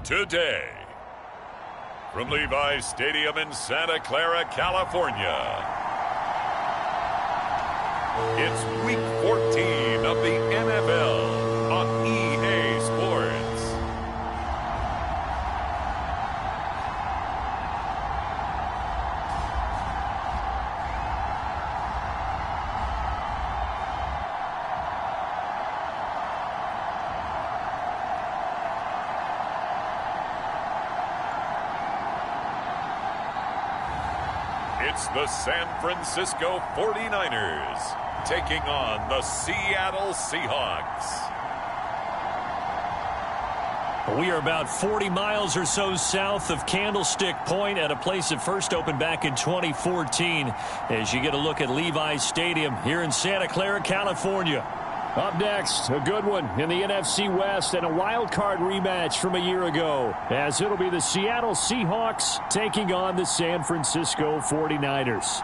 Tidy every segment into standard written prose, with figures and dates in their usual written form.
today. From Levi's Stadium in Santa Clara, California, it's Week 14 of the NFL on EA Sports. It's the San Francisco 49ers taking on the Seattle Seahawks. We are about 40 miles or so south of Candlestick Point at a place that first opened back in 2014 as you get a look at Levi's Stadium here in Santa Clara, California. Up next, a good one in the NFC West and a wild card rematch from a year ago, as it'll be the Seattle Seahawks taking on the San Francisco 49ers.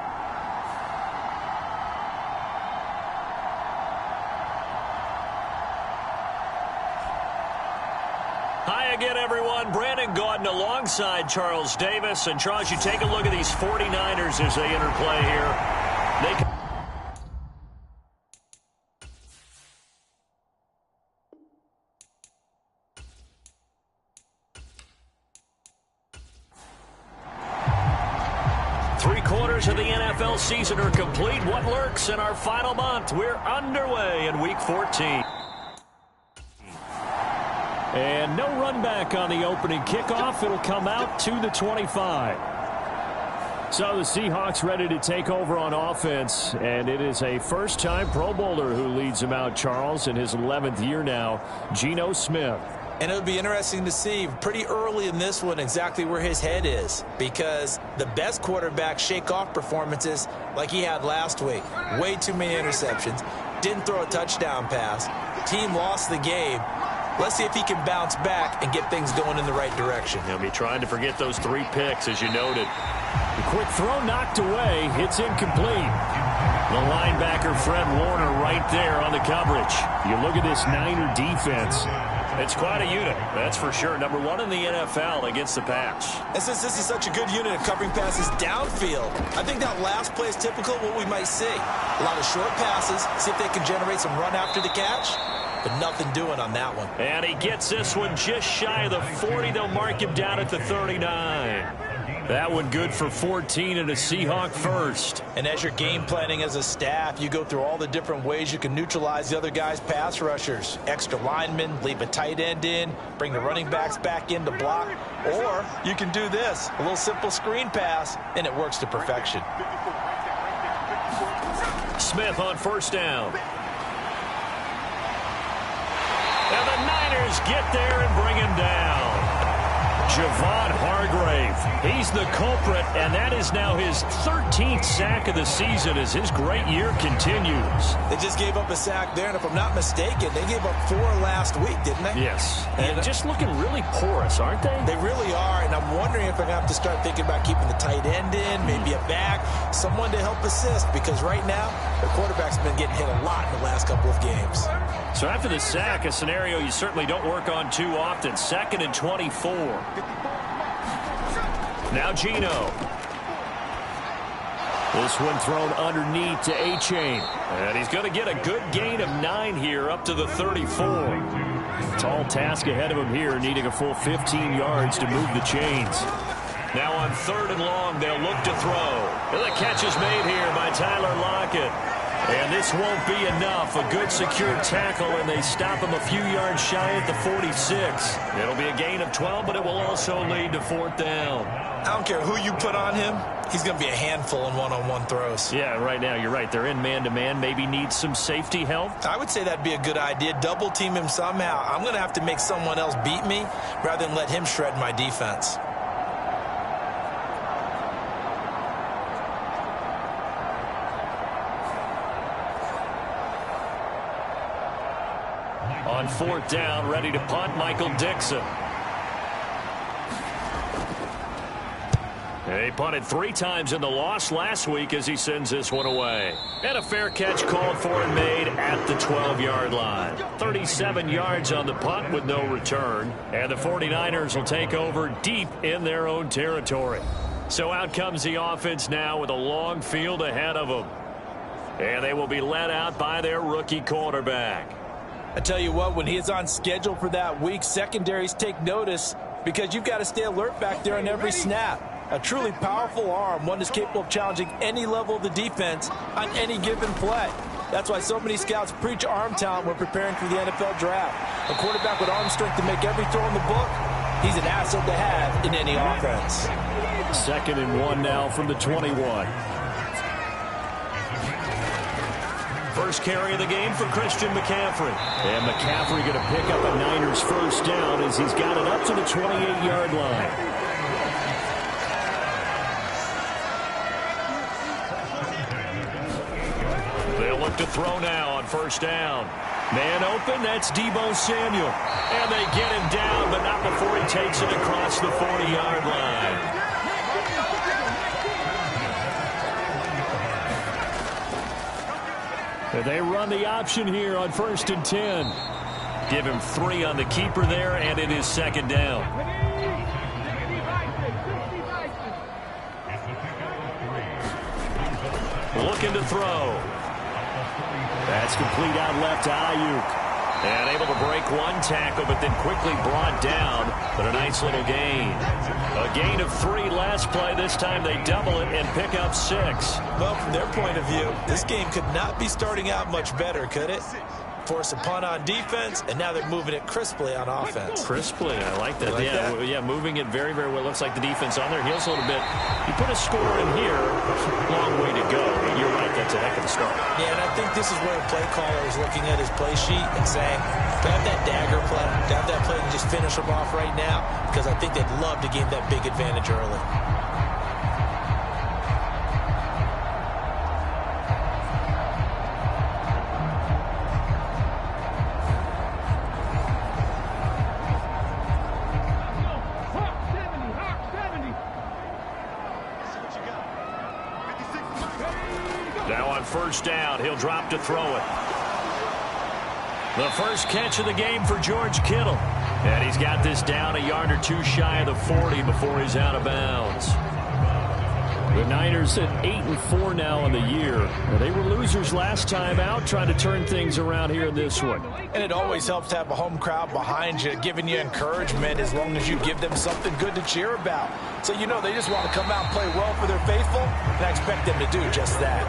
Hi again, everyone. Brandon Gaudin alongside Charles Davis. And Charles, you take a look at these 49ers as they interplay here. Three-quarters of the NFL season are complete. What lurks in our final month? We're underway in Week 14. And no run back on the opening kickoff. It'll come out to the 25. So the Seahawks ready to take over on offense. And it is a first-time Pro Bowler who leads them out, Charles, in his 11th year now, Geno Smith. And it'll be interesting to see pretty early in this one exactly where his head is, because the best quarterback shake-off performances like he had last week. Way too many interceptions. Didn't throw a touchdown pass. Team lost the game. Let's see if he can bounce back and get things going in the right direction. He'll be trying to forget those 3 picks, as you noted. The quick throw knocked away. It's incomplete. The linebacker, Fred Warner, right there on the coverage. You look at this Niner defense. It's quite a unit, that's for sure. Number 1 in the NFL against the pass. And since this is such a good unit of covering passes downfield, I think that last play is typical of what we might see. A lot of short passes, see if they can generate some run after the catch, but nothing doing on that one. And he gets this one just shy of the 40. They'll mark him down at the 39. That one good for 14 and a Seahawk first. And as you're game planning as a staff, you go through all the different ways you can neutralize the other guy's pass rushers. Extra linemen, leave a tight end in, bring the running backs back in to block. Or you can do this, a little simple screen pass, and it works to perfection. Smith on first down. And the Niners get there and bring him down. Javon Hargrave, he's the culprit, and that is now his 13th sack of the season as his great year continues. They just gave up a sack there, and if I'm not mistaken, they gave up 4 last week, didn't they? Yes, and just looking really porous, aren't they? They really are, and I'm wondering if they're going to have to start thinking about keeping the tight end in, maybe a back, someone to help assist, because right now, the quarterback's been getting hit a lot in the last couple of games. So after the sack, a scenario you certainly don't work on too often. 2nd and 24. Now Geno. This one thrown underneath to A-Chain. And he's going to get a good gain of 9 here up to the 34. Tall task ahead of him here, needing a full 15 yards to move the chains. Now on 3rd and long, they'll look to throw. And the catch is made here by Tyler Lockett. And this won't be enough. A good secure tackle, and they stop him a few yards shy at the 46. It'll be a gain of 12, but it will also lead to 4th down. I don't care who you put on him. He's going to be a handful in one-on-one throws. Yeah, right now, you're right. They're in man-to-man. Maybe needs some safety help. I would say that'd be a good idea. Double team him somehow. I'm going to have to make someone else beat me rather than let him shred my defense. On 4th down, ready to punt, Michael Dixon. He punted 3 times in the loss last week as he sends this one away. And a fair catch called for and made at the 12-yard line. 37 yards on the punt with no return. And the 49ers will take over deep in their own territory. So out comes the offense now with a long field ahead of them. And they will be led out by their rookie quarterback. I tell you what, when he is on schedule for that week, secondaries take notice because you've got to stay alert back there on every snap. A truly powerful arm, one that's capable of challenging any level of the defense on any given play. That's why so many scouts preach arm talent when preparing for the NFL draft. A quarterback with arm strength to make every throw in the book, he's an asset to have in any offense. 2nd and 1 now from the 21. First carry of the game for Christian McCaffrey. And McCaffrey going to pick up a Niners first down as he's got it up to the 28-yard line. They'll look to throw now on first down. Man open, that's Deebo Samuel. And they get him down, but not before he takes it across the 40-yard line. They run the option here on 1st and 10. Give him 3 on the keeper there, and it is 2nd down. Looking to throw. That's complete out left to Ayuk. And able to break one tackle, but then quickly brought down. But a nice little gain. A gain of 3 last play. This time they double it and pick up 6. Well, from their point of view, this game could not be starting out much better, could it? Force a punt on defense, and now they're moving it crisply on offense. Crisply, I like that. That? Yeah, moving it very, very well. Looks like the defense on their heels a little bit. You put a score in here, long way to go. You're right, that's a heck of a start. Yeah, and I think this is where a play caller is looking at his play sheet and saying, grab that dagger play, grab that play and just finish them off right now, because I think they'd love to gain that big advantage early. First down, he'll drop to throw it. The first catch of the game for George Kittle. And he's got this down a yard or 2 shy of the 40 before he's out of bounds. The Niners at 8-4 now on the year. They were losers last time out, trying to turn things around here in this one. And it always helps to have a home crowd behind you, giving you encouragement as long as you give them something good to cheer about. So you know they just want to come out and play well for their faithful, and I expect them to do just that.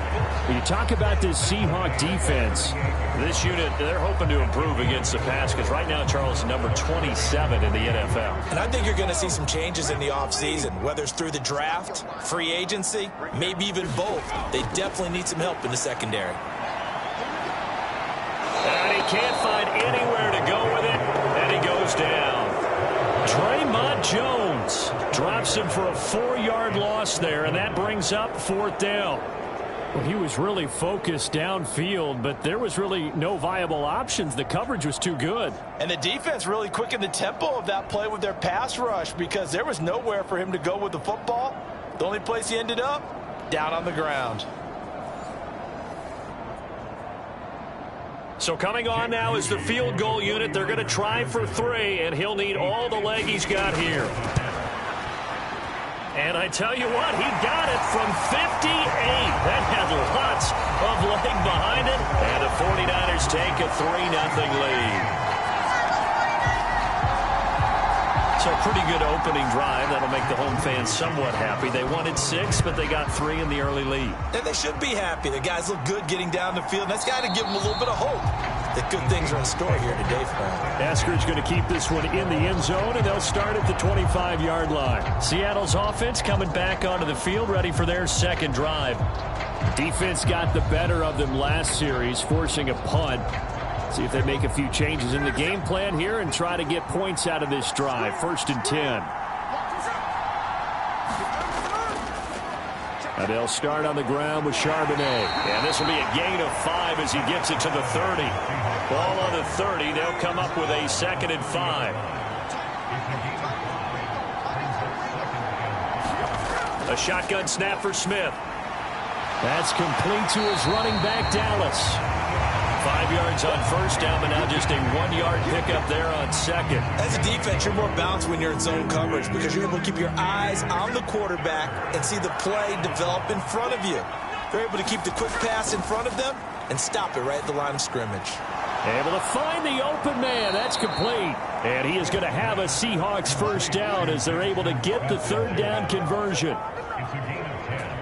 When you talk about this Seahawk defense, this unit, they're hoping to improve against the pass because right now Charles is number 27 in the NFL. And I think you're going to see some changes in the offseason, whether it's through the draft, free agency, maybe even both. They definitely need some help in the secondary. And he can't find anywhere to go with it, and he goes down. Draymond Jones drops him for a 4-yard loss there, and that brings up 4th down. Well, he was really focused downfield, but there was really no viable options. The coverage was too good. And the defense really quickened the tempo of that play with their pass rush because there was nowhere for him to go with the football. The only place he ended up, down on the ground. So coming on now is the field goal unit. They're going to try for 3, and he'll need all the leg he's got here. And I tell you what, he got it from 58. That had lots of leg behind it. And the 49ers take a 3-0 lead. So a pretty good opening drive. That'll make the home fans somewhat happy. They wanted 6, but they got 3 in the early lead. And they should be happy. The guys look good getting down the field. That's got to give them a little bit of hope that good things are in store here today for them. Asker's going to keep this one in the end zone, and they'll start at the 25-yard line. Seattle's offense coming back onto the field, ready for their second drive. Defense got the better of them last series, forcing a punt. See if they make a few changes in the game plan here and try to get points out of this drive. 1st and 10. And they'll start on the ground with Charbonnet. And this will be a gain of 5 as he gets it to the 30. Ball on the 30. They'll come up with a 2nd and 5. A shotgun snap for Smith. That's complete to his running back, Dallas. 5 yards on first down, but now just a 1-yard pickup there on second. As a defense, you're more balanced when you're in zone coverage because you're able to keep your eyes on the quarterback and see the play develop in front of you. They're able to keep the quick pass in front of them and stop it right at the line of scrimmage. Able to find the open man. That's complete. And he is going to have a Seahawks first down as they're able to get the third down conversion.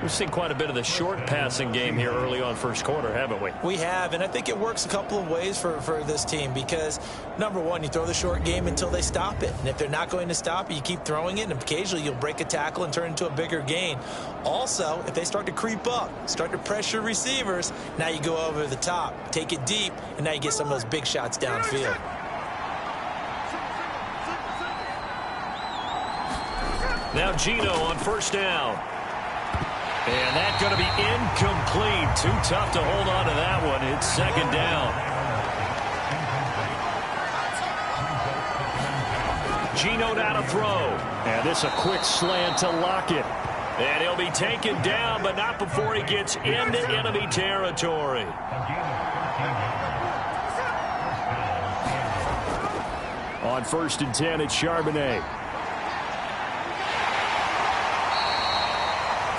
We've seen quite a bit of the short passing game here early on first quarter, haven't we? We have, and I think it works a couple of ways for this team because, number one, you throw the short game until they stop it. And if they're not going to stop it, you keep throwing it, and occasionally you'll break a tackle and turn into a bigger gain. Also, if they start to creep up, start to pressure receivers, now you go over the top, take it deep, and now you get some of those big shots downfield. Now Gino on first down. And that's going to be incomplete. Too tough to hold on to that one. It's second down. Gino now to throw. And this a quick slant to Lockett. And he'll be taken down, but not before he gets into enemy territory. On 1st and 10, it's Charbonnet.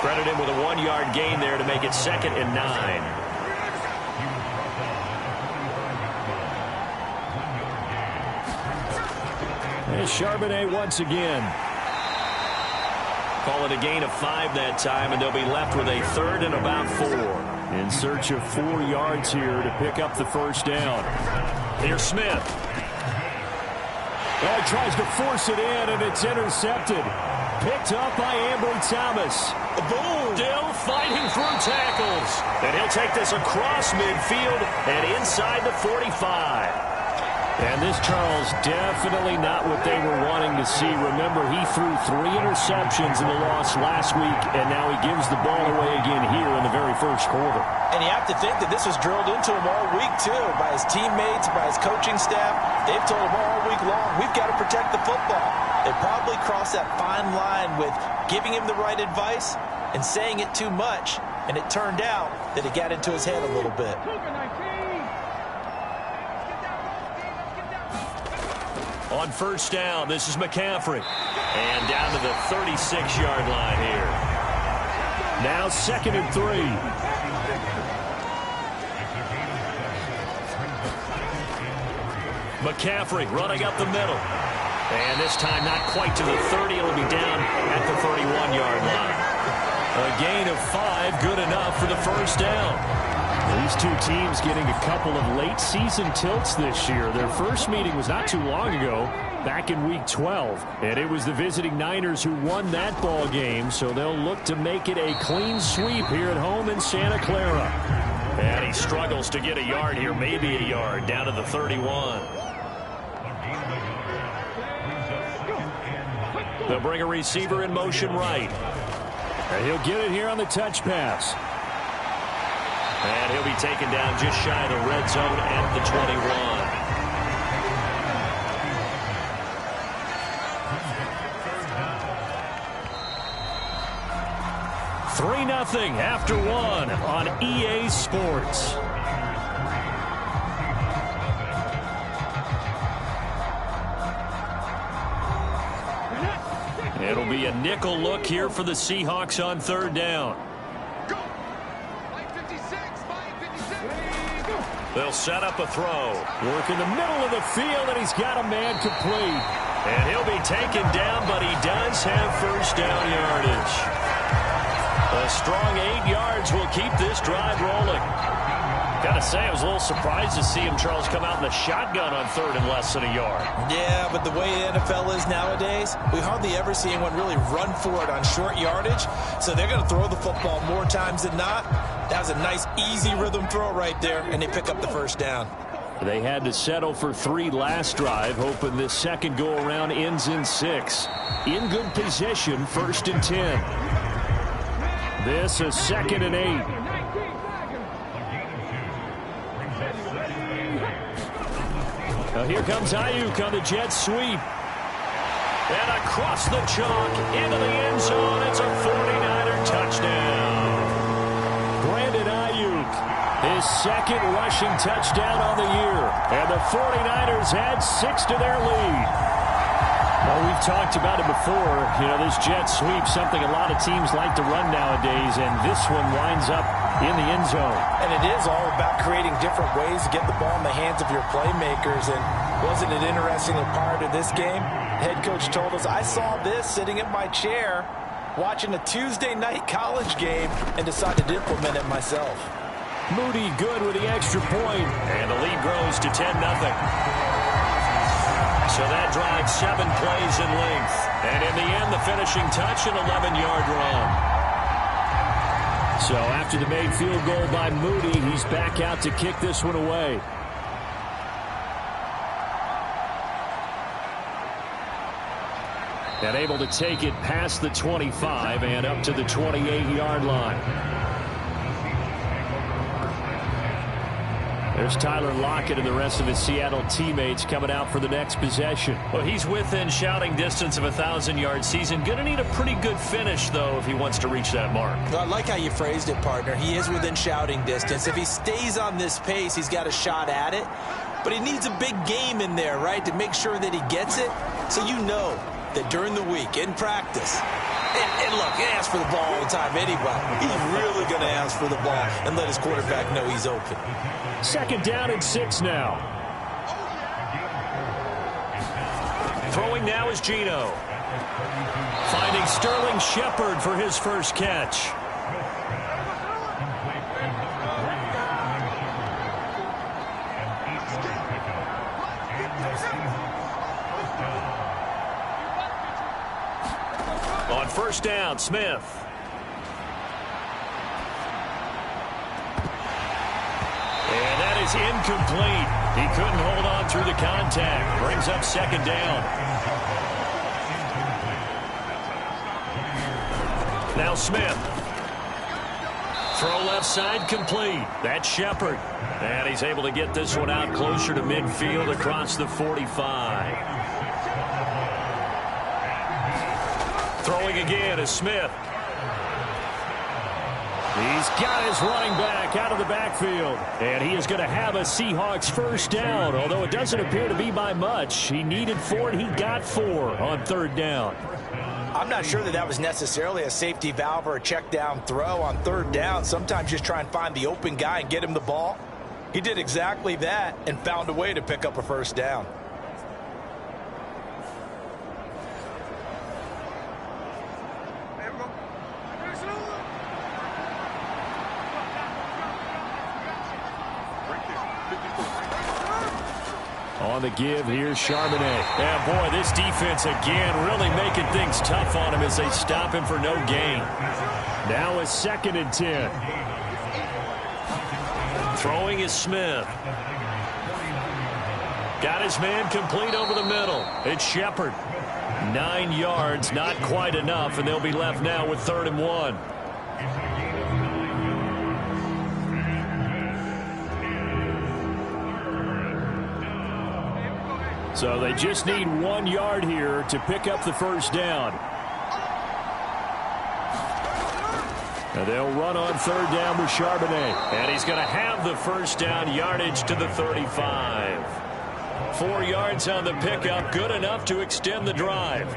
Credit him with a 1-yard gain there to make it 2nd and 9. And Charbonnet once again. Call it a gain of 5 that time, and they'll be left with a 3rd and about 4. In search of 4 yards here to pick up the first down. Here's Smith. Oh, he tries to force it in, and it's intercepted. Picked up by Ambry Thomas. Boom! Still fighting through tackles. And he'll take this across midfield and inside the 45. And this, Charles, definitely not what they were wanting to see. Remember, he threw 3 interceptions in the loss last week, and now he gives the ball away again here in the very first quarter. And you have to think that this was drilled into him all week, too, by his teammates, by his coaching staff. They've told him all week long, we've got to protect the football. They probably crossed that fine line with giving him the right advice and saying it too much, and it turned out that it got into his head a little bit. On first down, this is McCaffrey. And down to the 36-yard line here. Now 2nd and 3. McCaffrey running up the middle. And this time not quite to the 30. It'll be down at the 31-yard line. A gain of 5, good enough for the first down. These two teams getting a couple of late season tilts this year. Their first meeting was not too long ago, back in week 12. And it was the visiting Niners who won that ball game, so they'll look to make it a clean sweep here at home in Santa Clara. And he struggles to get a yard here, maybe a yard, down to the 31. They'll bring a receiver in motion right. And he'll get it here on the touch pass. And he'll be taken down just shy of the red zone at the 21. 3-0 after 1 on EA Sports. It'll be a nickel look here for the Seahawks on 3rd down. They'll set up a throw. Work in the middle of the field, and he's got a man complete. And he'll be taken down, but he does have first down yardage. A strong 8 yards will keep this drive rolling. Got to say, I was a little surprised to see him, Charles, come out in the shotgun on 3rd and less than a yard. Yeah, but the way the NFL is nowadays, we hardly ever see anyone really run for it on short yardage. So they're going to throw the football more times than not. That was a nice, easy rhythm throw right there, and they pick up the first down. They had to settle for 3 last drive, hoping this second go-around ends in 6. In good position, 1st and 10. This is 2nd and 8. Now here comes Ayuk on the jet sweep. And across the chalk into the end zone. It's a 49 touchdown. Brandon Ayuk, his second rushing touchdown on the year. And the 49ers add 6 to their lead. Well, we've talked about it before. You know, this jet sweep, something a lot of teams like to run nowadays, and this one winds up in the end zone. And it is all about creating different ways to get the ball in the hands of your playmakers. And wasn't it interesting that prior to this game, head coach told us, I saw this sitting in my chair watching a Tuesday night college game and decided to implement it myself. Moody good with the extra point. And the lead grows to 10-0. So that drives 7 plays in length. And in the end, the finishing touch, an 11-yard run. So after the made field goal by Moody, he's back out to kick this one away. And able to take it past the 25 and up to the 28-yard line. There's Tyler Lockett and the rest of his Seattle teammates coming out for the next possession. Well, he's within shouting distance of a 1,000-yard season. Going to need a pretty good finish, though, if he wants to reach that mark. Well, I like how you phrased it, partner. He is within shouting distance. If he stays on this pace, he's got a shot at it. But he needs a big game in there, right, to make sure that he gets it. So you know that during the week, in practice, and look, he asks for the ball all the time anyway. He's really going to ask for the ball and let his quarterback know he's open. 2nd down and 6 now. Throwing now is Geno. Finding Sterling Shepard for his first catch. On 1st down, Smith. And that is incomplete. He couldn't hold on through the contact. Brings up 2nd down. Now Smith. Throw left side complete. That's Shepard. And he's able to get this one out closer to midfield across the 45. Throwing again is Smith. He's got his running back out of the backfield. And he is going to have a Seahawks first down, although it doesn't appear to be by much. He needed 4, and he got 4 on 3rd down. I'm not sure that was necessarily a safety valve or a check down throw on 3rd down. Sometimes just try and find the open guy and get him the ball. He did exactly that and found a way to pick up a first down. On the give, here's Charbonnet. Yeah, boy, this defense again really making things tough on him as they stop him for no gain. Now a 2nd and 10. Throwing is Smith. Got his man complete over the middle. It's Shepard. 9 yards, not quite enough, and they'll be left now with 3rd and 1. So they just need 1 yard here to pick up the first down. And they'll run on 3rd down with Charbonnet. And he's going to have the first down yardage to the 35. 4 yards on the pickup, good enough to extend the drive.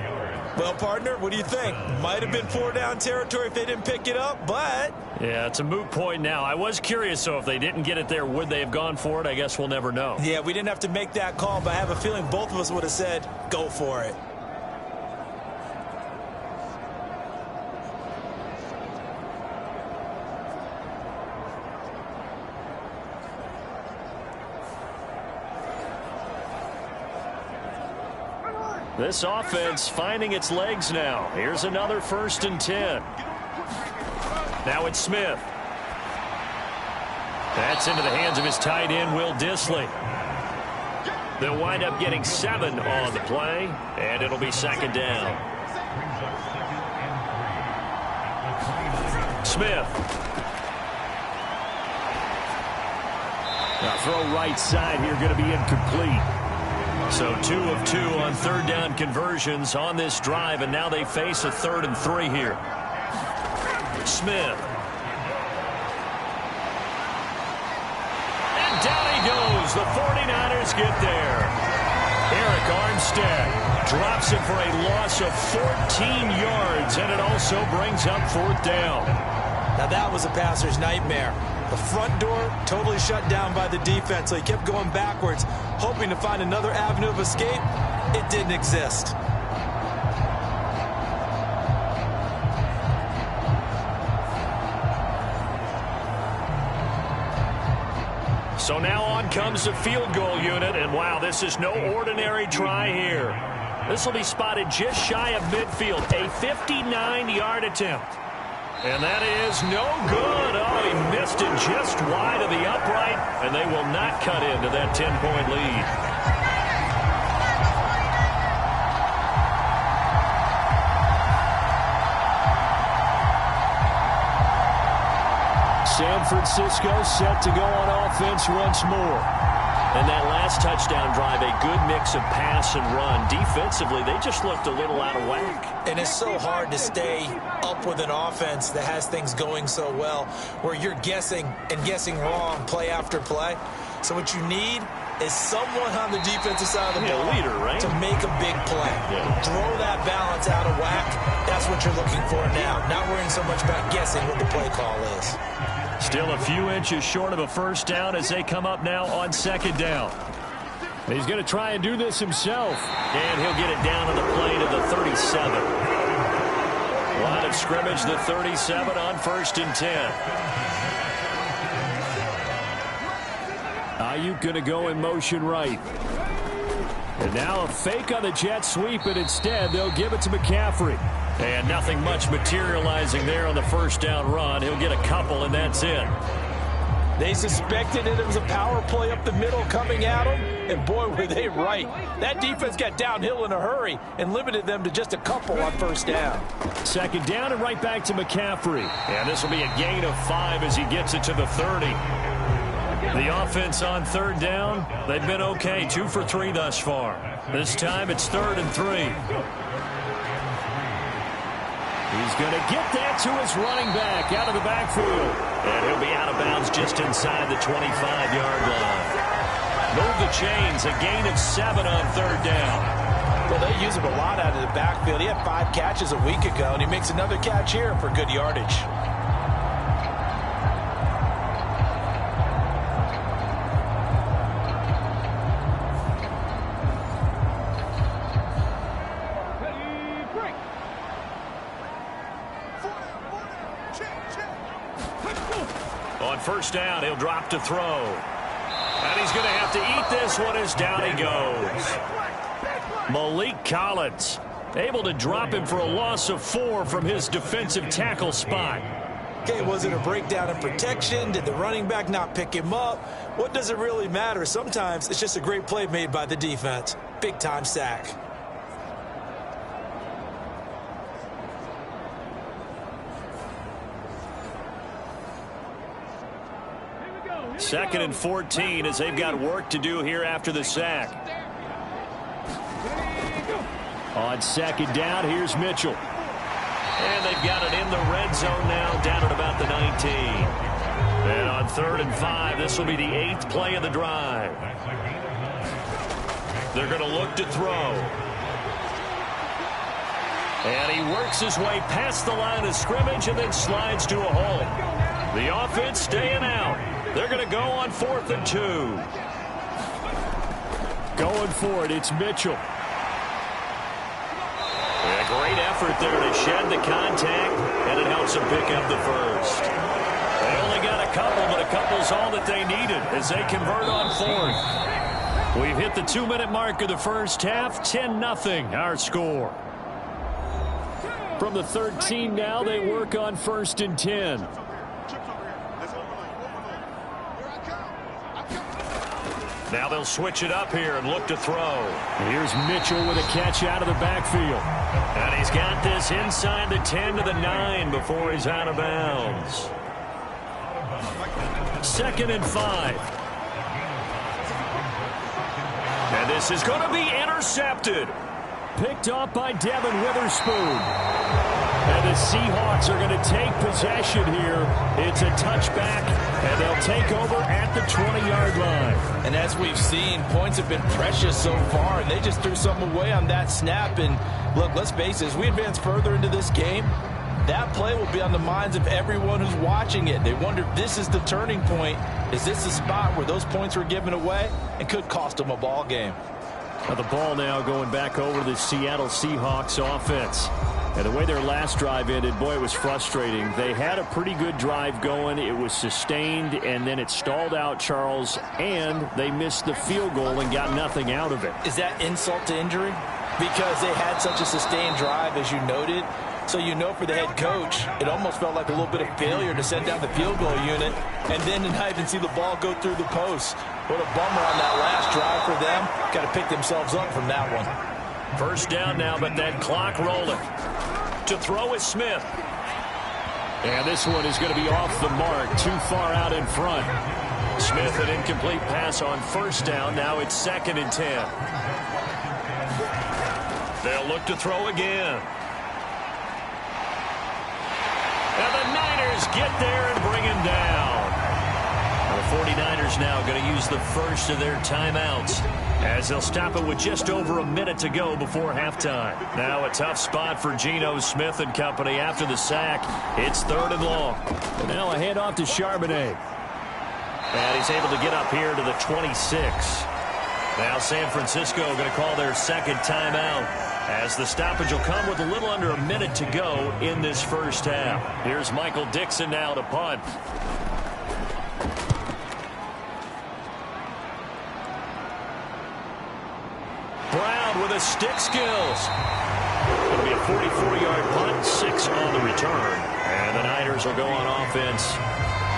Well, partner, what do you think? Might have been 4 down territory if they didn't pick it up, but... Yeah, it's a moot point now. I was curious, so if they didn't get it there, would they have gone for it? I guess we'll never know. Yeah, we didn't have to make that call, but I have a feeling both of us would have said, go for it. This offense finding its legs now. Here's another 1st and 10. Now it's Smith. That's into the hands of his tight end, Will Dissly. They'll wind up getting 7 on the play, and it'll be 2nd down. Smith. Now throw right side here, going to be incomplete. So 2 of 2 on 3rd down conversions on this drive, and now they face a 3rd and 3 here. Smith. And down he goes. The 49ers get there. Eric Armstead drops it for a loss of 14 yards, and it also brings up 4th down. Now that was a passer's nightmare. The front door totally shut down by the defense, so he kept going backwards, hoping to find another avenue of escape. It didn't exist. So now on comes the field goal unit, and wow, this is no ordinary try here. This will be spotted just shy of midfield, a 59-yard attempt. And that is no good. Oh, he missed it just wide of the upright, and they will not cut into that 10-point lead. San Francisco set to go on offense once more. And that last touchdown drive, a good mix of pass and run. Defensively, they just looked a little out of whack. And it's so hard to stay up with an offense that has things going so well, where you're guessing and guessing wrong play after play. So what you need is someone on the defensive side of the ball, leader, right? to make a big play. Yeah. Throw that balance out of whack. That's what you're looking for now. Not worrying so much about guessing what the play call is. Still a few inches short of a 1st down as they come up now on 2nd down. He's going to try and do this himself. And he'll get it down on the play to the 37. Line of scrimmage, the 37 on 1st and 10. Ayuk going to go in motion right. And now a fake on the jet sweep, and instead they'll give it to McCaffrey. And nothing much materializing there on the 1st down run. He'll get a couple, and that's it. They suspected it was a power play up the middle coming at them, and boy, were they right. That defense got downhill in a hurry and limited them to just a couple on 1st down. 2nd down and right back to McCaffrey. And this will be a gain of 5 as he gets it to the 30. The offense on 3rd down, they've been okay, 2 for 3 thus far. This time it's 3rd and 3. He's going to get that to his running back out of the backfield. And he'll be out of bounds just inside the 25-yard line. Move the chains, a gain of 7 on 3rd down. Well, they use him a lot out of the backfield. He had 5 catches a week ago, and he makes another catch here for good yardage. On 1st down, he'll drop to throw. And he's going to have to eat this one as down he goes. Malik Collins able to drop him for a loss of 4 from his defensive tackle spot. Okay, was it a breakdown in protection? Did the running back not pick him up? What does it really matter? Sometimes it's just a great play made by the defense. Big-time sack. Second and 14 as they've got work to do here after the sack. On 2nd down, here's Mitchell. And they've got it in the red zone now, down at about the 19. And on 3rd and 5, this will be the 8th play of the drive. They're going to look to throw. And he works his way past the line of scrimmage and then slides to a hole. The offense staying out. They're going to go on 4th and 2. Going for it, it's Mitchell. A great effort there to shed the contact, and it helps them pick up the 1st. They only got a couple, but a couple's all that they needed as they convert on 4th. We've hit the 2-minute mark of the 1st half, 10-0 our score. From the 13 now, they work on 1st and 10. Now they'll switch it up here and look to throw. Here's Mitchell with a catch out of the backfield. And he's got this inside the 10 to the 9 before he's out of bounds. 2nd and 5. And this is going to be intercepted. Picked off by Devin Witherspoon. And the Seahawks are going to take possession here. It's a touchback, and they'll take over at the 20-yard line. And as we've seen, points have been precious so far, and they just threw something away on that snap. And look, let's face it, as we advance further into this game, that play will be on the minds of everyone who's watching it. They wonder if this is the turning point. Is this the spot where those points were given away and could cost them a ball game? Now the ball now going back over to the Seattle Seahawks offense. And the way their last drive ended, boy, it was frustrating. They had a pretty good drive going. It was sustained, and then it stalled out, Charles, and they missed the field goal and got nothing out of it. Is that insult to injury? Because they had such a sustained drive, as you noted. So you know for the head coach, it almost felt like a little bit of failure to send down the field goal unit and then to not even see the ball go through the post. What a bummer on that last drive for them. Got to pick themselves up from that one. First down now, but that clock rolling. To throw is Smith. And this one is going to be off the mark, too far out in front. Smith, an incomplete pass on first down. Now it's 2nd and 10. They'll look to throw again. And the Niners get there and bring him down. The 49ers now going to use the first of their timeouts as they'll stop it with just over a minute to go before halftime. Now a tough spot for Geno Smith and company after the sack. It's 3rd and long. And now a handoff to Charbonnet. And he's able to get up here to the 26. Now San Francisco going to call their second timeout, as the stoppage will come with a little under a minute to go in this first half. Here's Michael Dixon now to punt. Brown with a stick skills. It'll be a 44-yard punt, 6 on the return. And the Niners will go on offense,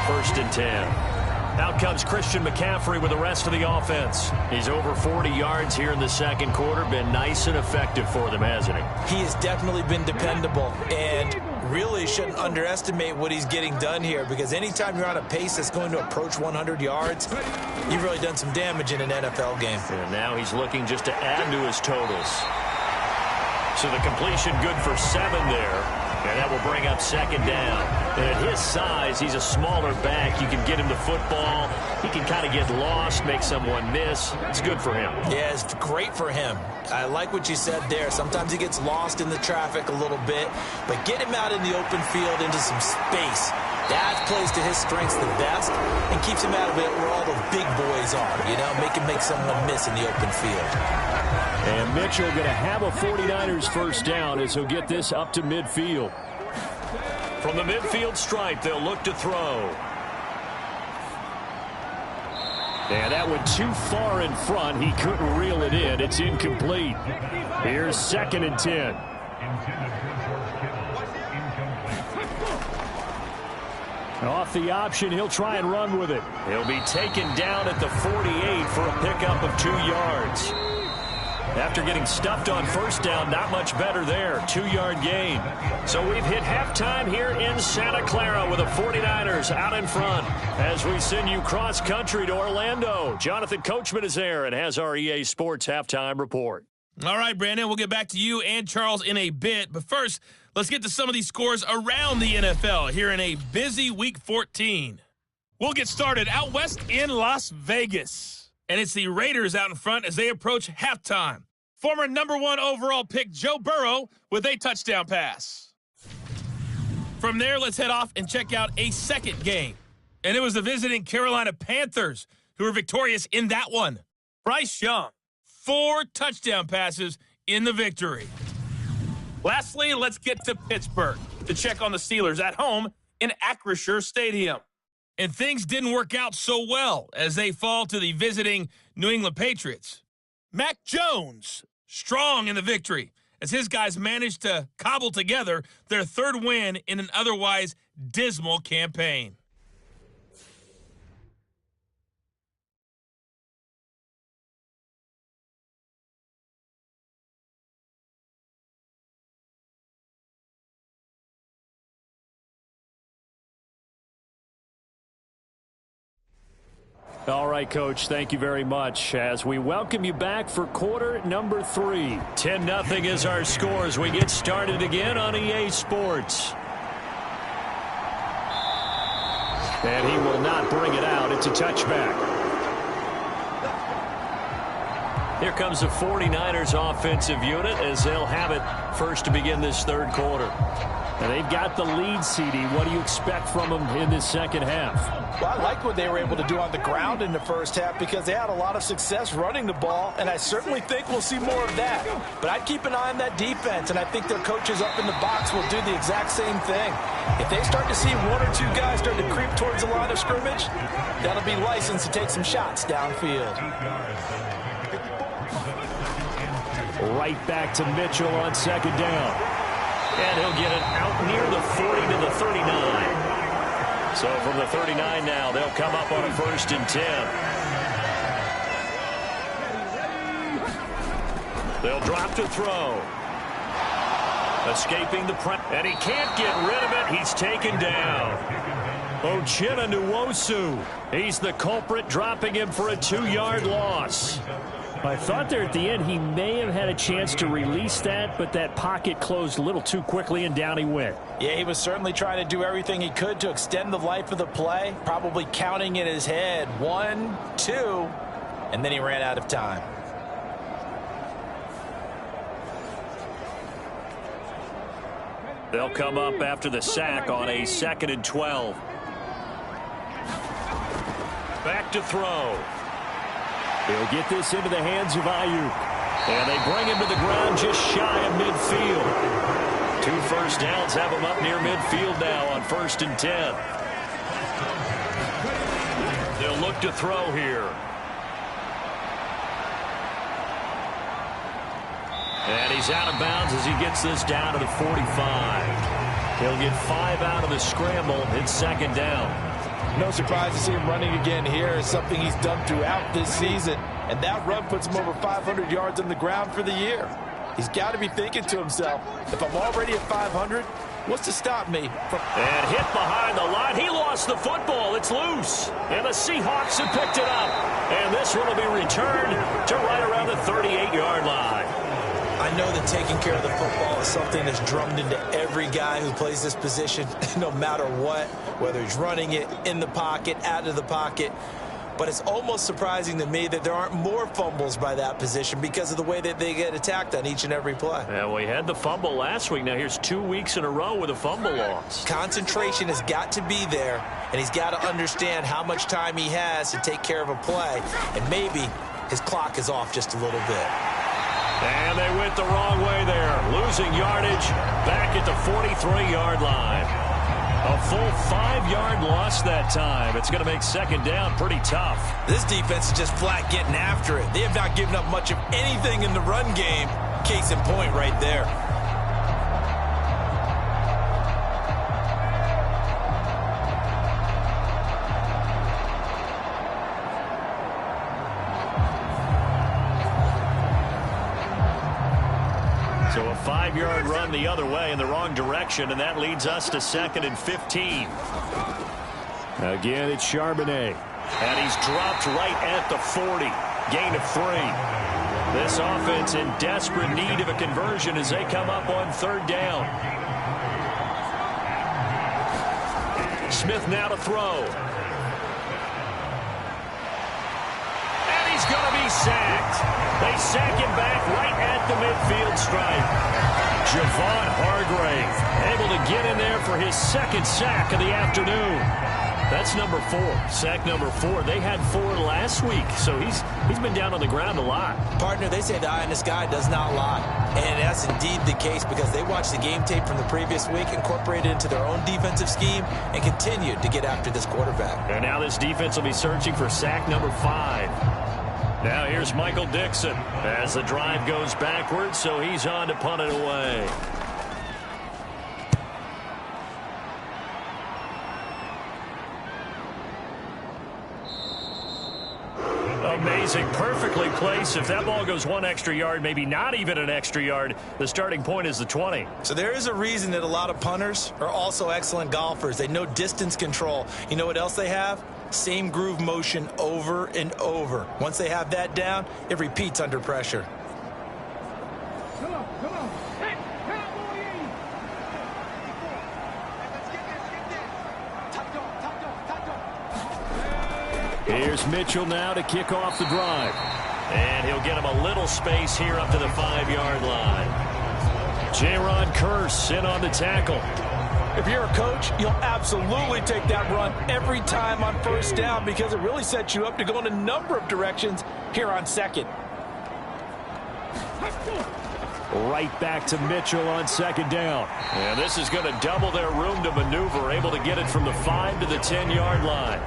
1st and 10. Out comes Christian McCaffrey with the rest of the offense. He's over 40 yards here in the second quarter. Been nice and effective for them, hasn't he? He has definitely been dependable, and really shouldn't underestimate what he's getting done here, because anytime you're on a pace that's going to approach 100 yards, you've really done some damage in an NFL game. And now he's looking just to add to his totals. So the completion good for 7 there. And that will bring up 2nd down. And at his size, he's a smaller back. You can get him the football. He can kind of get lost, make someone miss. It's good for him. Yeah, it's great for him. I like what you said there. Sometimes he gets lost in the traffic a little bit, but get him out in the open field into some space. That plays to his strengths the best and keeps him out of it where all the big boys are, you know, make someone miss in the open field. And Mitchell going to have a 49ers first down as he'll get this up to midfield. From the midfield stripe, they'll look to throw. And that went too far in front. He couldn't reel it in. It's incomplete. Here's 2nd and 10. Off the option, he'll try and run with it. He'll be taken down at the 48 for a pickup of 2 yards. After getting stuffed on first down, not much better there. 2-yard gain. So we've hit halftime here in Santa Clara with the 49ers out in front as we send you cross-country to Orlando. Jonathan Coachman is there and has our EA Sports halftime report. All right, Brandon, we'll get back to you and Charles in a bit. But first, let's get to some of these scores around the NFL here in a busy Week 14. We'll get started out west in Las Vegas. And it's the Raiders out in front as they approach halftime. Former #1 overall pick Joe Burrow with a touchdown pass. From there, let's head off and check out a second game. And it was the visiting Carolina Panthers who were victorious in that one. Bryce Young, 4 touchdown passes in the victory. Lastly, let's get to Pittsburgh to check on the Steelers at home in Acrisure Stadium. And things didn't work out so well as they fall to the visiting New England Patriots. Mac Jones, strong in the victory, as his guys managed to cobble together their 3rd win in an otherwise dismal campaign. All right, Coach, thank you very much as we welcome you back for quarter number 3. 10-0 is our score as we get started again on EA Sports. And he will not bring it out. It's a touchback. Here comes the 49ers offensive unit as they'll have it first to begin this third quarter. And they've got the lead, CD. What do you expect from them in this second half? Well, I like what they were able to do on the ground in the first half because they had a lot of success running the ball, and I certainly think we'll see more of that. But I'd keep an eye on that defense, and I think their coaches up in the box will do the exact same thing. If they start to see one or two guys start to creep towards the line of scrimmage, that'll be licensed to take some shots downfield. Right back to Mitchell on second down. And he'll get it out near the 40 to the 39. So from the 39 now, they'll come up on a 1st and 10. They'll drop to throw. Escaping the press. And he can't get rid of it. He's taken down. Uchenna Nwosu. He's the culprit, dropping him for a 2-yard loss. I thought there at the end he may have had a chance to release that, but that pocket closed a little too quickly, and down he went. Yeah, he was certainly trying to do everything he could to extend the life of the play, probably counting in his head 1, 2, and then he ran out of time. They'll come up after the sack on a 2nd and 12. Back to throw. He'll get this into the hands of Ayuk. And they bring him to the ground just shy of midfield. 2 first downs have him up near midfield now on 1st and 10. They'll look to throw here. And he's out of bounds as he gets this down to the 45. He'll get 5 out of the scramble. It's 2nd down. No surprise to see him running again here. It's something he's done throughout this season. And that run puts him over 500 yards on the ground for the year. He's got to be thinking to himself, if I'm already at 500, what's to stop me from... And hit behind the line. He lost the football. It's loose. And the Seahawks have picked it up. And this one will be returned to right around the 38-yard line. I know that taking care of the football is something that's drummed into every guy who plays this position, no matter what, whether he's running it, in the pocket, out of the pocket. But it's almost surprising to me that there aren't more fumbles by that position because of the way that they get attacked on each and every play. Yeah, we had the fumble last week. Now here's 2 weeks in a row with a fumble loss. Concentration has got to be there, and he's got to understand how much time he has to take care of a play, and maybe his clock is off just a little bit. And they went the wrong way there, losing yardage back at the 43-yard line. A full 5-yard loss that time. It's going to make 2nd down pretty tough. This defense is just flat getting after it. They have not given up much of anything in the run game. Case in point right there. So a 5-yard run the other way in the wrong direction, and that leads us to 2nd and 15. Again, it's Charbonnet. And he's dropped right at the 40. Gain of 3. This offense in desperate need of a conversion as they come up on 3rd down. Smith now to throw. And he's going to be sacked. They sack him back right at the midfield stripe. Javon Hargrave able to get in there for his 2nd sack of the afternoon. That's number 4. Sack number 4. They had 4 last week, so he's been down on the ground a lot. Partner, they say the eye in the sky does not lie. And that's indeed the case because they watched the game tape from the previous week, incorporated it into their own defensive scheme, and continued to get after this quarterback. And now this defense will be searching for sack number 5. Now here's Michael Dixon as the drive goes backwards, so he's on to punt it away. Amazing, perfectly placed. If that ball goes 1 extra yard, maybe not even an extra yard, the starting point is the 20. So there is a reason that a lot of punters are also excellent golfers. They know distance control. You know what else they have? Same groove motion over and over. Once they have that down, it repeats under pressure. Come on. Hey, cowboy! Let's get this. Here's Mitchell now to kick off the drive. And he'll get him a little space here up to the 5-yard line. J-Ron Curse in on the tackle. If you're a coach, you'll absolutely take that run every time on first down because it really sets you up to go in a number of directions here on second. Right back to Mitchell on second down. And this is going to double their room to maneuver, able to get it from the 5 to the 10-yard line.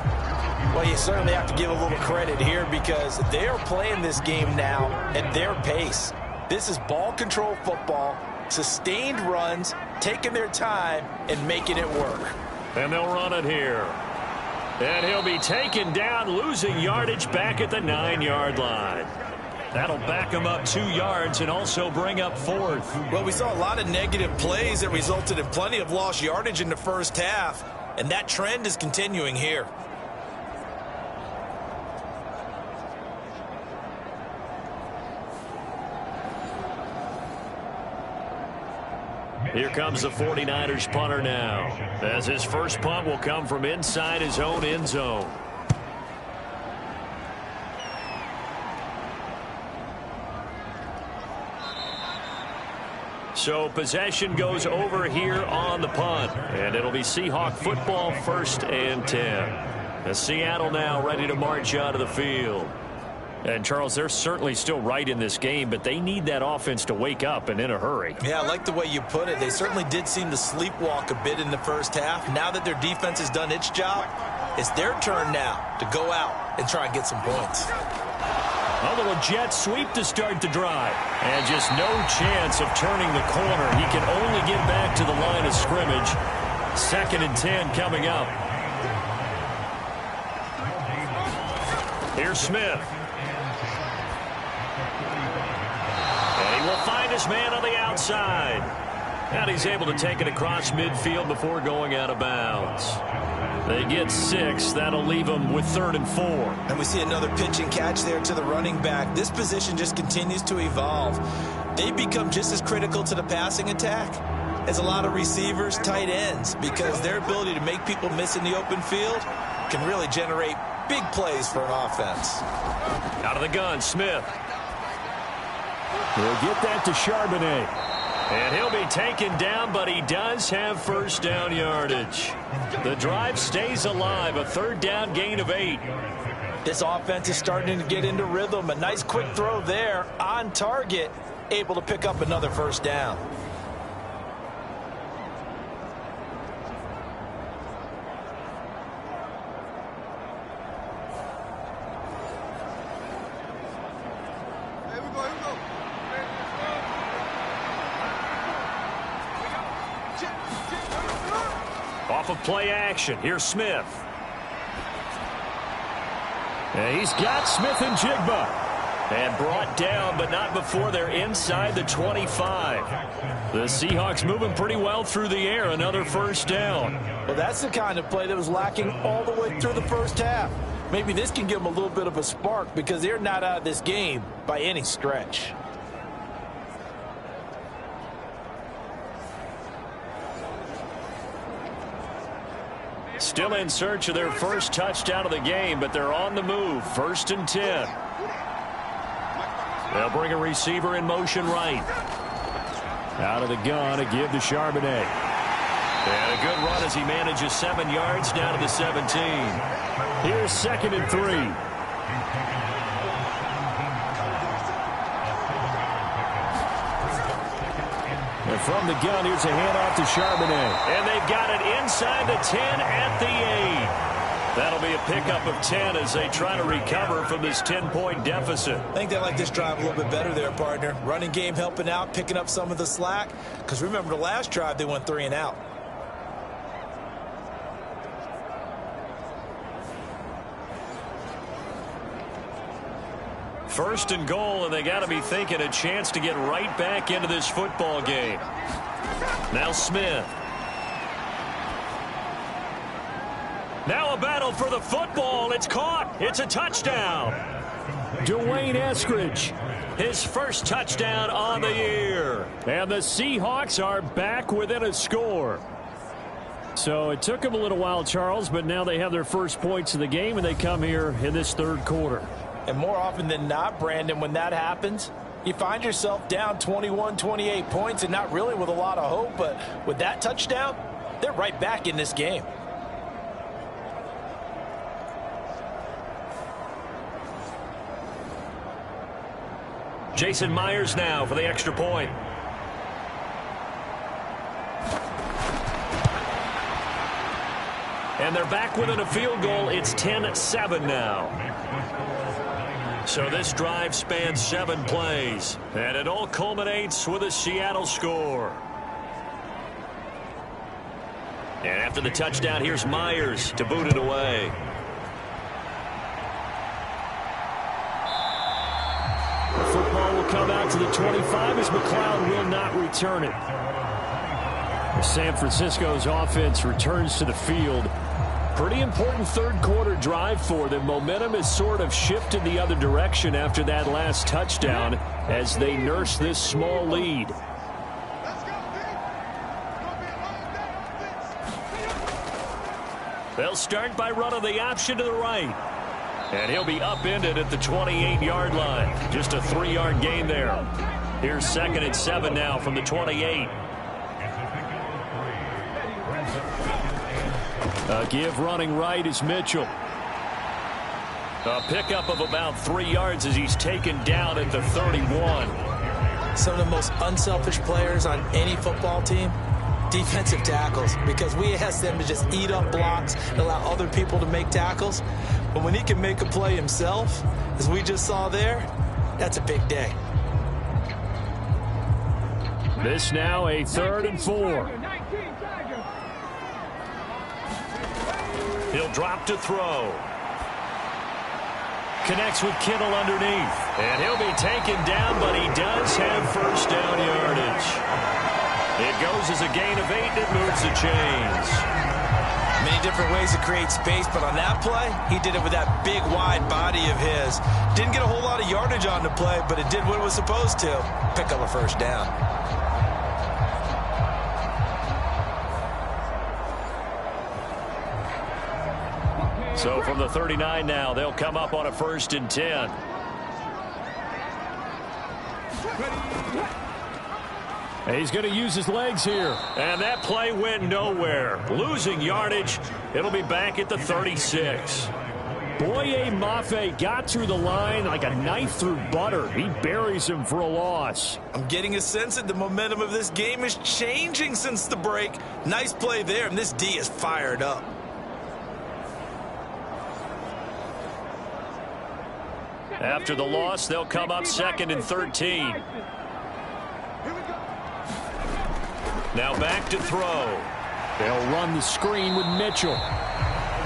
Well, you certainly have to give a little credit here because they are playing this game now at their pace. This is ball control football, sustained runs, taking their time and making it work. And they'll run it here. And he'll be taken down, losing yardage back at the 9-yard line. That'll back him up 2 yards and also bring up 4th. Well, we saw a lot of negative plays that resulted in plenty of lost yardage in the first half, and that trend is continuing here. Here comes the 49ers punter now, as his first punt will come from inside his own end zone. So possession goes over here on the punt, and it'll be Seahawk football 1st and 10. As Seattle now ready to march out of the field. And, Charles, they're certainly still right in this game, but they need that offense to wake up and in a hurry. Yeah, I like the way you put it. They certainly did seem to sleepwalk a bit in the first half. Now that their defense has done its job, it's their turn now to go out and try and get some points. A little jet sweep to start the drive. And just no chance of turning the corner. He can only get back to the line of scrimmage. 2nd and 10 coming up. Here's Smith. And he will find his man on the outside. And he's able to take it across midfield before going out of bounds. They get 6. That'll leave them with 3rd and 4. And we see another pitch and catch there to the running back. This position just continues to evolve. They become just as critical to the passing attack as a lot of receivers, tight ends, because their ability to make people miss in the open field can really generate big plays for an offense. Out of the gun, Smith. He'll get that to Charbonnet. And he'll be taken down, but he does have first down yardage. The drive stays alive, a 3rd down gain of 8. This offense is starting to get into rhythm. A nice quick throw there on target, able to pick up another first down. Off of play action, here's Smith. And he's got Smith and Jigba. And brought down, but not before they're inside the 25. The Seahawks moving pretty well through the air. Another first down. Well, that's the kind of play that was lacking all the way through the first half. Maybe this can give them a little bit of a spark because they're not out of this game by any stretch. Still in search of their first touchdown of the game, but they're on the move. 1st and 10. They'll bring a receiver in motion right. Out of the gun, a give to Charbonnet. And a good run as he manages 7 yards down to the 17. Here's 2nd and 3. And from the gun, here's a handoff to Charbonnet. And they've got it inside the 10 at the 8. That'll be a pickup of 10 as they try to recover from this 10-point deficit. I think they like this drive a little bit better there, partner. Running game helping out, picking up some of the slack. Because remember, the last drive, they went 3 and out. First and goal, and they got to be thinking a chance to get right back into this football game. Now Smith. Now a battle for the football. It's caught. It's a touchdown. Dwayne Eskridge, his first touchdown on the year. And the Seahawks are back within a score. So it took them a little while, Charles, but now they have their first points of the game, and they come here in this third quarter. And more often than not, Brandon, when that happens, you find yourself down 21, 28 points, and not really with a lot of hope, but with that touchdown, they're right back in this game. Jason Myers now for the extra point. And they're back within a field goal. It's 10-7 now. So this drive spans 7 plays. And it all culminates with a Seattle score. And after the touchdown, here's Myers to boot it away. The football will come out to the 25 as McLeod will not return it. San Francisco's offense returns to the field. Pretty important third quarter drive for them. Momentum has sort of shifted the other direction after that last touchdown as they nurse this small lead. They'll start by running the option to the right. And he'll be upended at the 28-yard line. Just a 3-yard gain there. Here's 2nd and 7 now from the 28. A give running right is Mitchell. A pickup of about 3 yards as he's taken down at the 31. Some of the most unselfish players on any football team, defensive tackles, because we ask them to just eat up blocks and allow other people to make tackles. But when he can make a play himself, as we just saw there, that's a big day. This now a 3rd and 4. He'll drop to throw. Connects with Kittle underneath. And he'll be taken down, but he does have first down yardage. It goes as a gain of 8 that moves the chains. Many different ways to create space, but on that play, he did it with that big, wide body of his. Didn't get a whole lot of yardage on the play, but it did what it was supposed to. Pick up a first down. So from the 39 now, they'll come up on a 1st and 10. And he's going to use his legs here. And that play went nowhere. Losing yardage. It'll be back at the 36. Boye Mafe got through the line like a knife through butter. He buries him for a loss. I'm getting a sense that the momentum of this game is changing since the break. Nice play there, and this D is fired up. After the loss, they'll come up 2nd and 13. Now back to throw. They'll run the screen with Mitchell.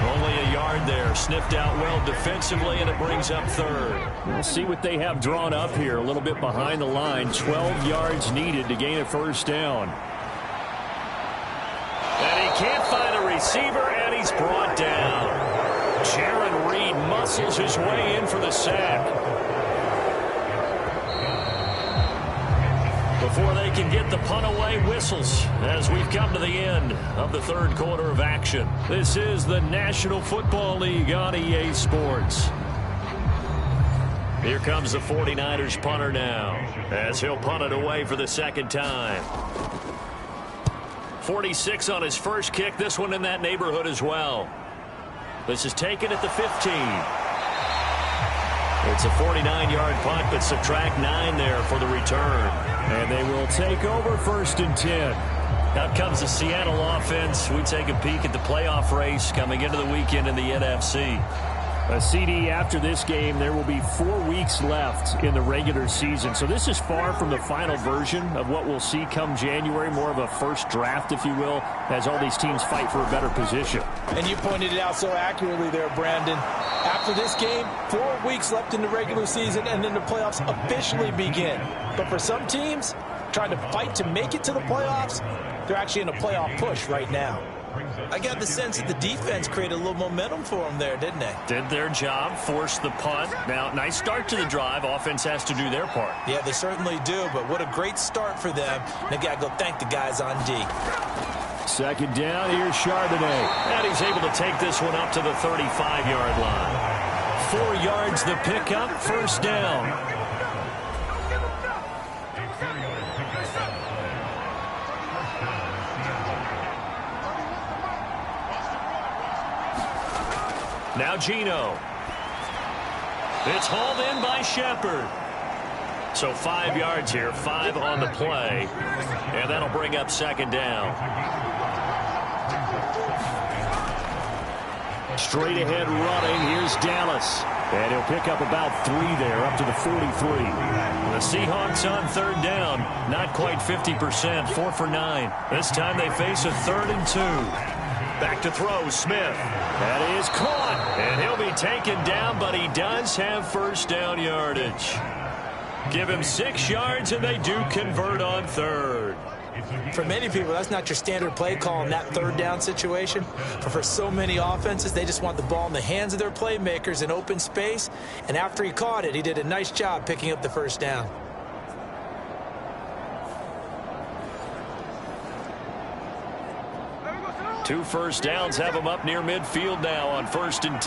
Only a yard there. Sniffed out well defensively, and it brings up 3rd. We'll see what they have drawn up here. A little bit behind the line. 12 yards needed to gain a first down. And he can't find a receiver, and he's brought down. Jaron Reed muscles his way in for the sack. Before they can get the punt away, whistles as we've come to the end of the third quarter of action. This is the National Football League on EA Sports. Here comes the 49ers punter now as he'll punt it away for the 2nd time. 46 on his first kick. This one in that neighborhood as well. This is taken at the 15. It's a 49-yard punt, but subtract 9 there for the return. And they will take over 1st and 10. Out comes the Seattle offense. We take a peek at the playoff race coming into the weekend in the NFC. A CD after this game, there will be 4 weeks left in the regular season. So this is far from the final version of what we'll see come January, more of a first draft, if you will, as all these teams fight for a better position. And you pointed it out so accurately there, Brandon. After this game, 4 weeks left in the regular season, and then the playoffs officially begin. But for some teams, trying to fight to make it to the playoffs, they're actually in a playoff push right now. I got the sense that the defense created a little momentum for them there, didn't they? Did their job, forced the punt. Now, nice start to the drive. Offense has to do their part. Yeah, they certainly do, but what a great start for them. They got to go thank the guys on D. Second down, here's Charbonnet. And he's able to take this one up to the 35-yard line. 4 yards the pickup, first down. Now Gino. It's hauled in by Shepard. So 5 yards here, 5 on the play. And that'll bring up second down. Straight ahead running, here's Dallas. And he'll pick up about 3 there, up to the 43. The Seahawks on third down. Not quite 50%, 4 for 9. This time they face a 3rd and 2. Back to throw, Smith. That is caught. And he'll be taken down, but he does have first down yardage. Give him 6 yards, and they do convert on third. For many people, that's not your standard play call in that third down situation. But for so many offenses, they just want the ball in the hands of their playmakers in open space. And after he caught it, he did a nice job picking up the first down. Two first downs have him up near midfield now on 1st and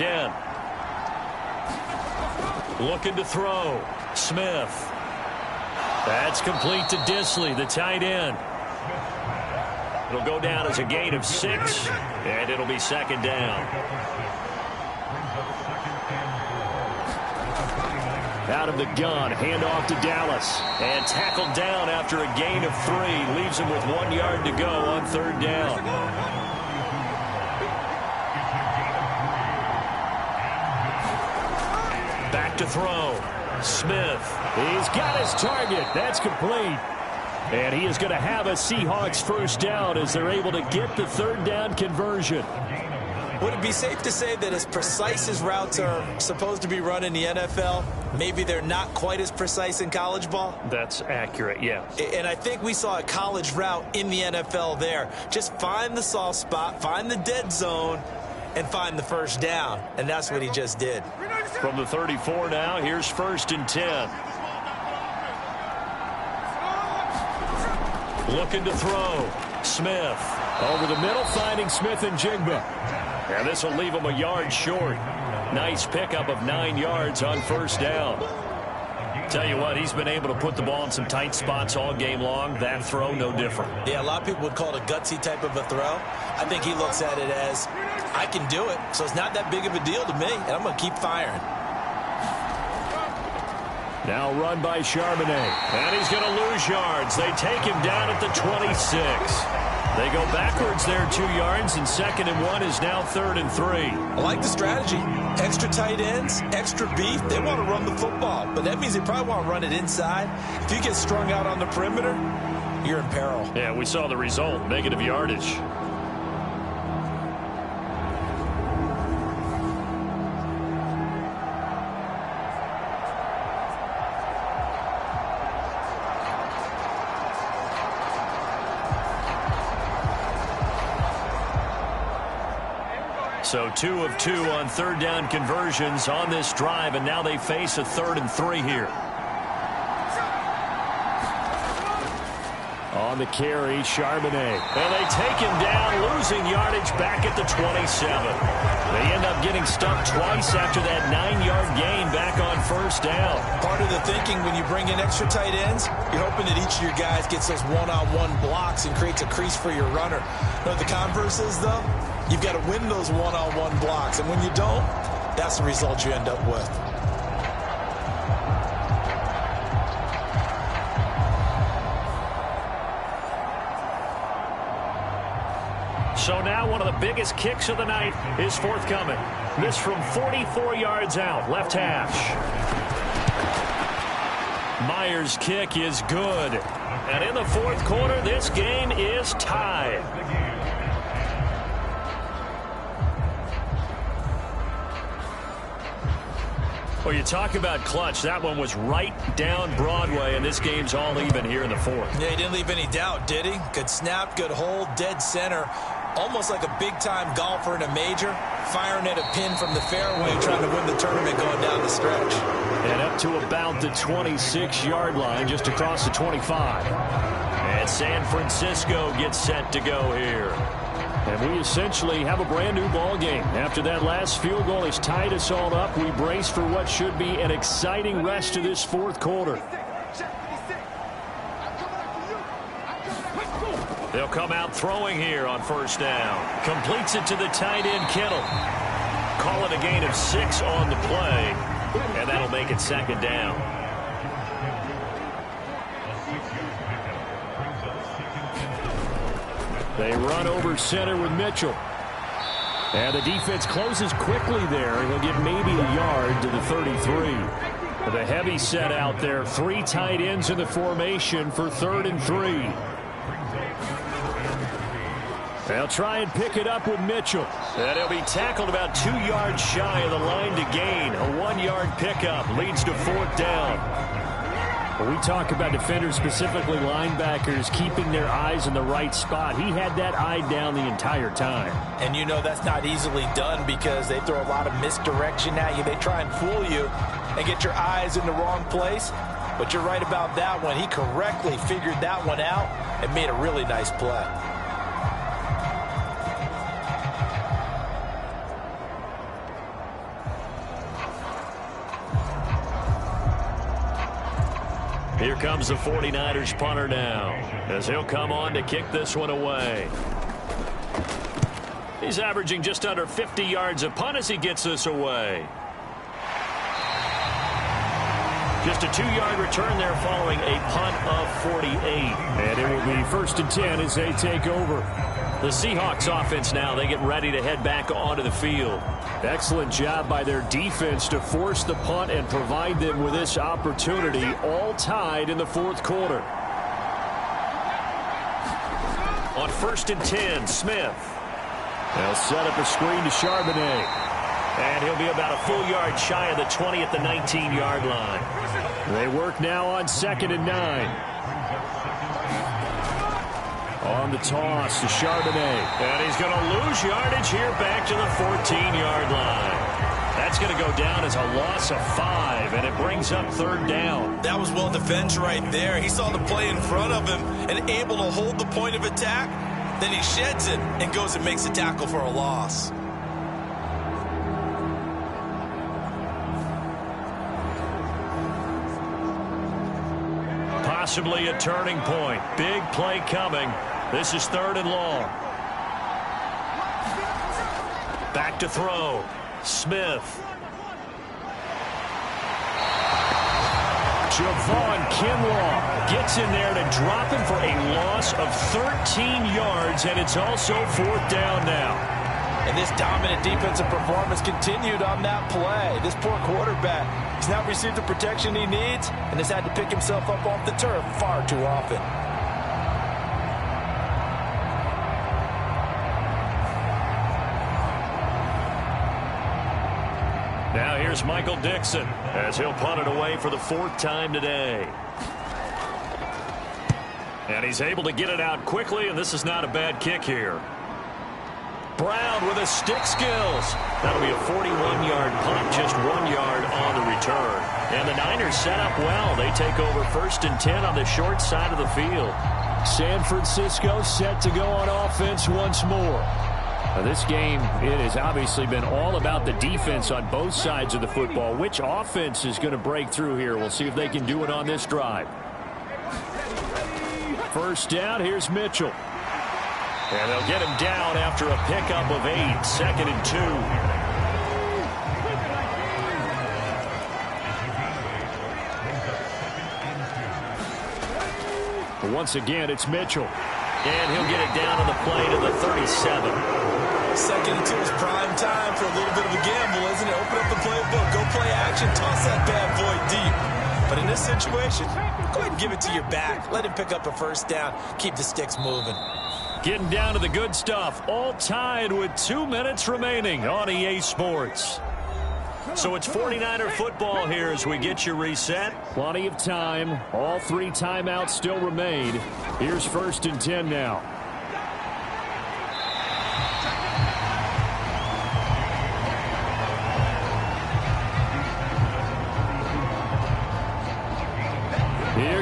10. Looking to throw. Smith. That's complete to Disley, the tight end. It'll go down as a gain of 6, and it'll be second down. Out of the gun, handoff to Dallas. And tackled down after a gain of 3. Leaves him with 1 yard to go on third down. Back to throw. Smith. He's got his target. That's complete. And he is going to have a Seahawks first down as they're able to get the third down conversion. Would it be safe to say that as precise as routes are supposed to be run in the NFL, maybe they're not quite as precise in college ball? That's accurate, yeah. And I think we saw a college route in the NFL there. Just find the soft spot, find the dead zone, and find the first down. And that's what he just did. From the 34 now, here's 1st and 10. Looking to throw. Smith. Over the middle, finding Smith and Jigba. And this will leave him a yard short. Nice pickup of 9 yards on first down. Tell you what, he's been able to put the ball in some tight spots all game long. That throw, no different. Yeah, a lot of people would call it a gutsy type of a throw. I think he looks at it as, I can do it, so it's not that big of a deal to me, and I'm going to keep firing. Now run by Charbonnet. And he's going to lose yards. They take him down at the 26. They go backwards there 2 yards, and 2nd and 1 is now 3rd and 3. I like the strategy. Extra tight ends, extra beef. They want to run the football, but that means they probably want to run it inside. If you get strung out on the perimeter, you're in peril. Yeah, we saw the result, negative yardage. So 2 of 2 on third down conversions on this drive, and now they face a 3rd and 3 here. On the carry, Charbonnet. And they take him down, losing yardage back at the 27. They end up getting stuck twice after that 9-yard gain back on first down. Part of the thinking when you bring in extra tight ends, you're hoping that each of your guys gets those one-on-one blocks and creates a crease for your runner. You know what the converse is, though? You've got to win those one-on-one blocks, and when you don't, that's the result you end up with. So now one of the biggest kicks of the night is forthcoming. This from 44 yards out, left hash. Myers' kick is good. And in the 4th quarter, this game is tied. Well, you talk about clutch. That one was right down Broadway, and this game's all even here in the 4th. Yeah, he didn't leave any doubt, did he? Good snap, good hold, dead center. Almost like a big-time golfer in a major, firing at a pin from the fairway, trying to win the tournament going down the stretch. And up to about the 26-yard line, just across the 25. And San Francisco gets set to go here. And we essentially have a brand-new ball game. After that last field goal has tied us all up, we brace for what should be an exciting rest of this fourth quarter. They'll come out throwing here on first down. Completes it to the tight end, Kittle. Call it a gain of 6 on the play, and that'll make it second down. They run over center with Mitchell. And the defense closes quickly there. He'll get maybe a yard to the 33. The heavy set out there. 3 tight ends in the formation for 3rd and 3. They'll try and pick it up with Mitchell. And he'll be tackled about 2 yards shy of the line to gain. A 1-yard pickup leads to 4th down. When we talk about defenders, specifically linebackers, keeping their eyes in the right spot, he had that eye down the entire time. And you know that's not easily done because they throw a lot of misdirection at you. They try and fool you and get your eyes in the wrong place. But you're right about that one. He correctly figured that one out and made a really nice play. Here comes the 49ers punter now, as he'll come on to kick this one away. He's averaging just under 50 yards a punt as he gets this away. Just a 2-yard return there following a punt of 48. And it will be 1st and 10 as they take over. The Seahawks offense now, they get ready to head back onto the field. Excellent job by their defense to force the punt and provide them with this opportunity, all tied in the 4th quarter. On 1st and 10, Smith. They'll set up a screen to Charbonnet. And he'll be about a full yard shy of the 20 at the 19-yard line. They work now on 2nd and 9. On the toss to Charbonnet. And he's going to lose yardage here back to the 14-yard line. That's going to go down as a loss of 5, and it brings up 3rd down. That was well defended right there. He saw the play in front of him and able to hold the point of attack. Then he sheds it and goes and makes a tackle for a loss. Possibly a turning point. Big play coming. This is 3rd and long. Back to throw. Smith. Javon Kinlaw gets in there to drop him for a loss of 13 yards, and it's also 4th down now. And this dominant defensive performance continued on that play. This poor quarterback has not received the protection he needs and has had to pick himself up off the turf far too often. Now here's Michael Dixon as he'll punt it away for the 4th time today. And he's able to get it out quickly, and this is not a bad kick here. Brown with his stick skills. That'll be a 41-yard punt, just 1 yard on the return. And the Niners set up well. They take over 1st and 10 on the short side of the field. San Francisco set to go on offense once more. Now this game, it has obviously been all about the defense on both sides of the football. Which offense is going to break through here? We'll see if they can do it on this drive. 1st down, here's Mitchell. And they'll get him down after a pickup of 8, 2nd and 2. Once again, it's Mitchell. And he'll get it down on the play to the 37. 2nd and 2 is prime time for a little bit of a gamble, isn't it? Open up the playbook, go play action, toss that bad boy deep. But in this situation, go ahead and give it to your back. Let him pick up a 1st down. Keep the sticks moving. Getting down to the good stuff. All tied with 2 minutes remaining on EA Sports. So it's 49er football here as we get you reset. Plenty of time. All 3 timeouts still remain. Here's 1st and 10 now.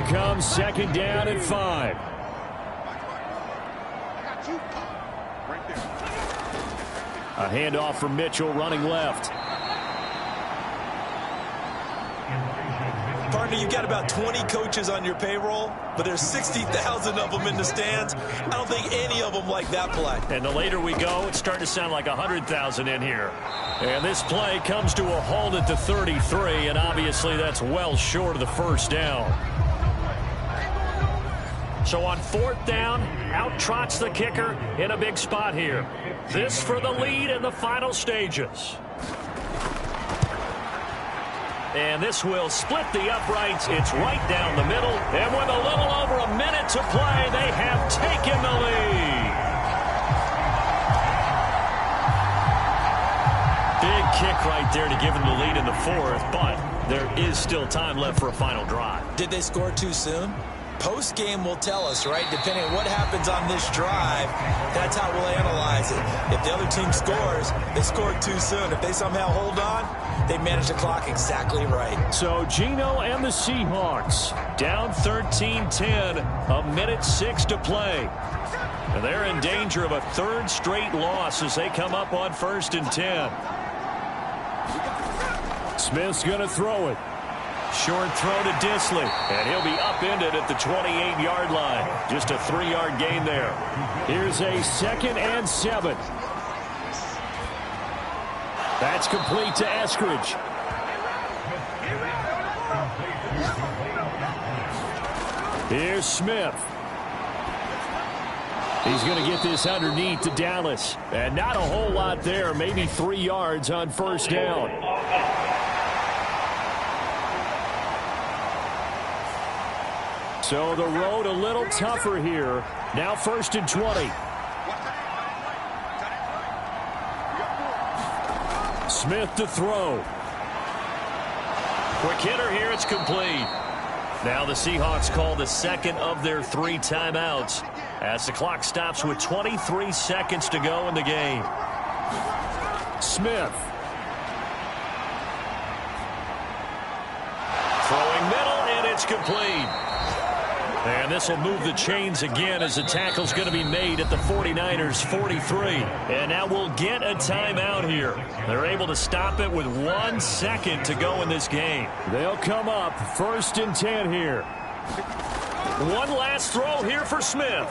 comes second down and 5. A handoff from Mitchell running left. Partner, you've got about 20 coaches on your payroll, but there's 60,000 of them in the stands. I don't think any of them like that play. And the later we go, it's starting to sound like 100,000 in here. And this play comes to a halt at the 33, and obviously that's well short of the first down. So on fourth down, out trots the kicker in a big spot here. This for the lead in the final stages. And this will split the uprights. It's right down the middle. And with a little over a minute to play, they have taken the lead. Big kick right there to give them the lead in the fourth, but there is still time left for a final drive. Did they score too soon? Post-game will tell us, right? Depending on what happens on this drive, that's how we'll analyze it. If the other team scores, they scored too soon. If they somehow hold on, they manage the clock exactly right. So Geno and the Seahawks Down 13-10, a minute 6 to play. And they're in danger of a third straight loss as they come up on 1st and 10. Smith's going to throw it. Short throw to Disley, and he'll be upended at the 28-yard line. Just a 3-yard gain there. Here's a 2nd and 7. That's complete to Eskridge. Here's Smith. He's going to get this underneath to Dallas. And not a whole lot there, maybe 3 yards on first down. So the road a little tougher here. Now 1st and 20. Smith to throw. Quick hitter here, it's complete. Now the Seahawks call the second of their 3 timeouts as the clock stops with 23 seconds to go in the game. Smith. Throwing middle, and it's complete. And this will move the chains again as the tackle's going to be made at the 49ers 43. And now we'll get a timeout here. They're able to stop it with 1 second to go in this game. They'll come up 1st and 10 here. One last throw here for Smith.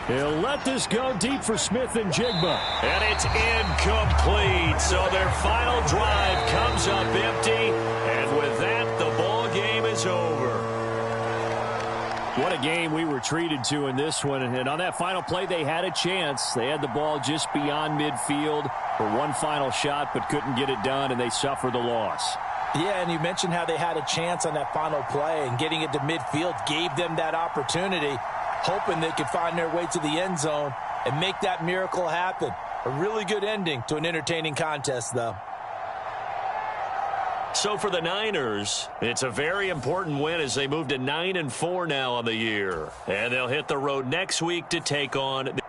He'll let this go deep for Smith and Jigba. And it's incomplete. So their final drive comes up empty. And with that, the ball game is over. What a game we were treated to in this one. And on that final play, they had a chance. They had the ball just beyond midfield for one final shot, but couldn't get it done, and they suffered the loss. Yeah, and you mentioned how they had a chance on that final play, and getting it to midfield gave them that opportunity, hoping they could find their way to the end zone and make that miracle happen. A really good ending to an entertaining contest, though. So for the Niners, it's a very important win as they move to 9-4 now on the year. And they'll hit the road next week to take on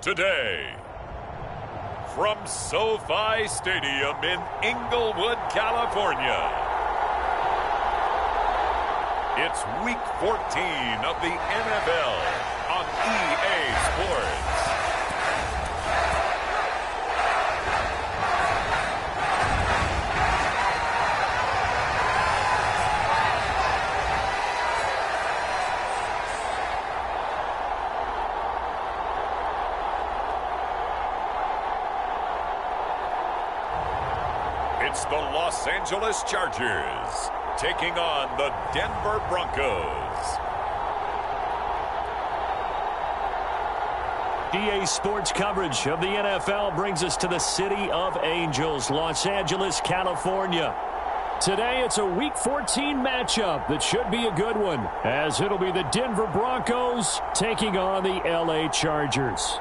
today. From SoFi Stadium in Inglewood, California, it's Week 14 of the NFL on EA Sports. It's the Los Angeles Chargers taking on the Denver Broncos. EA Sports coverage of the NFL brings us to the City of Angels, Los Angeles, California. Today, it's a Week 14 matchup that should be a good one, as it'll be the Denver Broncos taking on the LA Chargers.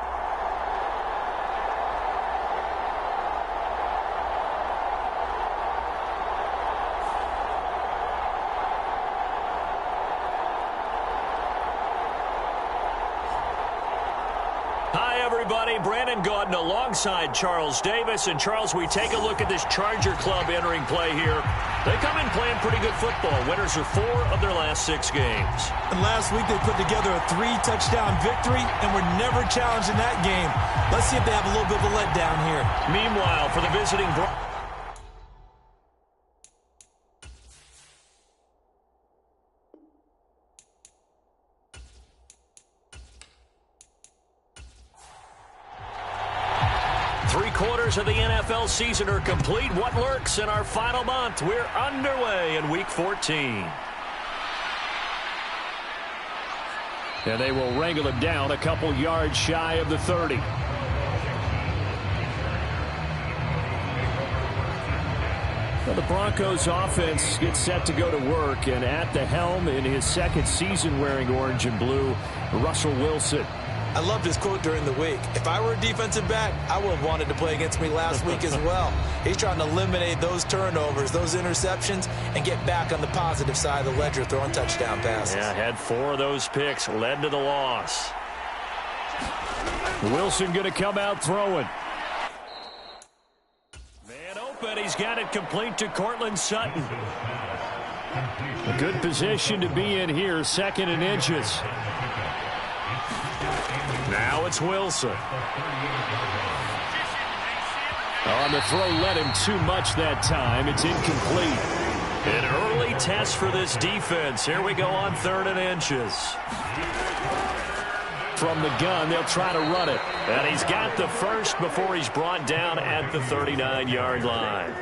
Brandon Gaudin alongside Charles Davis. And Charles, we take a look at this Charger club entering play here. They come in playing pretty good football. Winners are 4 of their last 6 games. And last week they put together a 3-touchdown victory and were never challenged in that game. Let's see if they have a little bit of a letdown here. Meanwhile, for the visiting Broncos, 3/4 of the NFL season are complete. What lurks in our final month? We're underway in Week 14. And they will wrangle it down a couple yards shy of the 30. Well, the Broncos offense gets set to go to work, and at the helm in his second season wearing orange and blue, Russell Wilson. I loved his quote during the week. If I were a defensive back, I would have wanted to play against me last week as well. He's trying to eliminate those turnovers, those interceptions, and get back on the positive side of the ledger throwing touchdown passes. Yeah, had 4 of those picks, led to the loss. Wilson going to come out throwing. Man open, he's got it complete to Cortland Sutton. A good position to be in here, 2nd and inches. Now it's Wilson. On the throw, led him too much that time. It's incomplete. An early test for this defense. Here we go on 3rd and inches. From the gun, they'll try to run it. And he's got the first before he's brought down at the 39-yard line.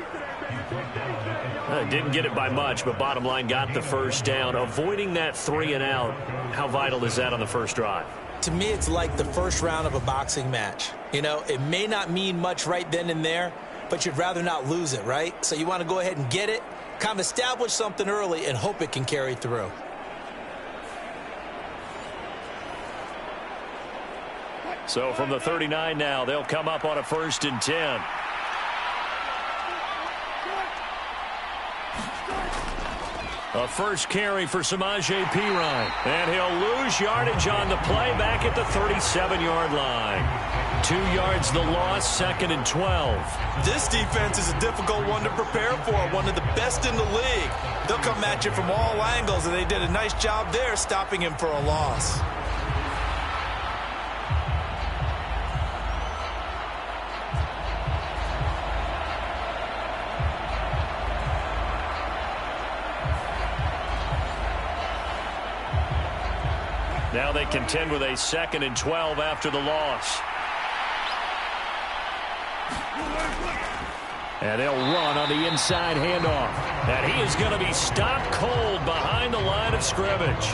Didn't get it by much, but bottom line, got the first down. Avoiding that 3 and out, how vital is that on the first drive? To me, it's like the first round of a boxing match. You know, it may not mean much right then and there, but you'd rather not lose it, right? So you want to go ahead and get it, kind of establish something early, and hope it can carry through. So from the 39 now, they'll come up on a 1st and 10. A first carry for Samaje Perine. And he'll lose yardage on the play back at the 37-yard line. 2 yards the loss, 2nd and 12. This defense is a difficult one to prepare for, one of the best in the league. They'll come at you from all angles, and they did a nice job there stopping him for a loss. Now they contend with a 2nd and 12 after the loss. And they'll run on the inside handoff. And he is going to be stopped cold behind the line of scrimmage.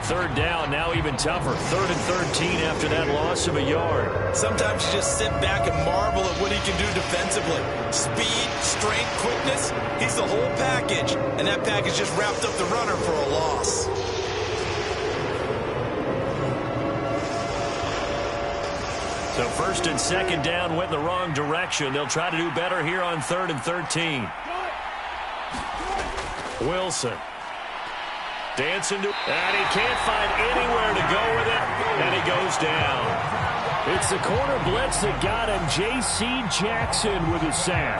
3rd down, now even tougher. 3rd and 13 after that loss of a yard. Sometimes you just sit back and marvel at what he can do defensively. Speed, strength, quickness, he's the whole package. And that package just wrapped up the runner for a loss. So 1st and 2nd down went in the wrong direction. They'll try to do better here on 3rd and 13. Wilson. Dancing to, and he can't find anywhere to go with it, and he goes down. It's the corner blitz that got him. J.C. Jackson with his sack.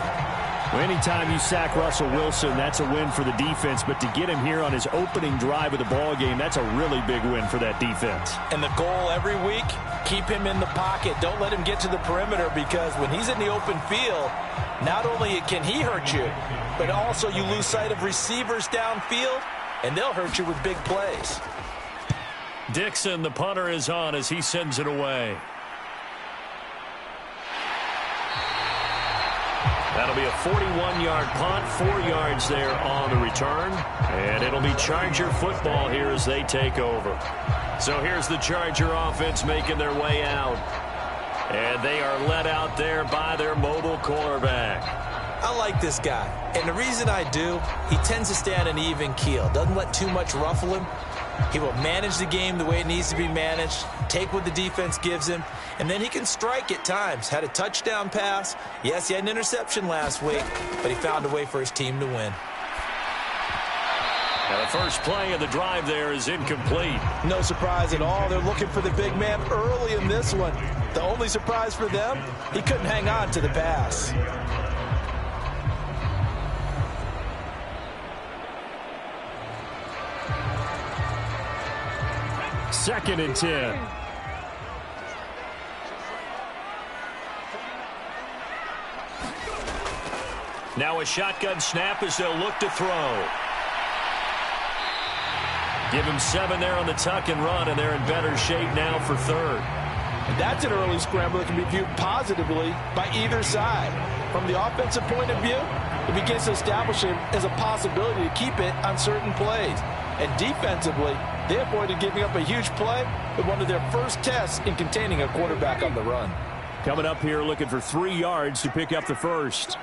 Well, anytime you sack Russell Wilson, that's a win for the defense. But to get him here on his opening drive of the ball game, that's a really big win for that defense. And the goal every week, keep him in the pocket. Don't let him get to the perimeter, because when he's in the open field, not only can he hurt you, but also you lose sight of receivers downfield, and they'll hurt you with big plays. Dixon, the punter, is on as he sends it away. That'll be a 41-yard punt, 4 yards there on the return. And it'll be Charger football here as they take over. So here's the Charger offense making their way out. And they are led out there by their mobile quarterback. I like this guy. And the reason I do, he tends to stay on an even keel. Doesn't let too much ruffle him. He will manage the game the way it needs to be managed, take what the defense gives him, and then he can strike at times. Had a touchdown pass. Yes, he had an interception last week, but he found a way for his team to win. And the first play of the drive there is incomplete. No surprise at all. They're looking for the big man early in this one. The only surprise for them, he couldn't hang on to the pass. Second and 10. Now a shotgun snap as they'll look to throw. Give him 7 there on the tuck and run, and they're in better shape now for third. And that's an early scramble that can be viewed positively by either side. From the offensive point of view, it begins to establish it as a possibility to keep it on certain plays. And defensively, they avoided giving up a huge play with one of their first tests in containing a quarterback on the run. Coming up here looking for 3 yards to pick up the first.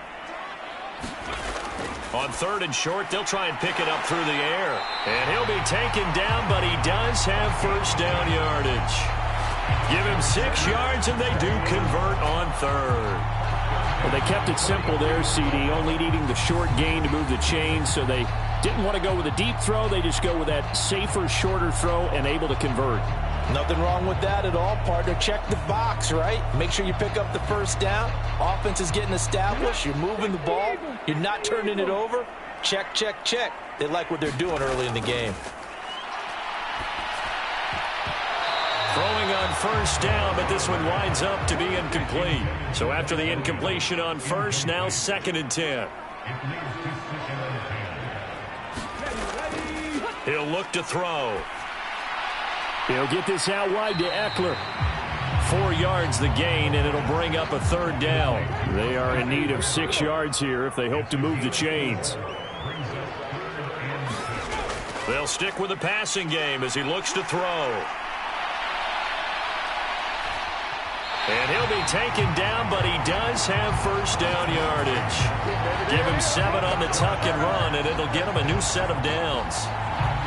On third and short, they'll try and pick it up through the air. And he'll be taken down, but he does have first down yardage. Give him 6 yards, and they do convert on third. Well, they kept it simple there, CD, only needing the short gain to move the chains, so they didn't want to go with a deep throw. They just go with that safer, shorter throw and able to convert. Nothing wrong with that at all, partner. Check the box, right? Make sure you pick up the first down. Offense is getting established. You're moving the ball. You're not turning it over. Check, check, check. They like what they're doing early in the game. Throwing on first down, but this one winds up to be incomplete. So after the incompletion on first, now second and 10. He'll look to throw. He'll get this out wide to Eckler. 4 yards the gain, and it'll bring up a third down. They are in need of 6 yards here if they hope to move the chains. They'll stick with the passing game as he looks to throw. And he'll be taken down, but he does have first down yardage. Give him 7 on the tuck and run, and it'll get him a new set of downs.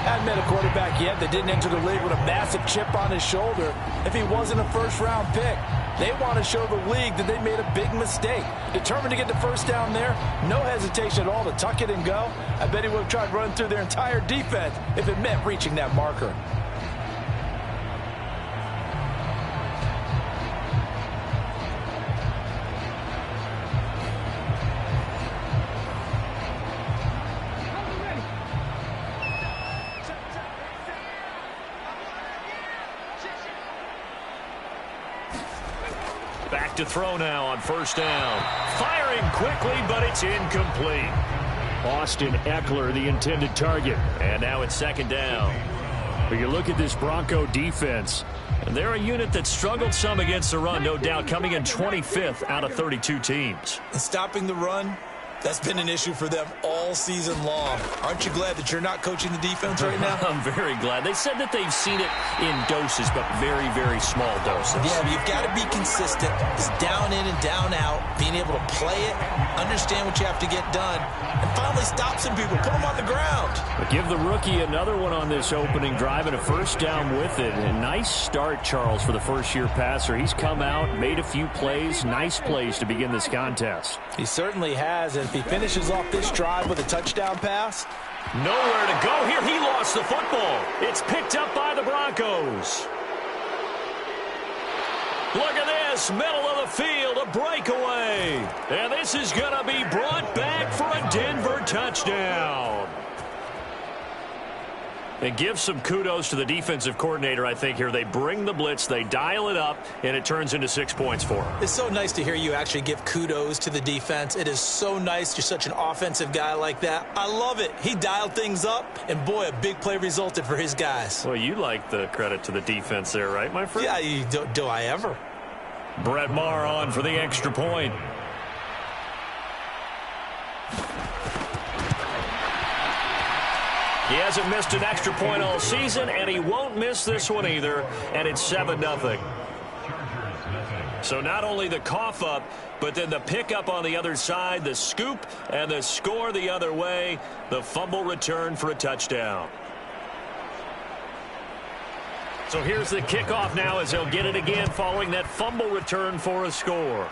Hadn't met a quarterback yet that didn't enter the league with a massive chip on his shoulder if he wasn't a first-round pick. They want to show the league that they made a big mistake. Determined to get the first down there, no hesitation at all to tuck it and go. I bet he would have tried running through their entire defense if it meant reaching that marker. Back to throw now on first down. Firing quickly, but it's incomplete. Austin Eckler, the intended target. And now it's second down. But you look at this Bronco defense. And they're a unit that struggled some against the run, no doubt, coming in 25th out of 32 teams. And stopping the run, that's been an issue for them all season long. Aren't you glad that you're not coaching the defense right now? I'm very glad. They said that they've seen it in doses, but very, very small doses. Yeah, but you've got to be consistent. It's down in and down out, being able to play it, understand what you have to get done, and finally stop some people, put them on the ground. But give the rookie another one on this opening drive and a first down with it. A nice start, Charles, for the first-year passer. He's come out, made a few plays, nice plays to begin this contest. He certainly has, and if he finishes off this drive with a touchdown pass, nowhere to go here. He lost the football. It's picked up by the Broncos. Look at across middle of the field, a breakaway. And this is going to be brought back for a Denver touchdown. And give some kudos to the defensive coordinator, I think, here. They bring the blitz, they dial it up, and it turns into 6 points for them. It's so nice to hear you actually give kudos to the defense. It is so nice. You're such an offensive guy like that. I love it. He dialed things up, and boy, a big play resulted for his guys. Well, you like the credit to the defense there, right, my friend? Yeah, do I ever? Brett Maher on for the extra point. He hasn't missed an extra point all season, and he won't miss this one either, and it's 7-0. So not only the cough up, but then the pickup on the other side, the scoop, and the score the other way, the fumble return for a touchdown. So here's the kickoff now as they'll get it again following that fumble return for a score.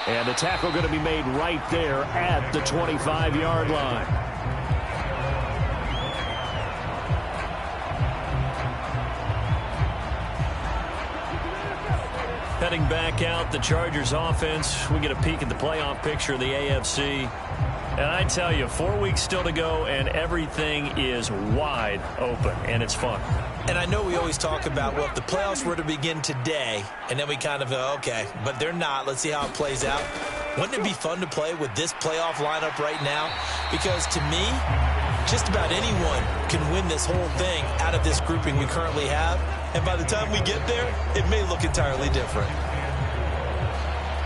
And the tackle going to be made right there at the 25-yard line. Heading back out, the Chargers offense. We get a peek at the playoff picture of the AFC. And I tell you, 4 weeks still to go, and everything is wide open, and it's fun. And I know we always talk about, well, if the playoffs were to begin today, and then we kind of go, okay, but they're not. Let's see how it plays out. Wouldn't it be fun to play with this playoff lineup right now? Because to me, just about anyone can win this whole thing out of this grouping we currently have. And by the time we get there, it may look entirely different.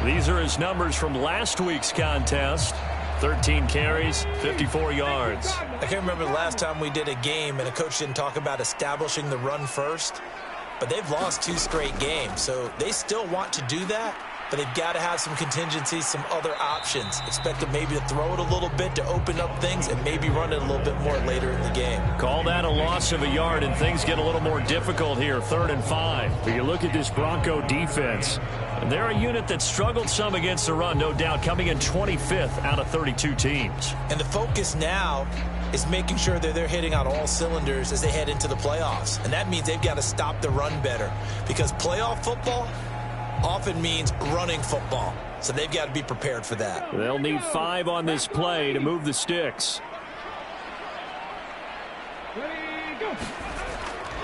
These are his numbers from last week's contest. 13 carries, 54 yards. I can't remember the last time we did a game and a coach didn't talk about establishing the run first. But they've lost 2 straight games, so they still want to do that. But they've got to have some contingencies, some other options. Expect them maybe to throw it a little bit to open up things and maybe run it a little bit more later in the game. Call that a loss of a yard, and things get a little more difficult here, 3rd and 5. But you look at this Bronco defense. They're a unit that struggled some against the run, no doubt, coming in 25th out of 32 teams. And the focus now is making sure that they're hitting on all cylinders as they head into the playoffs. And that means they've got to stop the run better, because playoff football often means running football. So they've got to be prepared for that. They'll need 5 on this play to move the sticks.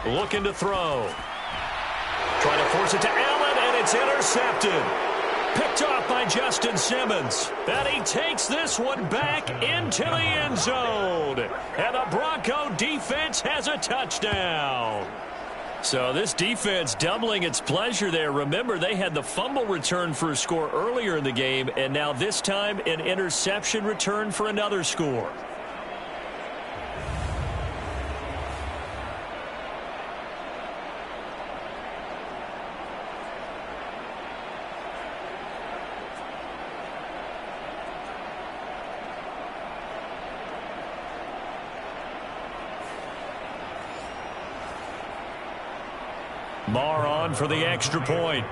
Looking to throw. Trying to force it to Allen, and it's intercepted. Picked off by Justin Simmons. And he takes this one back into the end zone. And the Bronco defense has a touchdown. So this defense doubling its pleasure there. Remember, they had the fumble return for a score earlier in the game, and now this time an interception return for another score. Maher on for the extra point.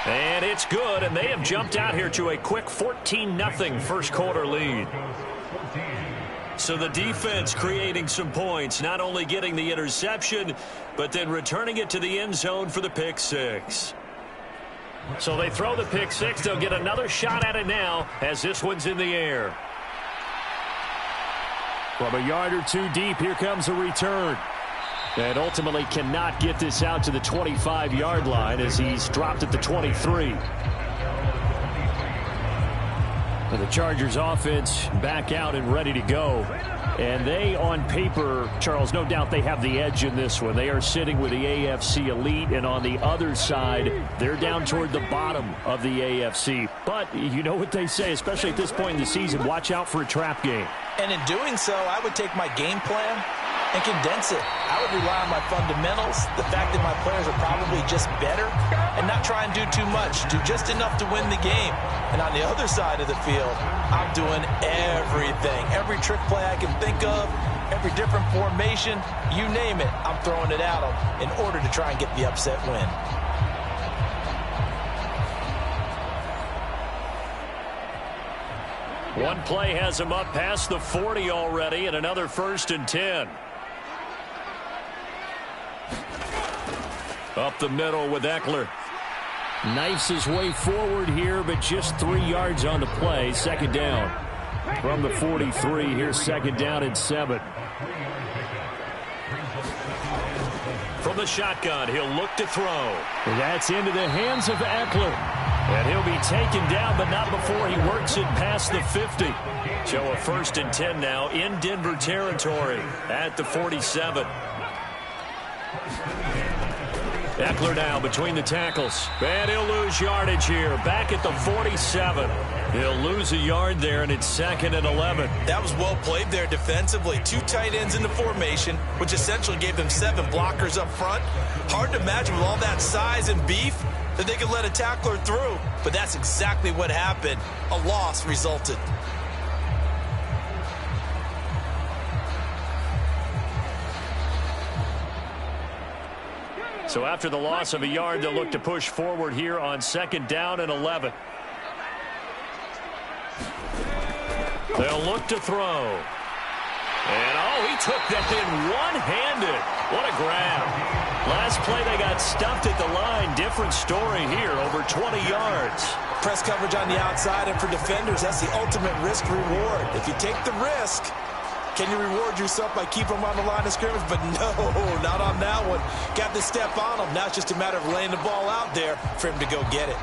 And it's good, and they have jumped out here to a quick 14-0 first quarter lead. So the defense creating some points, not only getting the interception, but then returning it to the end zone for the pick 6. So they throw the pick 6. They'll get another shot at it now as this one's in the air. From a yard or 2 deep, here comes a return. And ultimately cannot get this out to the 25-yard line as he's dropped at the 23. And the Chargers offense back out and ready to go. And they, on paper, Charles, no doubt they have the edge in this one. They are sitting with the AFC elite, and on the other side, they're down toward the bottom of the AFC. But you know what they say, especially at this point in the season, watch out for a trap game. And in doing so, I would take my game plan and condense it. I would rely on my fundamentals, the fact that my players are probably just better, and not try and do too much, do just enough to win the game. And on the other side of the field, I'm doing everything. Every trick play I can think of, every different formation, you name it, I'm throwing it at them in order to try and get the upset win. One play has him up past the 40 already, and another 1st and 10. Up the middle with Eckler. Knifes his way forward here, but just 3 yards on the play. 2nd down from the 43. Here's 2nd down and 7. From the shotgun, he'll look to throw. That's into the hands of Eckler. And he'll be taken down, but not before he works it past the 50. So a 1st and 10 now in Denver territory at the 47. Eckler now between the tackles. And he'll lose yardage here. Back at the 47. He'll lose a yard there, and it's 2nd and 11. That was well played there defensively. 2 tight ends in the formation, which essentially gave them 7 blockers up front. Hard to imagine with all that size and beef that they could let a tackler through. But that's exactly what happened. A loss resulted. So after the loss of a yard, they'll look to push forward here on 2nd down and 11. They'll look to throw. And, he took that in one-handed. What a grab. Last play, they got stuffed at the line. Different story here, over 20 yards. Press coverage on the outside, and for defenders, that's the ultimate risk-reward. If you take the risk, can you reward yourself by keeping them on the line of scrimmage? But no, not on that one. Got the step on him. Now it's just a matter of laying the ball out there for him to go get it.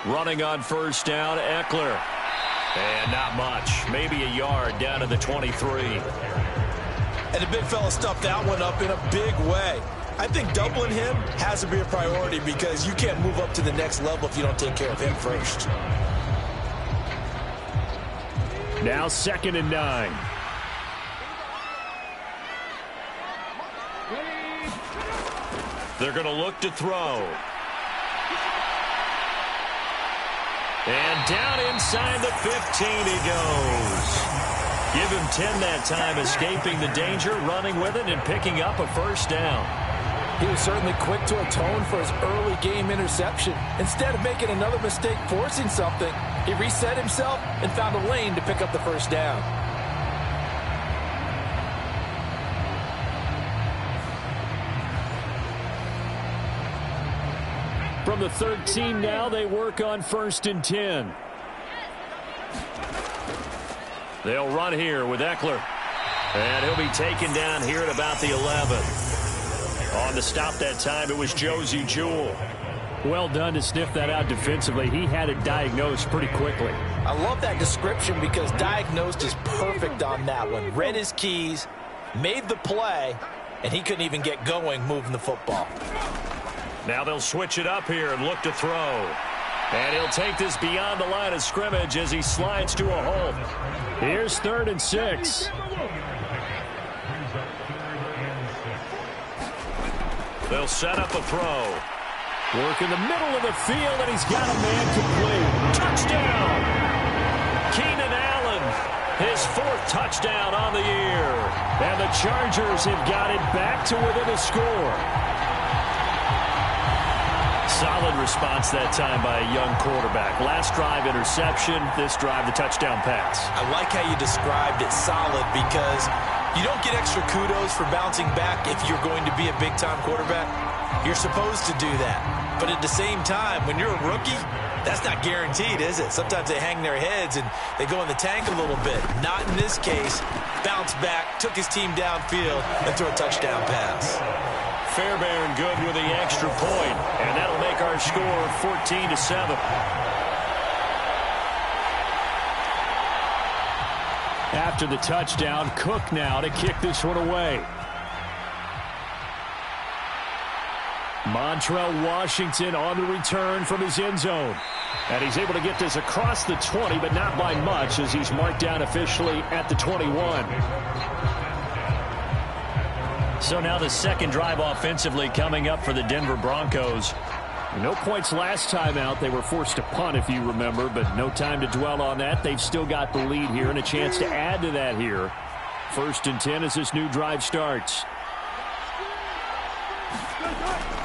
Running on 1st down, Eckler. And not much. Maybe a yard down to the 23. And the big fella stuffed that one up in a big way. I think doubling him has to be a priority because you can't move up to the next level if you don't take care of him first. Now 2nd and 9. They're going to look to throw. And down inside the 15 he goes. Give him 10 that time, escaping the danger, running with it, and picking up a 1st down. He was certainly quick to atone for his early game interception. Instead of making another mistake forcing something, he reset himself and found a lane to pick up the 1st down. From the 13 now, they work on 1st and 10. They'll run here with Eckler. And he'll be taken down here at about the 11. On the stop that time, it was Josie Jewell. Well done to sniff that out defensively. He had it diagnosed pretty quickly. I love that description because diagnosed is perfect on that one. Read his keys, made the play, and he couldn't even get going moving the football. Now they'll switch it up here and look to throw. And he'll take this beyond the line of scrimmage as he slides to a hole. Here's 3rd and 6. They'll set up a throw. Work in the middle of the field, and he's got a man complete. Touchdown! Keenan Allen, his 4th touchdown on the year. And the Chargers have got it back to within a score. Solid response that time by a young quarterback. Last drive, interception. This drive, the touchdown pass. I like how you described it solid because you don't get extra kudos for bouncing back if you're going to be a big-time quarterback. You're supposed to do that. But at the same time, when you're a rookie, that's not guaranteed, is it? Sometimes they hang their heads and they go in the tank a little bit. Not in this case. Bounced back, took his team downfield, and threw a touchdown pass. Fairbairn good with the extra point, and that'll make our score 14-7. After the touchdown, Cook now to kick this one away. Montrell Washington on the return from his end zone. And he's able to get this across the 20, but not by much as he's marked down officially at the 21. So now the second drive offensively coming up for the Denver Broncos. No points last time out. They were forced to punt, if you remember, but no time to dwell on that. They've still got the lead here and a chance to add to that here. 1st and 10 as this new drive starts.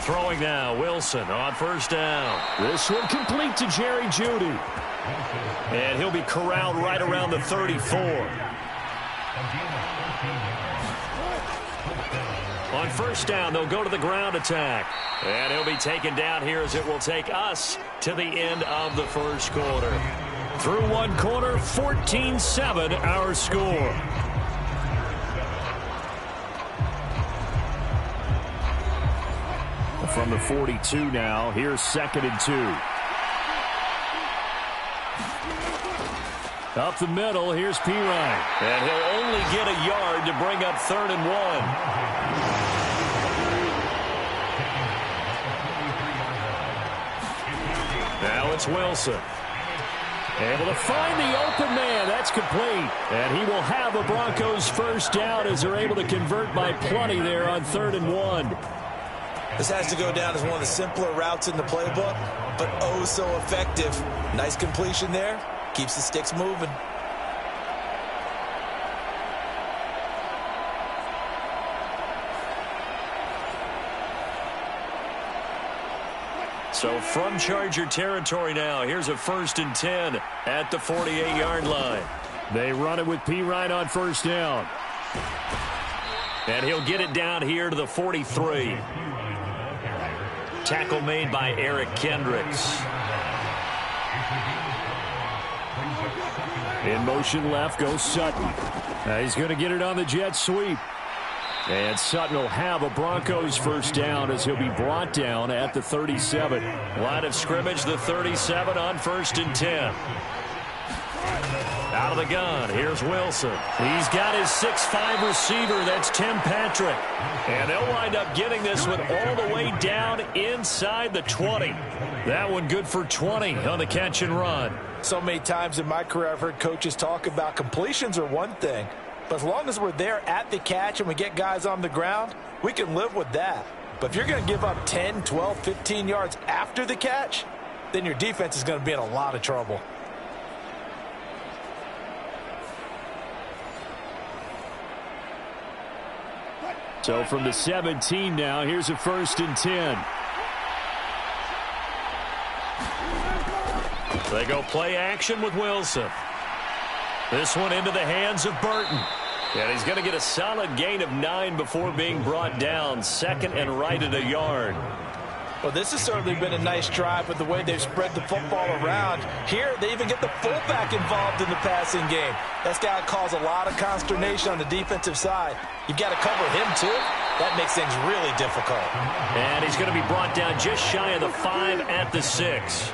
Throwing now, Wilson on 1st down. This one complete to Jerry Jeudy. And he'll be corralled right around the 34. On 1st down, they'll go to the ground attack. And he'll be taken down here as it will take us to the end of the 1st quarter. Through 1 quarter, 14-7 our score. From the 42 now, here's 2nd and 2. Up the middle, here's Pirine. And he'll only get a yard to bring up 3rd and 1. Now it's Wilson. Able to find the open man. That's complete. And he will have a Broncos 1st down as they're able to convert by plenty there on 3rd and 1. This has to go down as one of the simpler routes in the playbook, but oh so effective. Nice completion there. Keeps the sticks moving. So from Charger territory now, here's a 1st and 10 at the 48-yard line. They run it with Pirine on 1st down. And he'll get it down here to the 43. Tackle made by Eric Kendricks. In motion left goes Sutton. He's going to get it on the jet sweep. And Sutton will have a Broncos 1st down as he'll be brought down at the 37. Line of scrimmage, the 37 on 1st and 10. Out of the gun, here's Wilson. He's got his 6'5 receiver, that's Tim Patrick. And they'll wind up getting this one all the way down inside the 20. That one good for 20 on the catch and run. So many times in my career I've heard coaches talk about completions are one thing, but as long as we're there at the catch and we get guys on the ground, we can live with that. But if you're going to give up 10, 12, 15 yards after the catch, then your defense is going to be in a lot of trouble. So from the 17 now, here's a 1st and 10. They go play action with Wilson. This one into the hands of Burton. And he's going to get a solid gain of 9 before being brought down. 2nd and right at a yard. Well, this has certainly been a nice drive with the way they've spread the football around. Here, they even get the fullback involved in the passing game. That's got to cause a lot of consternation on the defensive side. You've got to cover him, too. That makes things really difficult. And he's going to be brought down just shy of the 5 at the 6.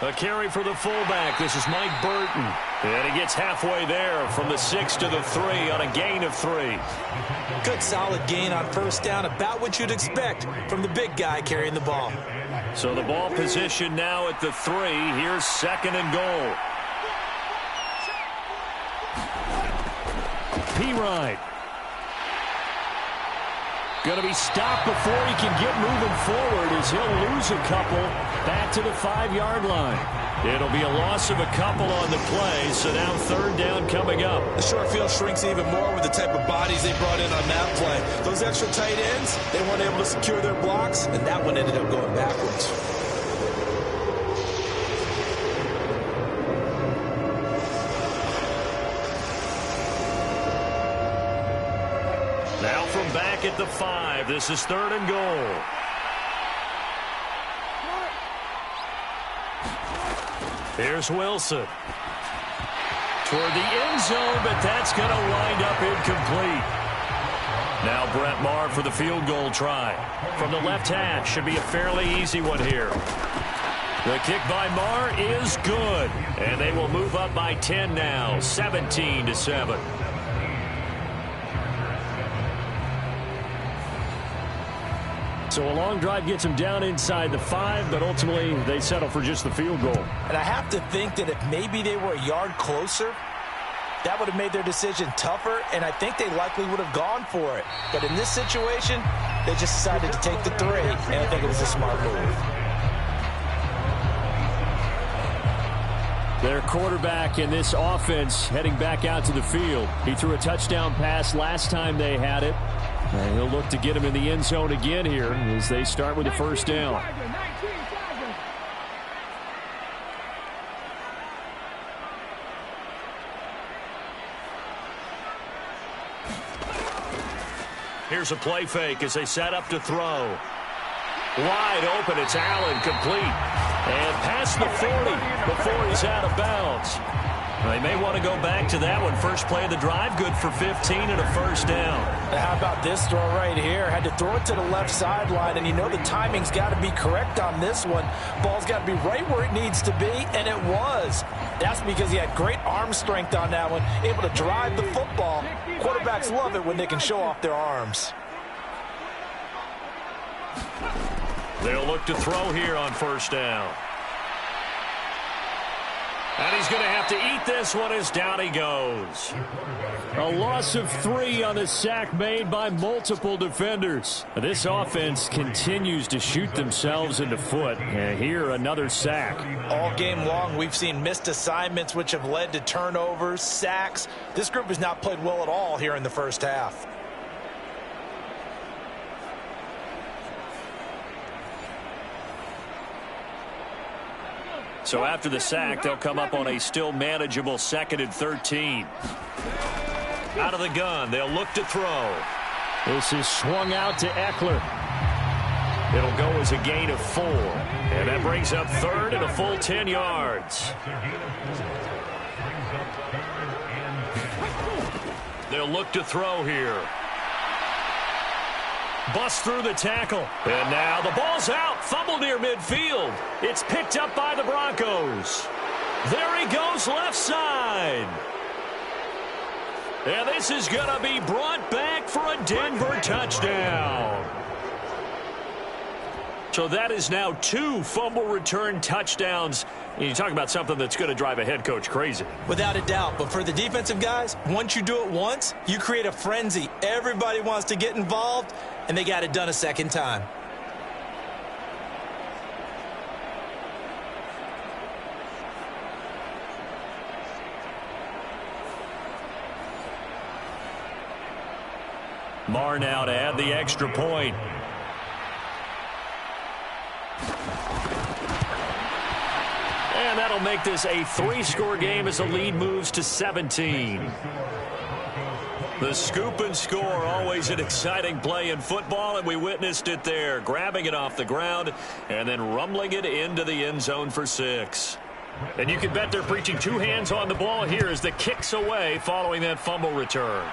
A carry for the fullback. This is Mike Burton. And he gets halfway there from the 6 to the 3 on a gain of 3. Good solid gain on 1st down, about what you'd expect from the big guy carrying the ball. So the ball position now at the 3. Here's 2nd and goal. Pirine. Going to be stopped before he can get moving forward as he'll lose a couple back to the 5-yard line. It'll be a loss of a couple on the play, so now 3rd down coming up. The short field shrinks even more with the type of bodies they brought in on that play. Those extra tight ends, they weren't able to secure their blocks, and that one ended up going backwards. Now from back at the 5, this is 3rd and goal. Here's Wilson. Toward the end zone, but that's going to wind up incomplete. Now Brett Maher for the field goal try. From the left hash, should be a fairly easy one here. The kick by Maher is good. And they will move up by 10 now, 17-7. So a long drive gets them down inside the 5, but ultimately they settle for just the field goal. And I have to think that if maybe they were a yard closer, that would have made their decision tougher, and I think they likely would have gone for it. But in this situation, they just decided to take the 3, and I think it was a smart move. Their quarterback in this offense heading back out to the field. He threw a touchdown pass last time they had it. And he'll look to get him in the end zone again here as they start with the first down. Here's a play fake as they set up to throw. Wide open, it's Allen, complete. And past the 40 before he's out of bounds. They may want to go back to that one. First play of the drive, good for 15 and a first down. How about this throw right here? Had to throw it to the left sideline, and you know the timing's got to be correct on this one. Ball's got to be right where it needs to be, and it was. That's because he had great arm strength on that one, able to drive the football. Quarterbacks love it when they can show off their arms. They'll look to throw here on first down. And he's going to have to eat this one as down he goes. A loss of 3 on the sack made by multiple defenders. This offense continues to shoot themselves in the foot. And here, another sack. All game long, we've seen missed assignments, which have led to turnovers, sacks. This group has not played well at all here in the first half. So after the sack, they'll come up on a still manageable 2nd and 13. Out of the gun, they'll look to throw. This is swung out to Eckler. It'll go as a gain of 4. And that brings up 3rd and a full 10 yards. They'll look to throw here. Bust through the tackle. And now the ball's out. Fumble near midfield. It's picked up by the Broncos. There he goes left side. And this is going to be brought back for a Denver touchdown. So that is now 2 fumble return touchdowns. And you talk about something that's going to drive a head coach crazy. Without a doubt. But for the defensive guys, once you do it once, you create a frenzy. Everybody wants to get involved, and they got it done a second time. Marr now to add the extra point. And that'll make this a 3-score game as the lead moves to 17. The scoop and score, always an exciting play in football, and we witnessed it there, grabbing it off the ground and then rumbling it into the end zone for 6. And you can bet they're preaching 2 hands on the ball here as the kick's away following that fumble return.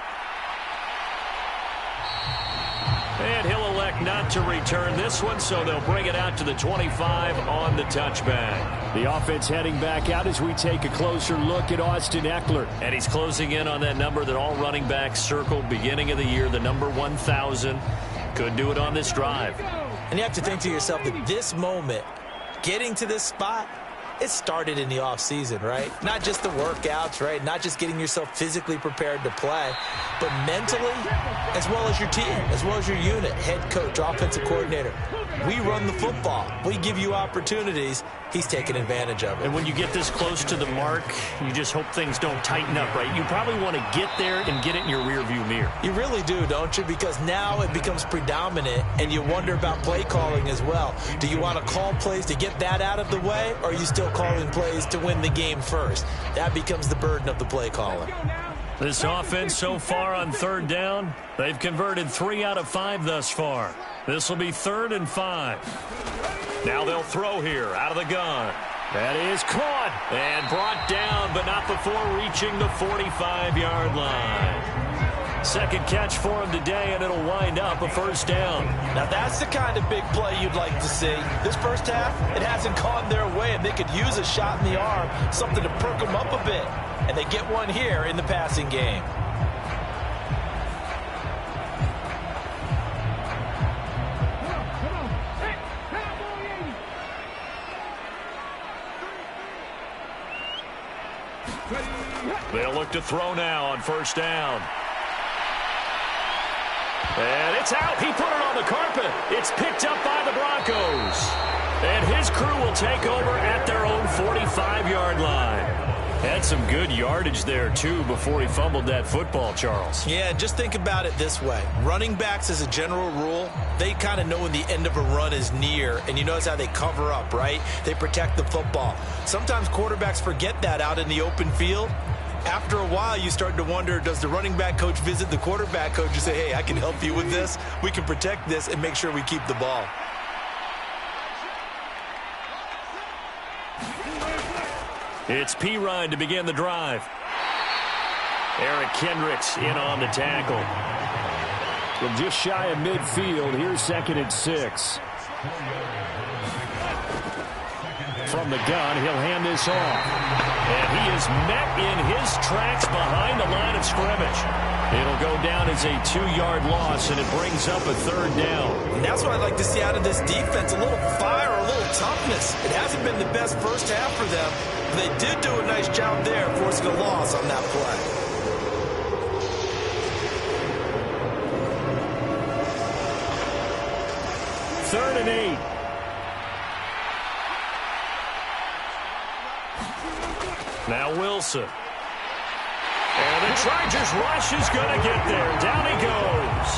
And he'll elect not to return this one, so they'll bring it out to the 25 on the touchback. The offense heading back out as we take a closer look at Austin Eckler. And he's closing in on that number that all running backs circled beginning of the year, the number 1,000. Could do it on this drive. And you have to think to yourself that this moment, getting to this spot, it started in the offseason, right? Not just the workouts, right? Not just getting yourself physically prepared to play, but mentally, as well as your team, as well as your unit, head coach, offensive coordinator. We run the football. We give you opportunities. He's taking advantage of it. And when you get this close to the mark, you just hope things don't tighten up, right? You probably want to get there and get it in your rearview mirror. You really do, don't you? Because now it becomes predominant, and you wonder about play calling as well. Do you want to call plays to get that out of the way, or are you still calling plays to win the game first? That becomes the burden of the play calling. This offense so far on 3rd down, they've converted 3 out of 5 thus far. This will be 3rd and 5. Now they'll throw here out of the gun. That is caught and brought down, but not before reaching the 45-yard line. Second catch for him today, and it'll wind up a first down. Now that's the kind of big play you'd like to see. This first half, it hasn't gone their way, and they could use a shot in the arm, something to perk them up a bit. And they get one here in the passing game. They'll look to throw now on first down. And it's out. He put it on the carpet. It's picked up by the Broncos. And his crew will take over at their own 45-yard line. Had some good yardage there, too, before he fumbled that football, Charles. Yeah, just think about it this way. Running backs, as a general rule, they kind of know when the end of a run is near, and you notice how they cover up, right? They protect the football. Sometimes quarterbacks forget that out in the open field. After a while, you start to wonder, does the running back coach visit the quarterback coach and say, hey, I can help you with this. We can protect this and make sure we keep the ball. It's P-Ryan to begin the drive. Eric Kendricks in on the tackle. From just shy of midfield, here's 2nd and 6. From the gun, he'll hand this off. And he is met in his tracks behind the line of scrimmage. It'll go down as a 2-yard loss, and it brings up a 3rd down. And that's what I'd like to see out of this defense, a little fire, a little toughness. It hasn't been the best first half for them. They did do a nice job there, forcing a loss on that play. Third and 8. Now Wilson. And the Chargers rush is going to get there. Down he goes.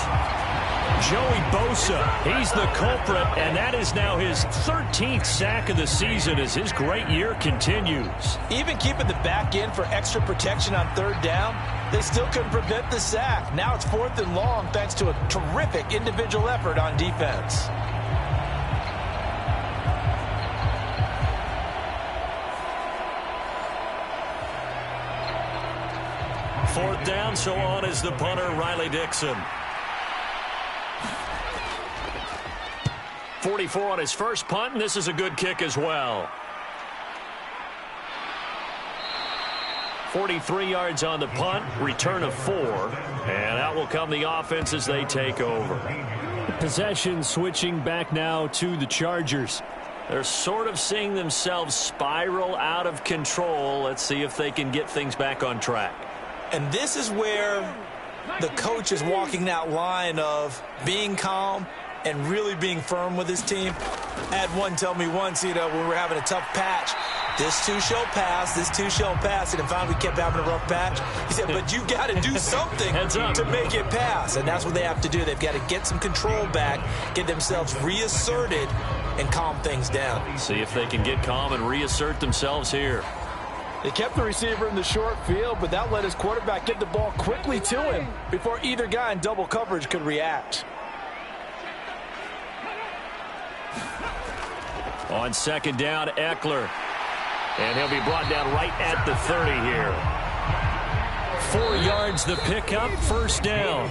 Joey Bosa, he's the culprit, and that is now his 13th sack of the season as his great year continues. Even keeping the back end for extra protection on 3rd down, they still couldn't prevent the sack. Now it's 4th and long thanks to a terrific individual effort on defense. Fourth down, so on is the punter, Riley Dixon. 44 on his first punt, and this is a good kick as well. 43 yards on the punt, return of 4, and out will come the offense as they take over. Possession switching back now to the Chargers. They're sort of seeing themselves spiral out of control. Let's see if they can get things back on track. And this is where the coach is walking that line of being calm and really being firm with his team. I had one tell me once, when we're having a tough patch, this too shall pass, this too shall pass. And finally we kept having a rough patch. He said, but you got to do something to make it pass. And that's what they have to do. They've got to get some control back, get themselves reasserted, and calm things down. See if they can get calm and reassert themselves here. They kept the receiver in the short field, but that let his quarterback get the ball quickly to him before either guy in double coverage could react. On 2nd down, Eckler. And he'll be brought down right at the 30 here. 4 yards the pickup, first down.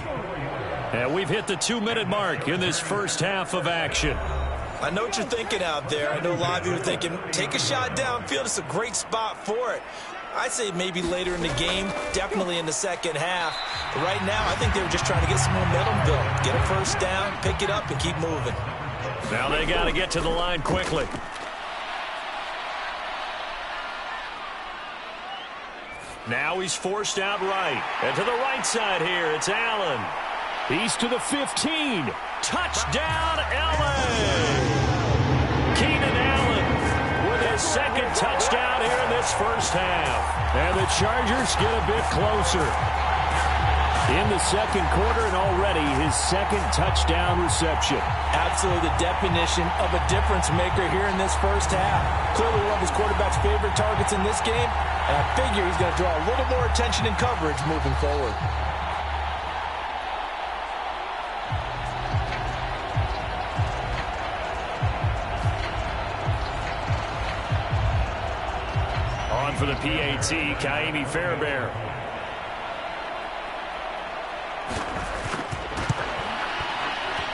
And we've hit the 2-minute mark in this first half of action. I know what you're thinking out there. I know a lot of you are thinking, take a shot downfield. It's a great spot for it. I'd say maybe later in the game, definitely in the second half. But right now, I think they were just trying to get some momentum built. Get a first down, pick it up, and keep moving. Now they got to get to the line quickly. Now he's forced out right. And to the right side here, it's Allen. He's to the 15. Touchdown, Allen! Keenan Allen with his 2nd touchdown here in this first half. And the Chargers get a bit closer. In the 2nd quarter, and already his 2nd touchdown reception. Absolutely the definition of a difference maker here in this first half. Clearly one of his quarterback's favorite targets in this game, and I figure he's going to draw a little more attention and coverage moving forward. On for the PAT, Kaimi Fairbairn.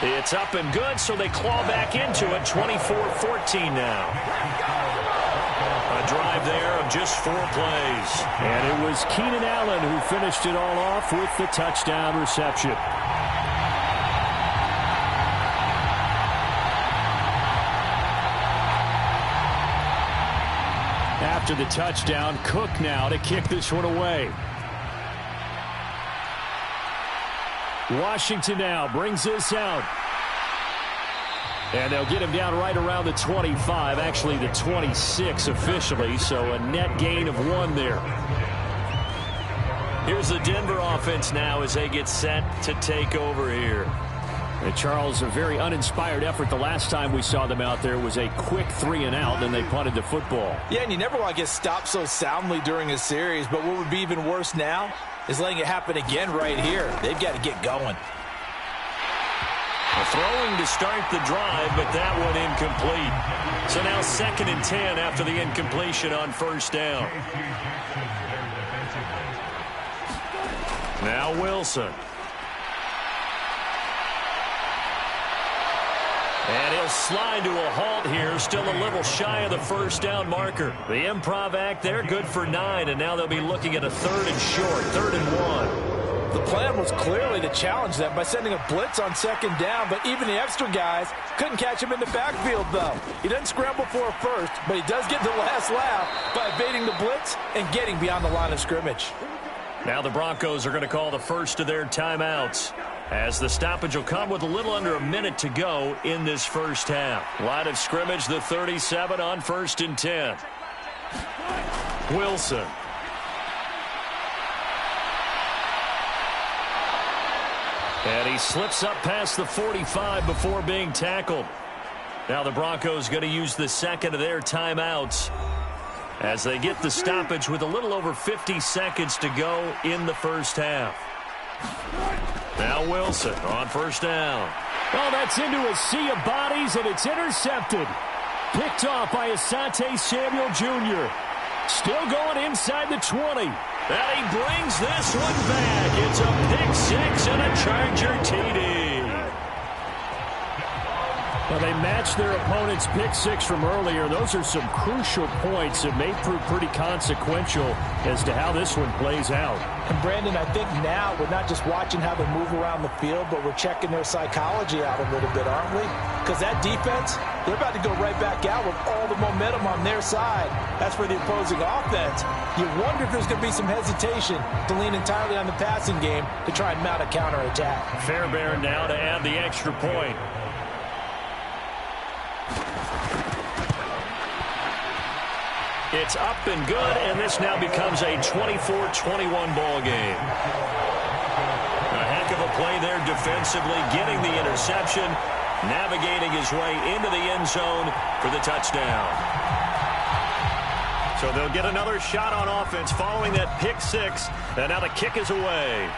It's up and good, so they claw back into it. 24-14 now. A drive there of just 4 plays. And it was Keenan Allen who finished it all off with the touchdown reception. after the touchdown. Cook now to kick this one away. Washington now brings this out. And they'll get him down right around the 25, actually the 26 officially, so a net gain of 1 there. Here's the Denver offense now as they get set to take over here. And Charles, a very uninspired effort. The last time we saw them out there was a quick 3-and-out, and they punted the football. Yeah, and you never want to get stopped so soundly during a series, but what would be even worse now is letting it happen again right here. They've got to get going. Throwing to start the drive, but that one incomplete. So now 2nd and 10 after the incompletion on first down. Now Wilson. And he'll slide to a halt here, still a little shy of the first down marker. The improv act there, good for 9, and now they'll be looking at a 3rd and short, 3rd and 1. The plan was clearly to challenge them by sending a blitz on 2nd down, but even the extra guys couldn't catch him in the backfield, though. He doesn't scramble for a first, but he does get the last laugh by evading the blitz and getting beyond the line of scrimmage. Now the Broncos are going to call the first of their timeouts, as the stoppage will come with a little under a minute to go in this first half. Line of scrimmage, the 37 on 1st and 10. Wilson. And he slips up past the 45 before being tackled. Now the Broncos going to use the 2nd of their timeouts as they get the stoppage with a little over 50 seconds to go in the first half. Now Wilson on first down. Oh, that's into a sea of bodies, and it's intercepted. Picked off by Asante Samuel Jr. Still going inside the 20. And he brings this one back. It's a pick-6 and a Charger TD. Well, they matched their opponent's pick-6 from earlier. Those are some crucial points that may prove pretty consequential as to how this one plays out. And Brandon, I think now we're not just watching how they move around the field, but we're checking their psychology out a little bit, aren't we? Because that defense, they're about to go right back out with all the momentum on their side. That's for the opposing offense. You wonder if there's going to be some hesitation to lean entirely on the passing game to try and mount a counterattack. Fairbairn now to add the extra point. It's up and good, and this now becomes a 24-21 ball game. A heck of a play there defensively, getting the interception, navigating his way into the end zone for the touchdown. So they'll get another shot on offense following that pick-6, and now the kick is away.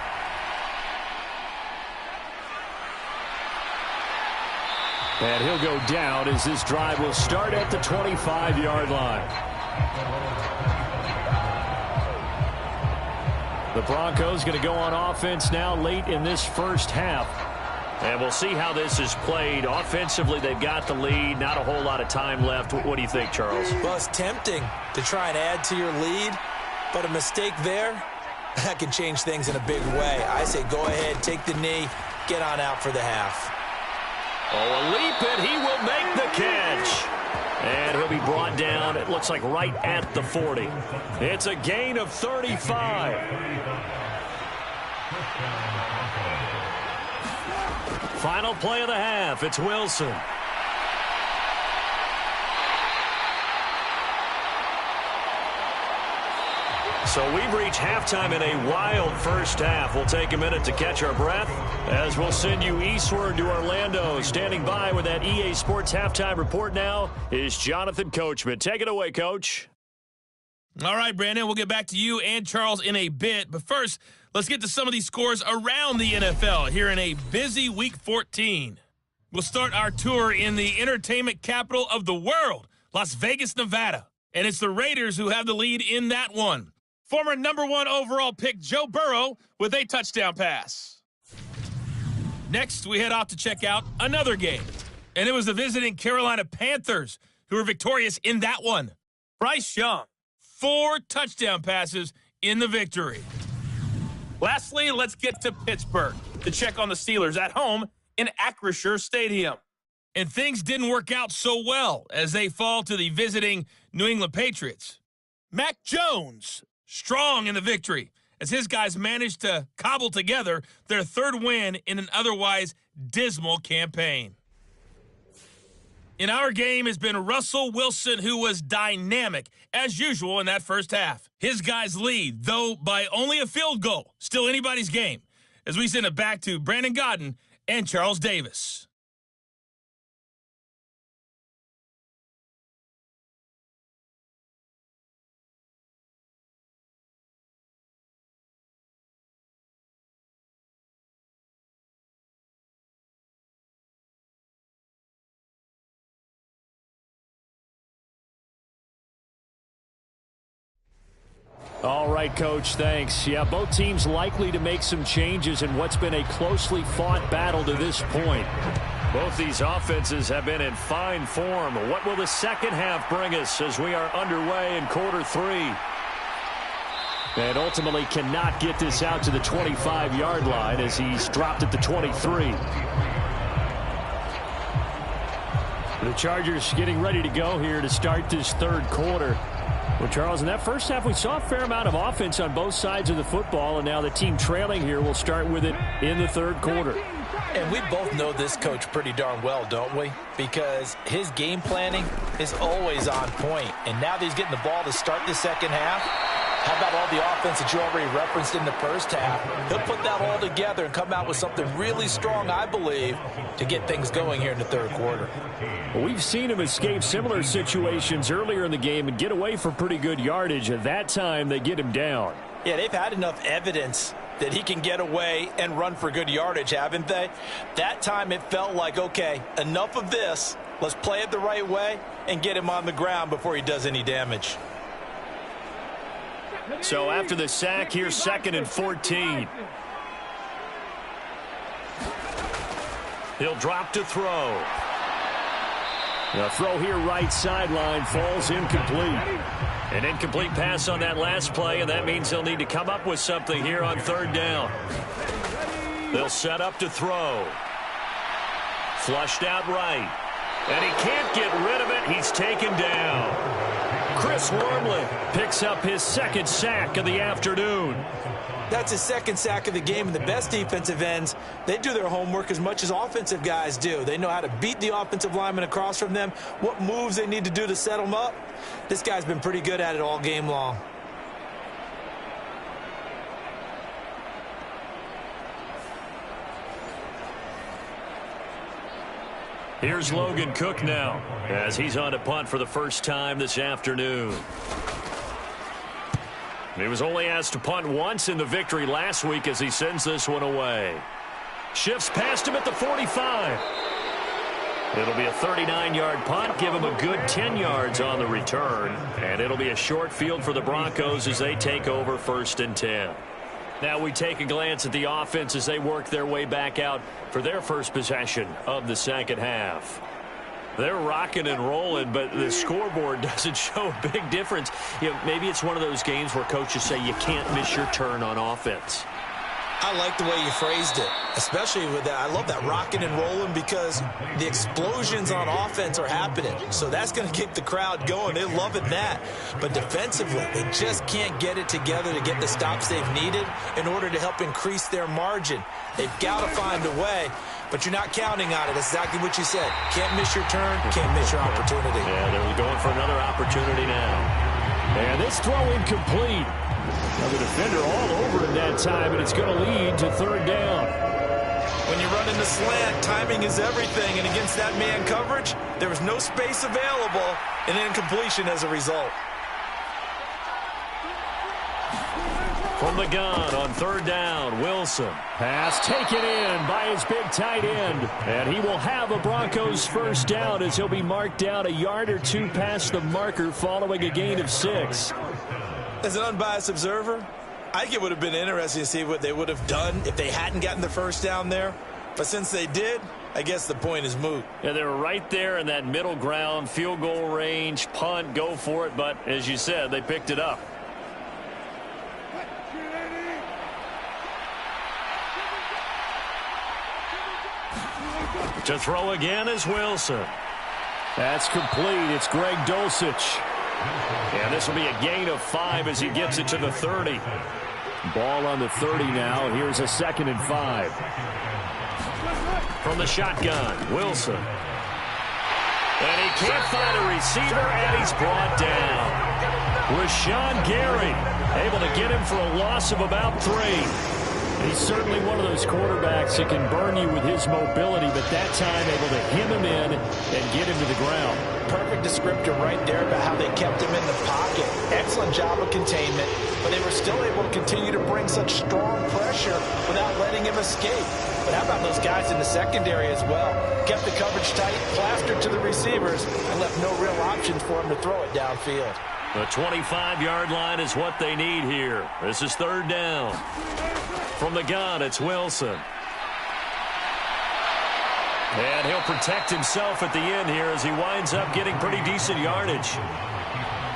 And he'll go down as this drive will start at the 25-yard line. The Broncos going to go on offense now late in this first half. And we'll see how this is played. Offensively, they've got the lead. Not a whole lot of time left. What do you think, Charles? Well, it's tempting to try and add to your lead, but a mistake there, that can change things in a big way. I say go ahead, take the knee, get on out for the half. Oh, a leap, and he will make the catch. And he'll be brought down, it looks like right at the 40. It's a gain of 35. Final play of the half, it's Wilson. So we've reached halftime in a wild first half. We'll take a minute to catch our breath as we'll send you eastward to Orlando. Standing by with that EA Sports halftime report now is Jonathan Coachman. Take it away, Coach. All right, Brandon, we'll get back to you and Charles in a bit. But first, let's get to some of these scores around the NFL here in a busy Week 14. We'll start our tour in the entertainment capital of the world, Las Vegas, Nevada. And it's the Raiders who have the lead in that one. Former #1 overall pick Joe Burrow with a touchdown pass. Next, we head off to check out another game. And it was the visiting Carolina Panthers who were victorious in that one. Bryce Young, 4 touchdown passes in the victory. Lastly, let's get to Pittsburgh to check on the Steelers at home in Acrisure Stadium. And things didn't work out so well as they fall to the visiting New England Patriots. Mac Jones, strong in the victory, as his guys managed to cobble together their third win in an otherwise dismal campaign. In our game has been Russell Wilson, who was dynamic, as usual, in that first half. His guys lead, though by only a field goal. Still anybody's game, as we send it back to Brandon Godden and Charles Davis. All right, Coach, thanks. Yeah, both teams likely to make some changes in what's been a closely fought battle to this point. Both these offenses have been in fine form. What will the second half bring us as we are underway in quarter three? And ultimately cannot get this out to the 25-yard line as he's dropped at the 23. The Chargers getting ready to go here to start this third quarter. Well, Charles, in that first half, we saw a fair amount of offense on both sides of the football, and now the team trailing here will start with it in the third quarter. And we both know this coach pretty darn well, don't we? Because his game planning is always on point. And now that he's getting the ball to start the second half, how about all the offense that you already referenced in the first half? He'll put that all together and come out with something really strong, I believe, to get things going here in the third quarter. Well, we've seen him escape similar situations earlier in the game and get away for pretty good yardage. At that time, they get him down. Yeah, they've had enough evidence that he can get away and run for good yardage, haven't they? That time it felt like, okay, enough of this. Let's play it the right way and get him on the ground before he does any damage. So after the sack, here's 2nd and 14. He'll drop to throw. The throw here right sideline falls incomplete. An incomplete pass on that last play, and that means they'll need to come up with something here on third down. They'll set up to throw. Flushed out right. And he can't get rid of it. He's taken down. Chris Wormley picks up his second sack of the afternoon. That's his second sack of the game, and the best defensive ends, they do their homework as much as offensive guys do. They know how to beat the offensive lineman across from them, what moves they need to do to set them up. This guy's been pretty good at it all game long. Here's Logan Cook now as he's on to punt for the first time this afternoon. He was only asked to punt once in the victory last week as he sends this one away. Shifts past him at the 45. It'll be a 39-yard punt, give him a good 10 yards on the return, and it'll be a short field for the Broncos as they take over 1st and 10. Now we take a glance at the offense as they work their way back out for their first possession of the second half. They're rocking and rolling, but the scoreboard doesn't show a big difference. You know, maybe it's one of those games where coaches say you can't miss your turn on offense. I like the way you phrased it, especially with that. I love that rocking and rolling because the explosions on offense are happening. So that's going to keep the crowd going. They're loving that. But defensively, they just can't get it together to get the stops they've needed in order to help increase their margin. They've got to find a way, but you're not counting on it. That's exactly what you said. Can't miss your turn, can't miss your opportunity. Yeah, they're going for another opportunity now. And this throw incomplete. Now the defender all over him that time, and it's going to lead to third down. When you run in the slant, timing is everything, and against that man coverage, there was no space available, and an incompletion as a result. From the gun on third down, Wilson. Pass taken in by his big tight end, and he will have a Broncos first down as he'll be marked down a yard or two past the marker following a gain of 6. As an unbiased observer, I think it would have been interesting to see what they would have done if they hadn't gotten the first down there. But since they did, I guess the point is moot. Yeah, they were right there in that middle ground, field goal range, punt, go for it. But as you said, they picked it up. To throw again is Wilson. That's complete. It's Greg Dulcich. And this will be a gain of 5 as he gets it to the 30. Ball on the 30 now. Here's a 2nd and 5. From the shotgun, Wilson. And he can't find a receiver, and he's brought down. Rashawn Gary able to get him for a loss of about 3. He's certainly one of those quarterbacks that can burn you with his mobility, but that time able to hem him in and get him to the ground. Perfect descriptor right there about how they kept him in the pocket. Excellent job of containment, but they were still able to continue to bring such strong pressure without letting him escape. But how about those guys in the secondary as well? Kept the coverage tight, plastered to the receivers, and left no real options for him to throw it downfield. The 25-yard line is what they need here. This is 3rd down. From the gun, it's Wilson. And he'll protect himself at the end here as he winds up getting pretty decent yardage.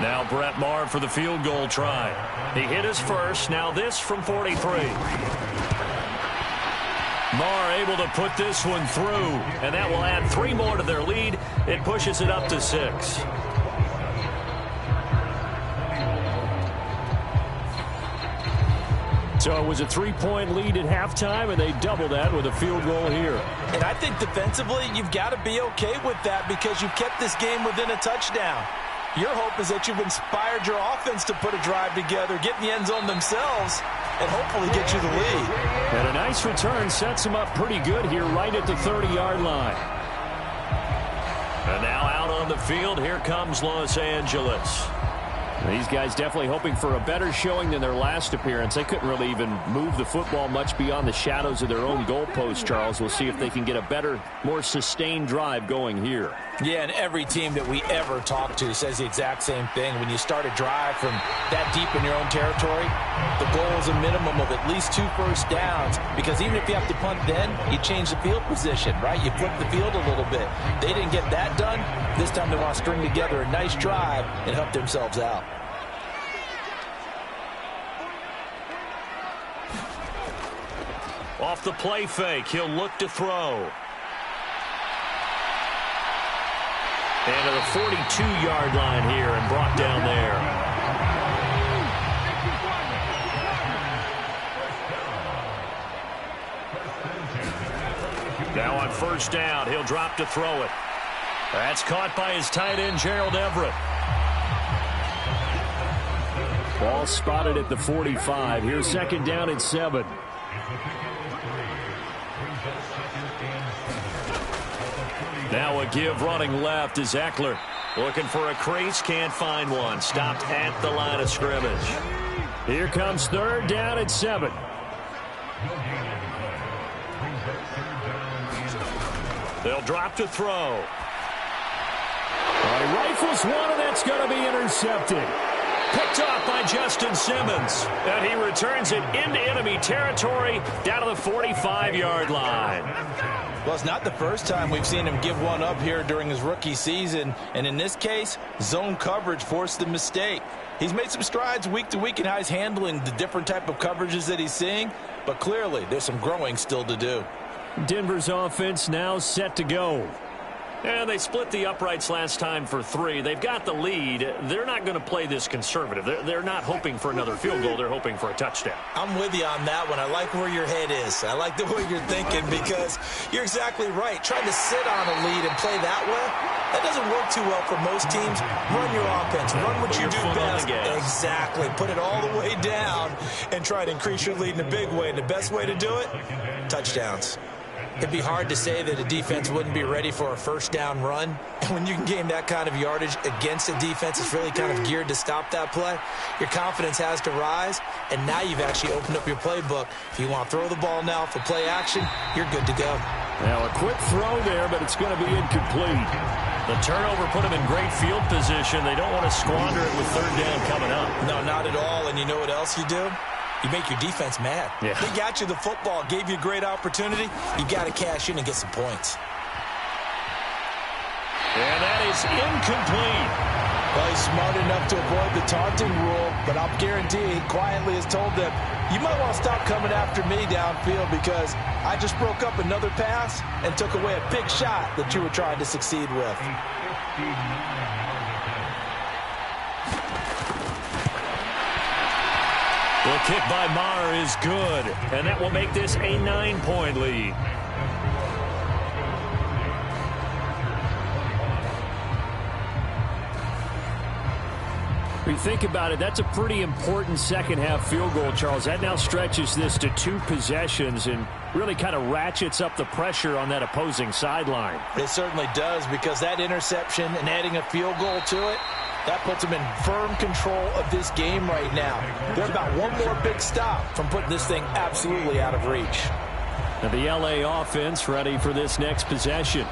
Now Brett Maher for the field goal try. He hit his first, now this from 43. Maher able to put this one through, and that will add 3 more to their lead. It pushes it up to 6. So it was a 3-point lead at halftime, and they doubled that with a field goal here. And I think defensively, you've got to be okay with that because you've kept this game within a touchdown. Your hope is that you've inspired your offense to put a drive together, get in the end zone themselves, and hopefully get you the lead. And a nice return sets them up pretty good here right at the 30-yard line. And now out on the field, here comes Los Angeles. These guys definitely hoping for a better showing than their last appearance. They couldn't really even move the football much beyond the shadows of their own goalpost, Charles. We'll see if they can get a better, more sustained drive going here. Yeah, and every team that we ever talk to says the exact same thing. When you start a drive from that deep in your own territory, the goal is a minimum of at least 2 first downs, because even if you have to punt then, you change the field position, right? You flip the field a little bit. They didn't get that done. This time they want to string together a nice drive and help themselves out. Off the play fake, he'll look to throw. And to the 42-yard line here and brought down there. Now on 1st down, he'll drop to throw it. That's caught by his tight end, Gerald Everett. Ball spotted at the 45. Here's 2nd down and 7. Now a give running left is Eckler. Looking for a crease, can't find one. Stopped at the line of scrimmage. Here comes 3rd down and 7. They'll drop to throw. Rifles one, and that's going to be intercepted. Picked off by Justin Simmons. And he returns it into enemy territory down to the 45-yard line. Well, it's not the first time we've seen him give one up here during his rookie season. And in this case, zone coverage forced the mistake. He's made some strides week to week in how he's handling the different type of coverages that he's seeing. But clearly, there's some growing still to do. Denver's offense now set to go. And they split the uprights last time for 3. They've got the lead. They're not going to play this conservative. They're not hoping for another field goal. They're hoping for a touchdown. I'm with you on that one. I like where your head is. I like the way you're thinking because you're exactly right. Trying to sit on a lead and play that way, that doesn't work too well for most teams. Run your offense. Run what you do best. Exactly. Put it all the way down and try to increase your lead in a big way. And the best way to do it, touchdowns. It'd be hard to say that a defense wouldn't be ready for a 1st down run. And when you can gain that kind of yardage against a defense that's really kind of geared to stop that play, your confidence has to rise. And now you've actually opened up your playbook. If you want to throw the ball now for play action, you're good to go. Now a quick throw there, but it's going to be incomplete. The turnover put them in great field position. They don't want to squander it with 3rd down coming up. No, not at all. And you know what else you do? You make your defense mad. Yeah. They got you the football, gave you a great opportunity. You got to cash in and get some points. And that is incomplete. Well, he's smart enough to avoid the taunting rule, but I'll guarantee he quietly has told them, you might want to stop coming after me downfield because I just broke up another pass and took away a big shot that you were trying to succeed with. The kick by Maher is good, and that will make this a 9-point lead. When you think about it, that's a pretty important second-half field goal, Charles. That now stretches this to 2 possessions and really kind of ratchets up the pressure on that opposing sideline. It certainly does, because that interception and adding a field goal to it, that puts them in firm control of this game right now. They're about one more big stop from putting this thing absolutely out of reach. Now the LA offense ready for this next possession.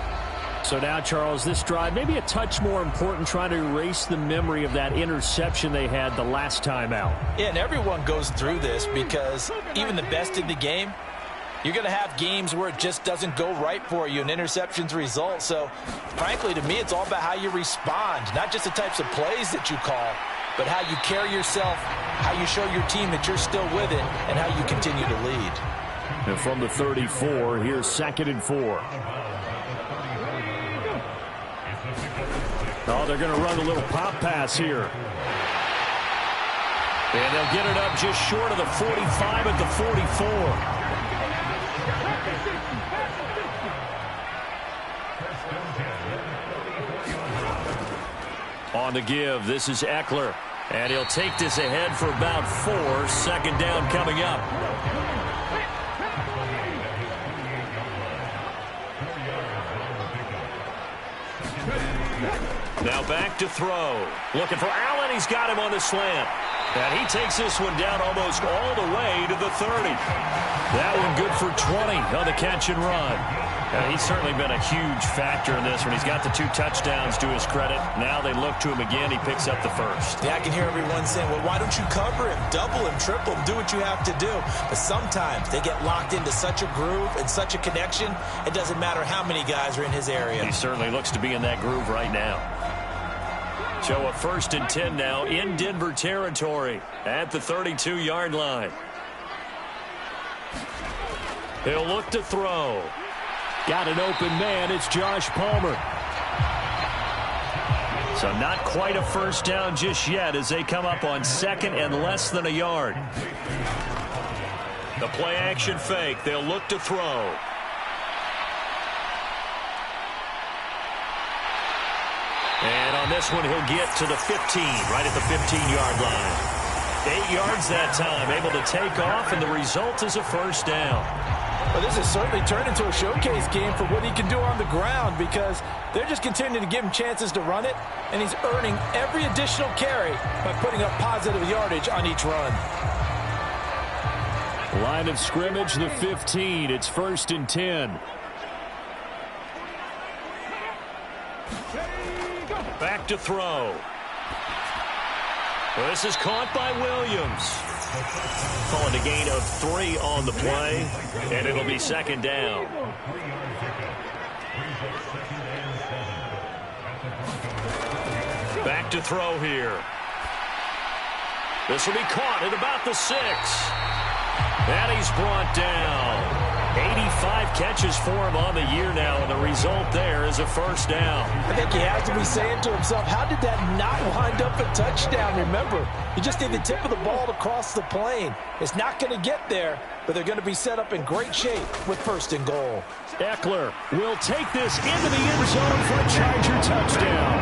So now, Charles, this drive maybe a touch more important, trying to erase the memory of that interception they had the last time out. Yeah, and everyone goes through this, because even the best in the game, you're going to have games where it just doesn't go right for you and interceptions result. So, frankly, to me, it's all about how you respond, not just the types of plays that you call, but how you carry yourself, how you show your team that you're still with it, and how you continue to lead. And from the 34, here's 2nd and 4. Oh, they're going to run a little pop pass here. And they'll get it up just short of the 45 at the 44. On the give, this is Eckler. And he'll take this ahead for about 4. 2nd down coming up. Now back to throw. Looking for Allen. He's got him on the slant. And he takes this one down almost all the way to the 30. That one good for 20 on the catch and run. And he's certainly been a huge factor in this one. He's got the 2 touchdowns to his credit. Now they look to him again. He picks up the first. Yeah, I can hear everyone saying, well, why don't you cover him, double him, triple him, do what you have to do. But sometimes they get locked into such a groove and such a connection, it doesn't matter how many guys are in his area. He certainly looks to be in that groove right now. So a 1st and 10 now in Denver territory at the 32-yard line. He'll look to throw. Got an open man. It's Josh Palmer. So not quite a first down just yet as they come up on 2nd and less than a yard. The play action fake. They'll look to throw. And on this one, he'll get to the 15, right at the 15-yard line. 8 yards that time, able to take off, and the result is a first down. Well, this has certainly turned into a showcase game for what he can do on the ground, because they're just continuing to give him chances to run it, and he's earning every additional carry by putting up positive yardage on each run. Line of scrimmage, the 15. It's 1st and 10. Back to throw. Well, this is caught by Williams. Calling a gain of 3 on the play, and it'll be 2nd down. Back to throw here. This will be caught at about the 6. And he's brought down. 85 catches for him on the year now, and the result there is a first down. I think he has to be saying to himself, how did that not wind up a touchdown? Remember, you just need the tip of the ball to cross the plane. It's not going to get there, but they're going to be set up in great shape with 1st and goal. Eckler will take this into the end zone for a Charger touchdown.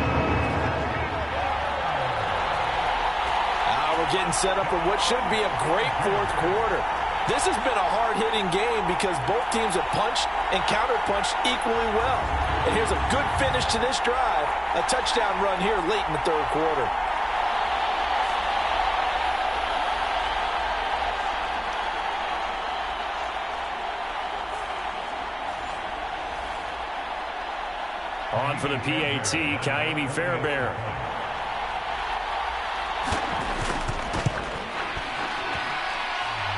Now we're getting set up for what should be a great 4th quarter. This has been a hard-hitting game because both teams have punched and counter-punched equally well. And here's a good finish to this drive. A touchdown run here late in the 3rd quarter. On for the PAT, Kaimi Fairbairn.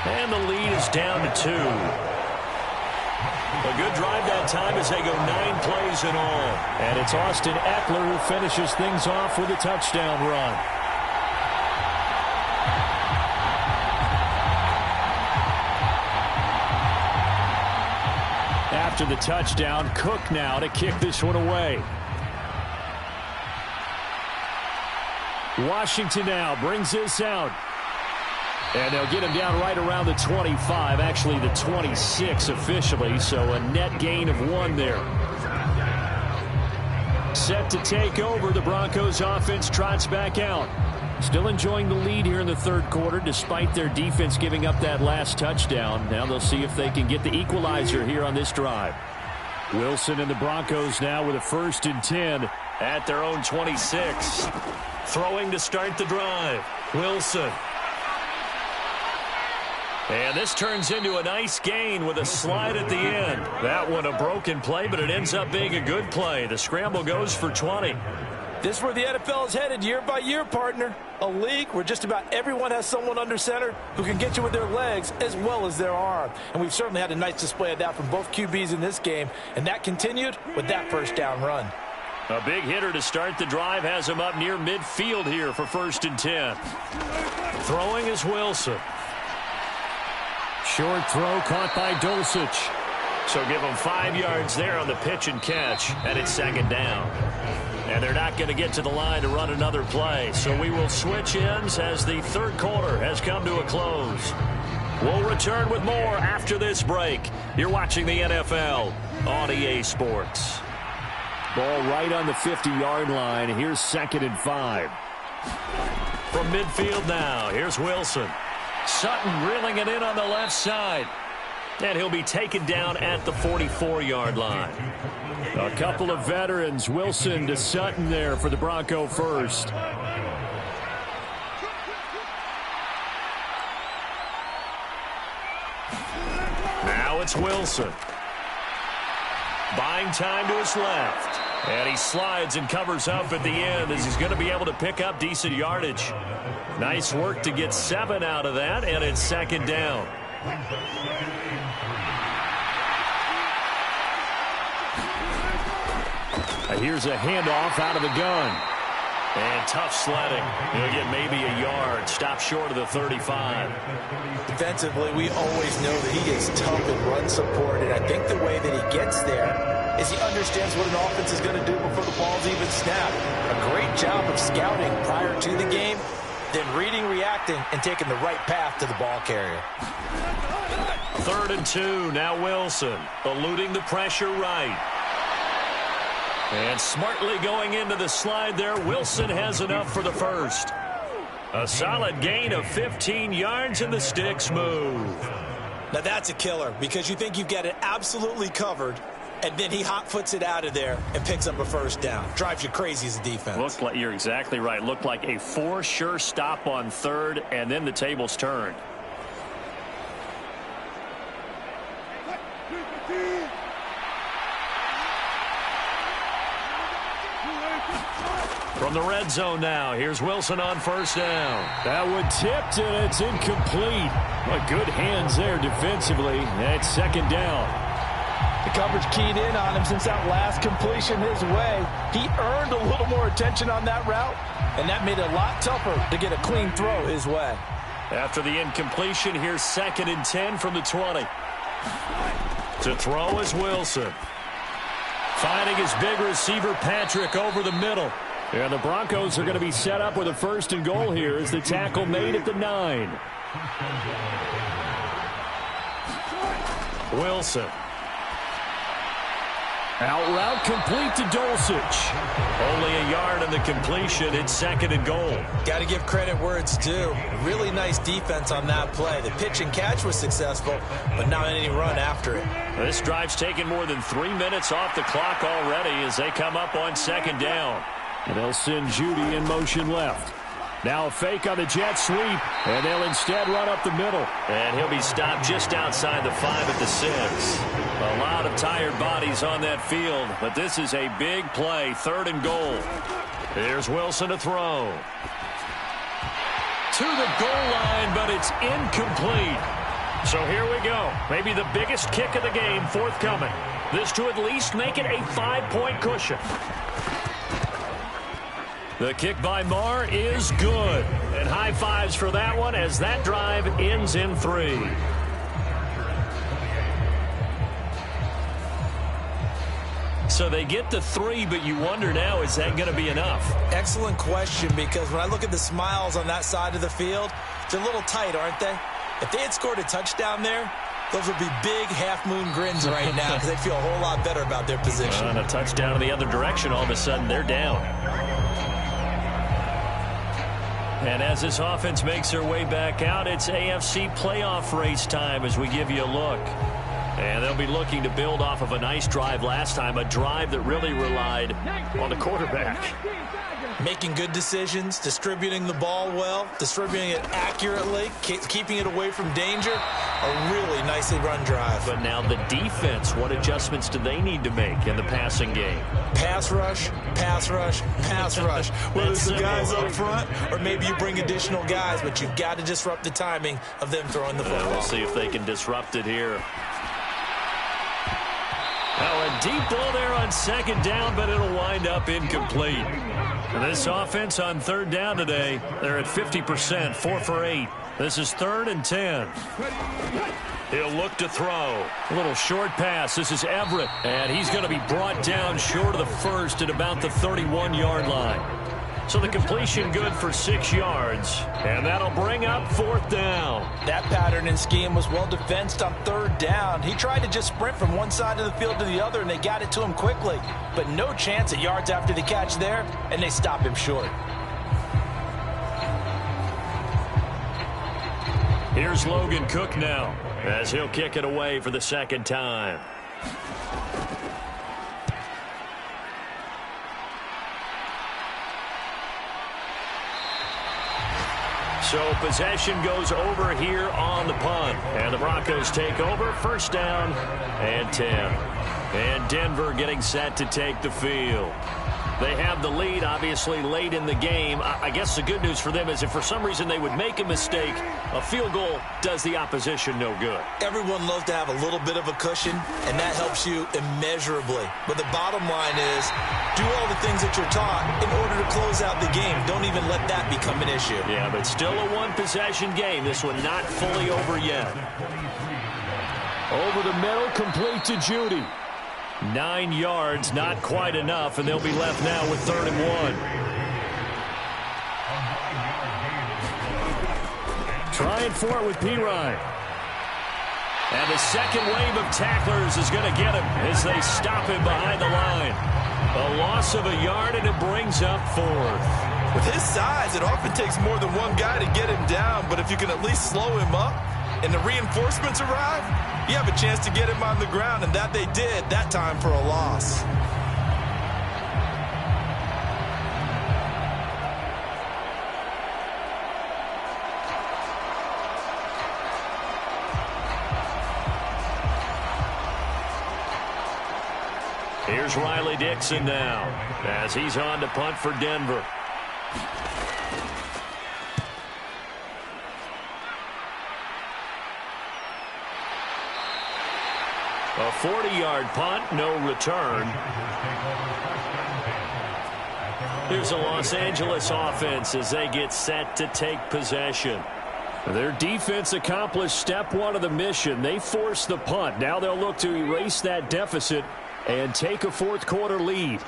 And the lead is down to 2. A good drive that time as they go 9 plays in all. And it's Austin Eckler who finishes things off with a touchdown run. After the touchdown, Cook now to kick this one away. Washington now brings this out. And they'll get him down right around the 25, actually the 26 officially, so a net gain of 1 there. Set to take over, the Broncos offense trots back out. Still enjoying the lead here in the third quarter despite their defense giving up that last touchdown. Now they'll see if they can get the equalizer here on this drive. Wilson and the Broncos now with a 1st and 10 at their own 26. Throwing to start the drive. Wilson. And this turns into a nice gain with a slide at the end. That one a broken play, but it ends up being a good play. The scramble goes for 20. This is where the NFL is headed year by year, partner. A league where just about everyone has someone under center who can get you with their legs as well as their arm. And we've certainly had a nice display of that from both QBs in this game. And that continued with that first down run. A big hitter to start the drive has him up near midfield here for 1st and 10. Throwing is Wilson. Short throw caught by Dulcich. So give him 5 yards there on the pitch and catch, and it's 2nd down. And they're not going to get to the line to run another play. So we will switch ends as the third quarter has come to a close. We'll return with more after this break. You're watching the NFL on EA Sports. Ball right on the 50-yard line. Here's 2nd and 5. From midfield now, here's Wilson. Sutton reeling it in on the left side. And he'll be taken down at the 44-yard line. A couple of veterans, Wilson to Sutton there for the Bronco first. Now it's Wilson. Buying time to his left. And he slides and covers up at the end as he's going to be able to pick up decent yardage. Nice work to get 7 out of that, and it's 2nd down. Here's a handoff out of the gun. And tough sledding. He'll get maybe a yard. Stop short of the 35. Defensively, we always know that he is tough in run support, and I think the way that he gets there is he understands what an offense is going to do before the ball's even snapped. A great job of scouting prior to the game, then reading, reacting, and taking the right path to the ball carrier. 3rd and 2. Now Wilson eluding the pressure right. And smartly going into the slide there, Wilson has enough for the first. A solid gain of 15 yards, and the sticks move. Now that's a killer because you think you've got it absolutely covered, and then he hot-foots it out of there and picks up a 1st down. Drives you crazy as a defense. Looked like, you're exactly right. Looked like a for sure stop on 3rd, and then the tables turned. From the red zone now, here's Wilson on 1st down. That one tipped, and it's incomplete. But good hands there defensively. That's 2nd down. The coverage keyed in on him since that last completion his way. He earned a little more attention on that route, and that made it a lot tougher to get a clean throw his way. After the incompletion, here's 2nd and 10 from the 20. To throw is Wilson. Finding his big receiver, Patrick, over the middle. And the Broncos are going to be set up with a 1st and goal here as the tackle made at the 9. Wilson. Out route complete to Dulcich. Only a yard on the completion. It's 2nd and goal. Got to give credit where it's due. Really nice defense on that play. The pitch and catch was successful, but not any run after it. This drive's taken more than 3 minutes off the clock already as they come up on 2nd down. And they'll send Judy in motion left. Now a fake on the jet sweep, and they'll instead run up the middle. And he'll be stopped just outside the 5 at the 6. A lot of tired bodies on that field, but this is a big play, 3rd and goal. Here's Wilson to throw. To the goal line, but it's incomplete. So here we go. Maybe the biggest kick of the game forthcoming. This to at least make it a 5-point cushion. The kick by Marr is good. And high fives for that one as that drive ends in 3. So they get to 3, but you wonder now, is that going to be enough? Excellent question, because when I look at the smiles on that side of the field, They're a little tight, aren't they? If they had scored a touchdown there, those would be big half-moon grins right now because they'd feel a whole lot better about their position. And a touchdown in the other direction, all of a sudden they're down. And as this offense makes their way back out, it's AFC playoff race time as we give you a look. And they'll be looking to build off of a nice drive last time, a drive that really relied on the quarterback. Making good decisions, distributing the ball well, distributing it accurately, keeping it away from danger. A really nicely run drive. But now the defense, what adjustments do they need to make in the passing game? Pass rush, pass rush, pass rush. Whether it's the guys up front or maybe you bring additional guys, but you've got to disrupt the timing of them throwing the football. We'll see if they can disrupt it here. Now a deep ball there on second down, but it'll wind up incomplete. And this offense on third down today, they're at 50%, 4 for 8. This is 3rd and 10. He'll look to throw. A little short pass. This is Everett, and he's going to be brought down short of the first at about the 31-yard line. So the completion good for 6 yards, and that'll bring up 4th down. That pattern and scheme was well defensed on 3rd down. He tried to just sprint from one side of the field to the other, and they got it to him quickly. But no chance at yards after the catch there, and they stop him short. Here's Logan Cook now, as he'll kick it away for the 2nd time. So possession goes over here on the punt. And the Broncos take over. 1st down and 10. And Denver getting set to take the field. They have the lead, obviously, late in the game. I guess the good news for them is if for some reason they would make a mistake, a field goal does the opposition no good. Everyone loves to have a little bit of a cushion, and that helps you immeasurably. But the bottom line is do all the things that you're taught in order to close out the game. Don't even let that become an issue. Yeah, but still a one-possession game. This one not fully over yet. Over the middle, complete to Judy. 9 yards, not quite enough, and they'll be left now with 3rd and 1. Trying for it with Pirine. And the second wave of tacklers is going to get him as they stop him behind the line. A loss of a yard, and it brings up 4th. With his size, it often takes more than one guy to get him down, but if you can at least slow him up and the reinforcements arrive, you have a chance to get him on the ground, and that they did that time for a loss. Here's Riley Dixon now as he's on to punt for Denver. A 40-yard punt, no return. Here's a Los Angeles offense as they get set to take possession. Their defense accomplished step 1 of the mission. They forced the punt. Now they'll look to erase that deficit and take a 4th quarter lead.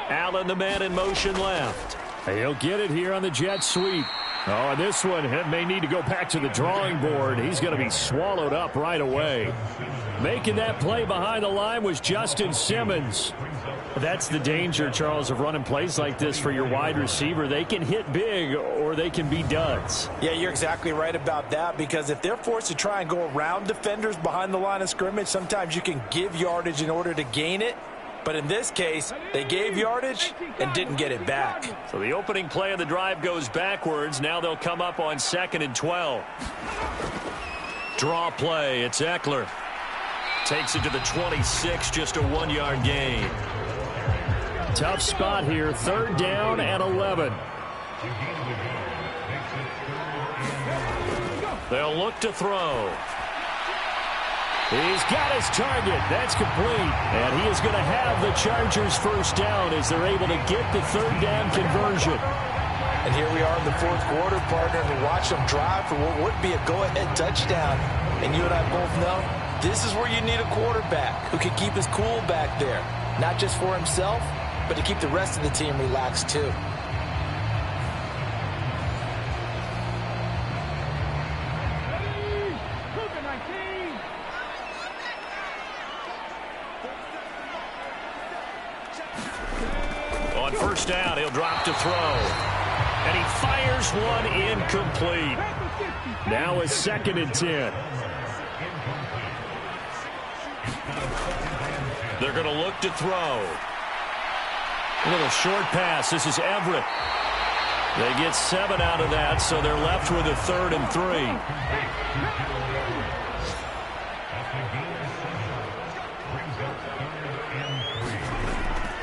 Allen, the man in motion left. He'll get it here on the jet sweep. Oh, and this one may need to go back to the drawing board. He's going to be swallowed up right away. Making that play behind the line was Justin Simmons. That's the danger, Charles, of running plays like this for your wide receiver. They can hit big or they can be duds. Yeah, you're exactly right about that, because if they're forced to try and go around defenders behind the line of scrimmage, sometimes you can give yardage in order to gain it. But in this case, they gave yardage and didn't get it back. So the opening play of the drive goes backwards. Now they'll come up on 2nd and 12. Draw play. It's Eckler. Takes it to the 26, just a 1-yard gain. Tough spot here. 3rd down and 11. They'll look to throw. He's got his target. That's complete. And he is going to have the Chargers 1st down as they're able to get the 3rd down conversion. And here we are in the 4th quarter, partner, and we watch them drive for what would be a go-ahead touchdown. And you and I both know this is where you need a quarterback who can keep his cool back there. Not just for himself, but to keep the rest of the team relaxed too. first down. He'll drop to throw. And he fires one incomplete. Now a 2nd and 10. They're going to look to throw. A little short pass. This is Everett. They get 7 out of that, so they're left with a 3rd and 3.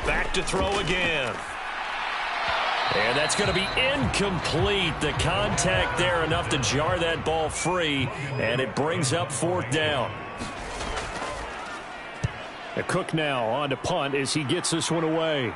Back to throw again. And that's going to be incomplete. The contact there enough to jar that ball free, and it brings up 4th down. Cook now on to punt as he gets this one away.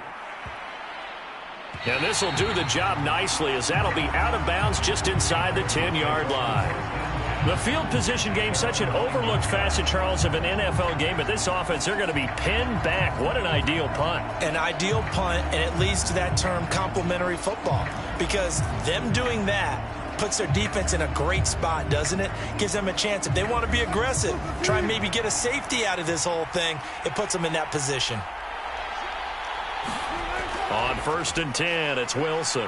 And this will do the job nicely, as that'll be out of bounds just inside the 10-yard line. The field position game, such an overlooked facet, Charles, of an NFL game, but this offense, they're going to be pinned back. What an ideal punt. An ideal punt, and it leads to that term complementary football, because them doing that puts their defense in a great spot, doesn't it? Gives them a chance. If they want to be aggressive, try and maybe get a safety out of this whole thing, it puts them in that position. On 1st and 10, it's Wilson.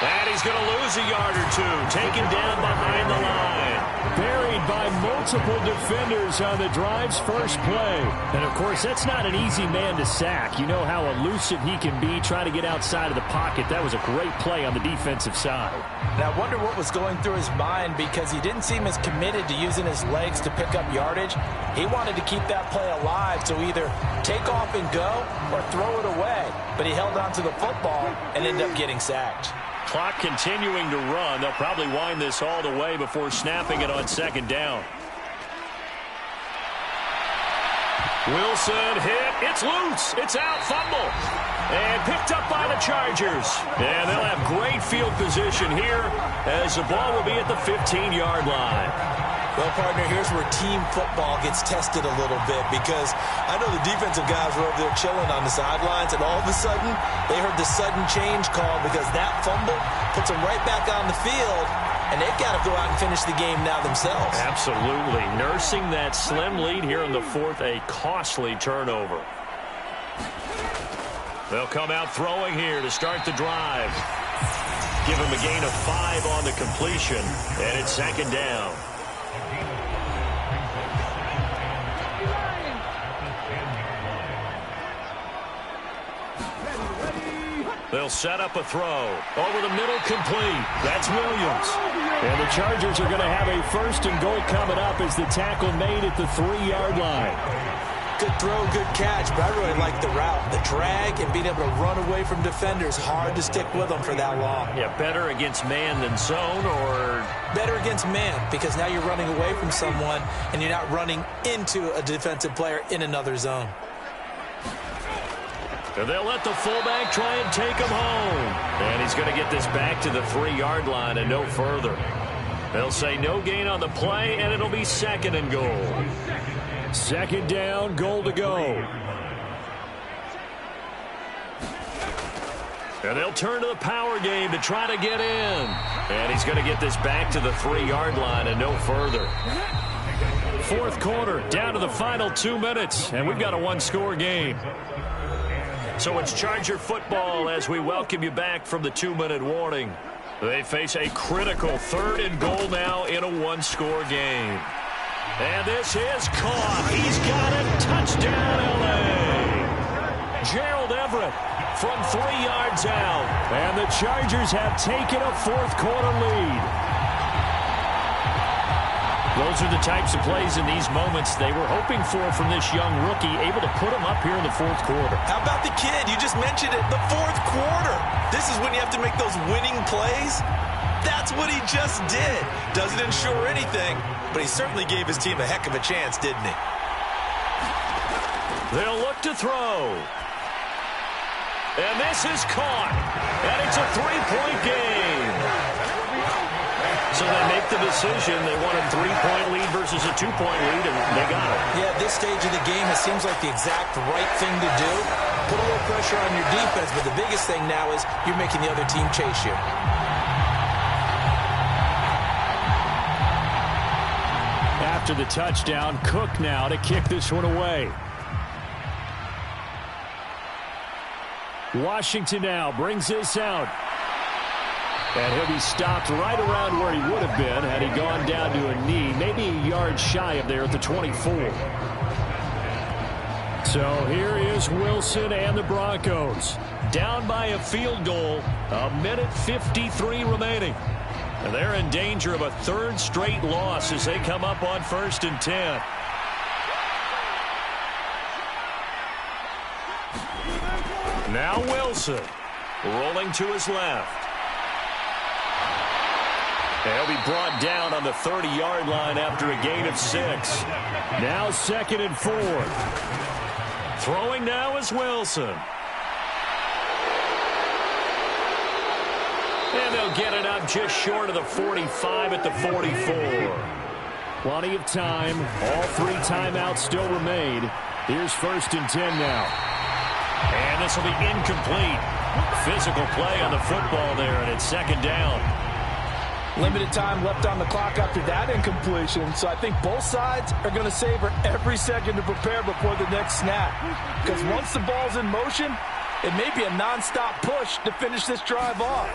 And he's going to lose a yard or two. Taken down behind the line. Buried by multiple defenders on the drive's first play. And, of course, that's not an easy man to sack. You know how elusive he can be trying to get outside of the pocket. That was a great play on the defensive side. And I wonder what was going through his mind, because he didn't seem as committed to using his legs to pick up yardage. He wanted to keep that play alive, so either take off and go or throw it away. But he held on to the football and ended up getting sacked. Clock continuing to run. They'll probably wind this all the way before snapping it on 2nd down. Wilson hit. It's loose. It's out. Fumble. And picked up by the Chargers. And they'll have great field position here, as the ball will be at the 15-yard line. Well, partner, here's where team football gets tested a little bit, because I know the defensive guys were over there chilling on the sidelines, and all of a sudden they heard the sudden change call, because that fumble puts them right back on the field, and they've got to go out and finish the game now themselves. Absolutely. Nursing that slim lead here in the 4th, a costly turnover. They'll come out throwing here to start the drive. Give him a gain of 5 on the completion, and it's 2nd down. They'll set up a throw. Over the middle, complete. That's Williams. And the Chargers are going to have a 1st and goal coming up as the tackle made at the 3-yard line. Good throw, good catch, but I really like the route. The drag and being able to run away from defenders, hard to stick with them for that long. Yeah, better against man than zone, or? Better against man, because now you're running away from someone and you're not running into a defensive player in another zone. And they'll let the fullback try and take him home. And he's going to get this back to the 3-yard line and no further. They'll say no gain on the play, and it'll be 2nd and goal. 2nd down, goal to go. And they'll turn to the power game to try to get in. And he's going to get this back to the 3-yard line and no further. 4th quarter, down to the final 2 minutes, and we've got a 1-score game. So it's Charger football as we welcome you back from the 2-minute warning. They face a critical 3rd and goal now in a 1-score game. And this is caught. He's got it. Touchdown, L.A. Gerald Everett from 3 yards out. And the Chargers have taken a 4th quarter lead. Those are the types of plays in these moments they were hoping for from this young rookie, able to put him up here in the 4th quarter. How about the kid? You just mentioned it, the 4th quarter. This is when you have to make those winning plays. That's what he just did. Doesn't ensure anything, but he certainly gave his team a heck of a chance, didn't he? They'll look to throw. And this is caught. And it's a 3-point game. So they make the decision. They want a 3-point lead versus a 2-point lead, and they got it. Yeah, at this stage of the game, it seems like the exact right thing to do. Put a little pressure on your defense, but the biggest thing now is you're making the other team chase you. After the touchdown, Cook now to kick this one away. Washington now brings this out. And he'll be stopped right around where he would have been had he gone down to a knee, maybe a yard shy of there at the 24. So here is Wilson and the Broncos. Down by a field goal, 1:53 remaining. And they're in danger of a third straight loss as they come up on 1st and 10. Now Wilson rolling to his left. He'll be brought down on the 30-yard line after a gain of 6. Now 2nd and 4. Throwing now is Wilson. And they'll get it up just short of the 45 at the 44. Plenty of time. All 3 timeouts still remain. Here's 1st and 10 now. And this will be incomplete. Physical play on the football there, and it's 2nd down. Limited time left on the clock after that incompletion, so I think both sides are going to savor every second to prepare before the next snap. Because once the ball's in motion, it may be a nonstop push to finish this drive off.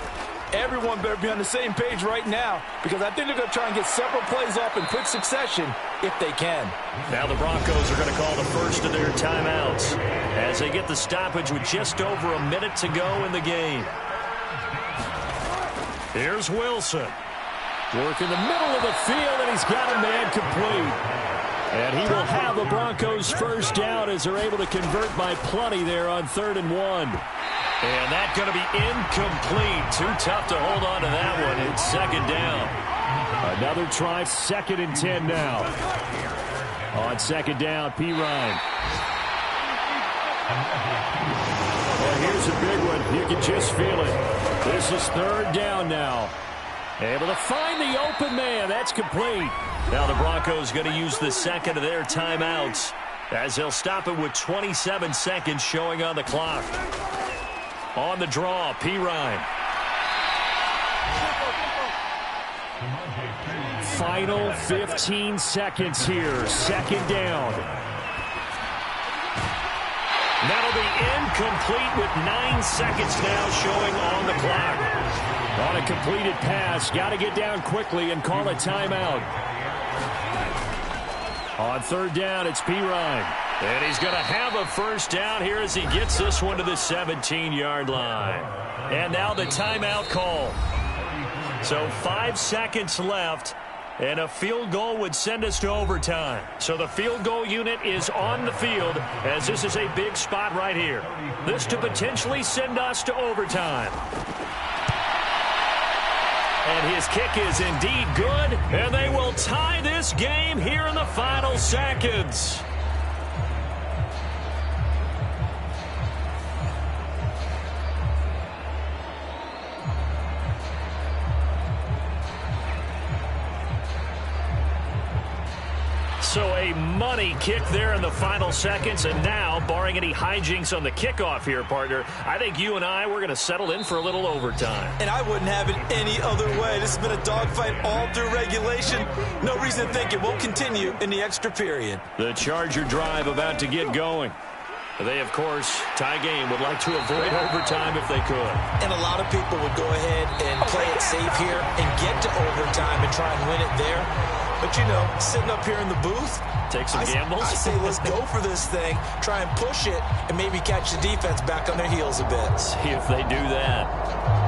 Everyone better be on the same page right now, because I think they're going to try and get several plays off in quick succession if they can. Now the Broncos are going to call the first of their timeouts as they get the stoppage with just over a minute to go in the game. Here's Wilson. Work in the middle of the field, and he's got a man complete. And he will have the Broncos first down as they're able to convert by plenty there on 3rd and 1. And that's going to be incomplete. Too tough to hold on to that one. It's 2nd down. Another try, 2nd and 10 now. On 2nd down, P. Ryan. And here's a big one. You can just feel it. This is 3rd down now. Able to find the open man. That's complete. Now the Broncos going to use the 2nd of their timeouts as they'll stop it with 27 seconds showing on the clock. On the draw, P. Ryan. Final 15 seconds here. 2nd down. That'll be incomplete with 9 seconds now showing on the clock. On a completed pass, got to get down quickly and call a timeout. On 3rd down, it's P. Ryan. And he's going to have a first down here as he gets this one to the 17-yard line. And now the timeout call. So 5 seconds left, and a field goal would send us to overtime. So the field goal unit is on the field as this is a big spot right here. This to potentially send us to overtime. And his kick is indeed good, and they will tie this game here in the final seconds. So a money kick there in the final seconds, and now, barring any hijinks on the kickoff here, partner, I think you and I, we're going to settle in for a little overtime. And I wouldn't have it any other way. This has been a dogfight all through regulation. No reason to think it won't continue in the extra period. The Charger drive about to get going. They, of course, tie game, would like to avoid overtime if they could. And a lot of people would go ahead and play it safe here and get to overtime and try and win it there. But, you know, sitting up here in the booth, take some gambles. I say let's go for this thing, try and push it, and maybe catch the defense back on their heels a bit. See if they do that.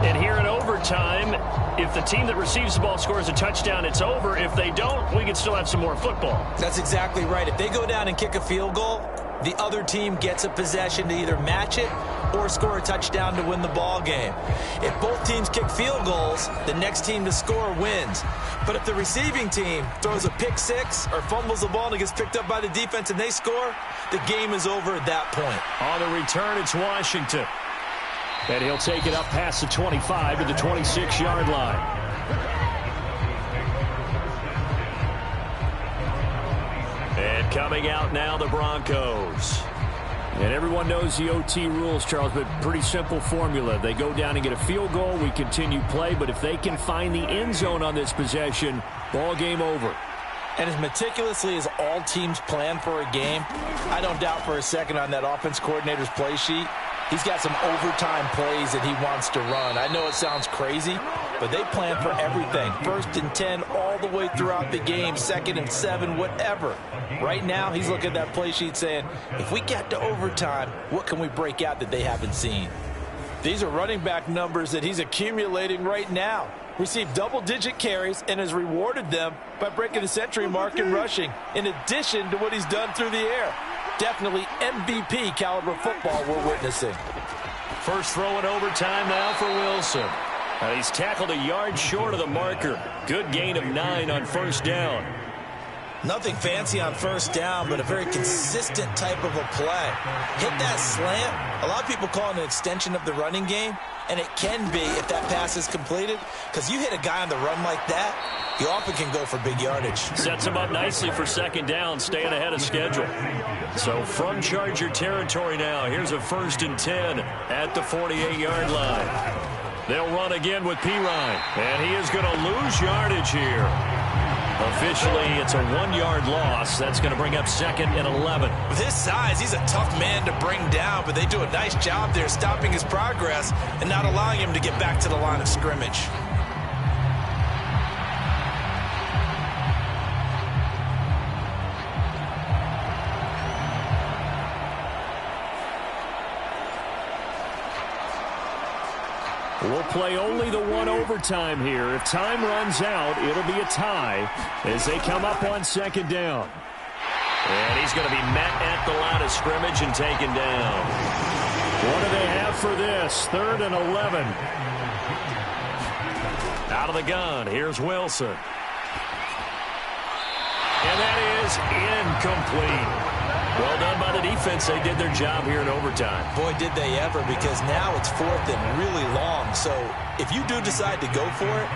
And here in overtime, if the team that receives the ball scores a touchdown, it's over. If they don't, we can still have some more football. That's exactly right. If they go down and kick a field goal, the other team gets a possession to either match it or score a touchdown to win the ball game. If both teams kick field goals, the next team to score wins. But if the receiving team throws a pick six or fumbles the ball and it gets picked up by the defense and they score, the game is over at that point. On the return, it's Washington. And he'll take it up past the 25 to the 26-yard line. And coming out now, the Broncos. And everyone knows the OT rules, Charles, but pretty simple formula. They go down and get a field goal, we continue play, but if they can find the end zone on this possession, ball game over. And as meticulously as all teams plan for a game, I don't doubt for a second on that offense coordinator's play sheet, he's got some overtime plays that he wants to run. I know it sounds crazy, but they plan for everything. 1st and 10 all the way throughout the game, 2nd and 7, whatever. Right now, he's looking at that play sheet saying, if we get to overtime, what can we break out that they haven't seen? These are running back numbers that he's accumulating right now. Received double-digit carries and has rewarded them by breaking the century mark in rushing, in addition to what he's done through the air. Definitely MVP caliber football we're witnessing. First throw in overtime now for Wilson. And he's tackled a yard short of the marker. Good gain of 9 on 1st down. Nothing fancy on 1st down, but a very consistent type of a play. Hit that slant. A lot of people call it an extension of the running game, and it can be if that pass is completed, because you hit a guy on the run like that, you often can go for big yardage. Sets him up nicely for 2nd down, staying ahead of schedule. So from Charger territory now, here's a 1st and 10 at the 48-yard line. They'll run again with Pirine, and he is going to lose yardage here. Officially, it's a 1-yard loss. That's going to bring up 2nd and 11. With his size, he's a tough man to bring down, but they do a nice job there stopping his progress and not allowing him to get back to the line of scrimmage. We'll play only the 1 overtime here. If time runs out, it'll be a tie as they come up on 2nd down. And he's going to be met at the line of scrimmage and taken down. What do they have for this? 3rd and 11. Out of the gun, here's Wilson. And that is incomplete. Well done by the defense. They did their job here in overtime. Boy, did they ever, because now it's 4th and really long. So if you do decide to go for it,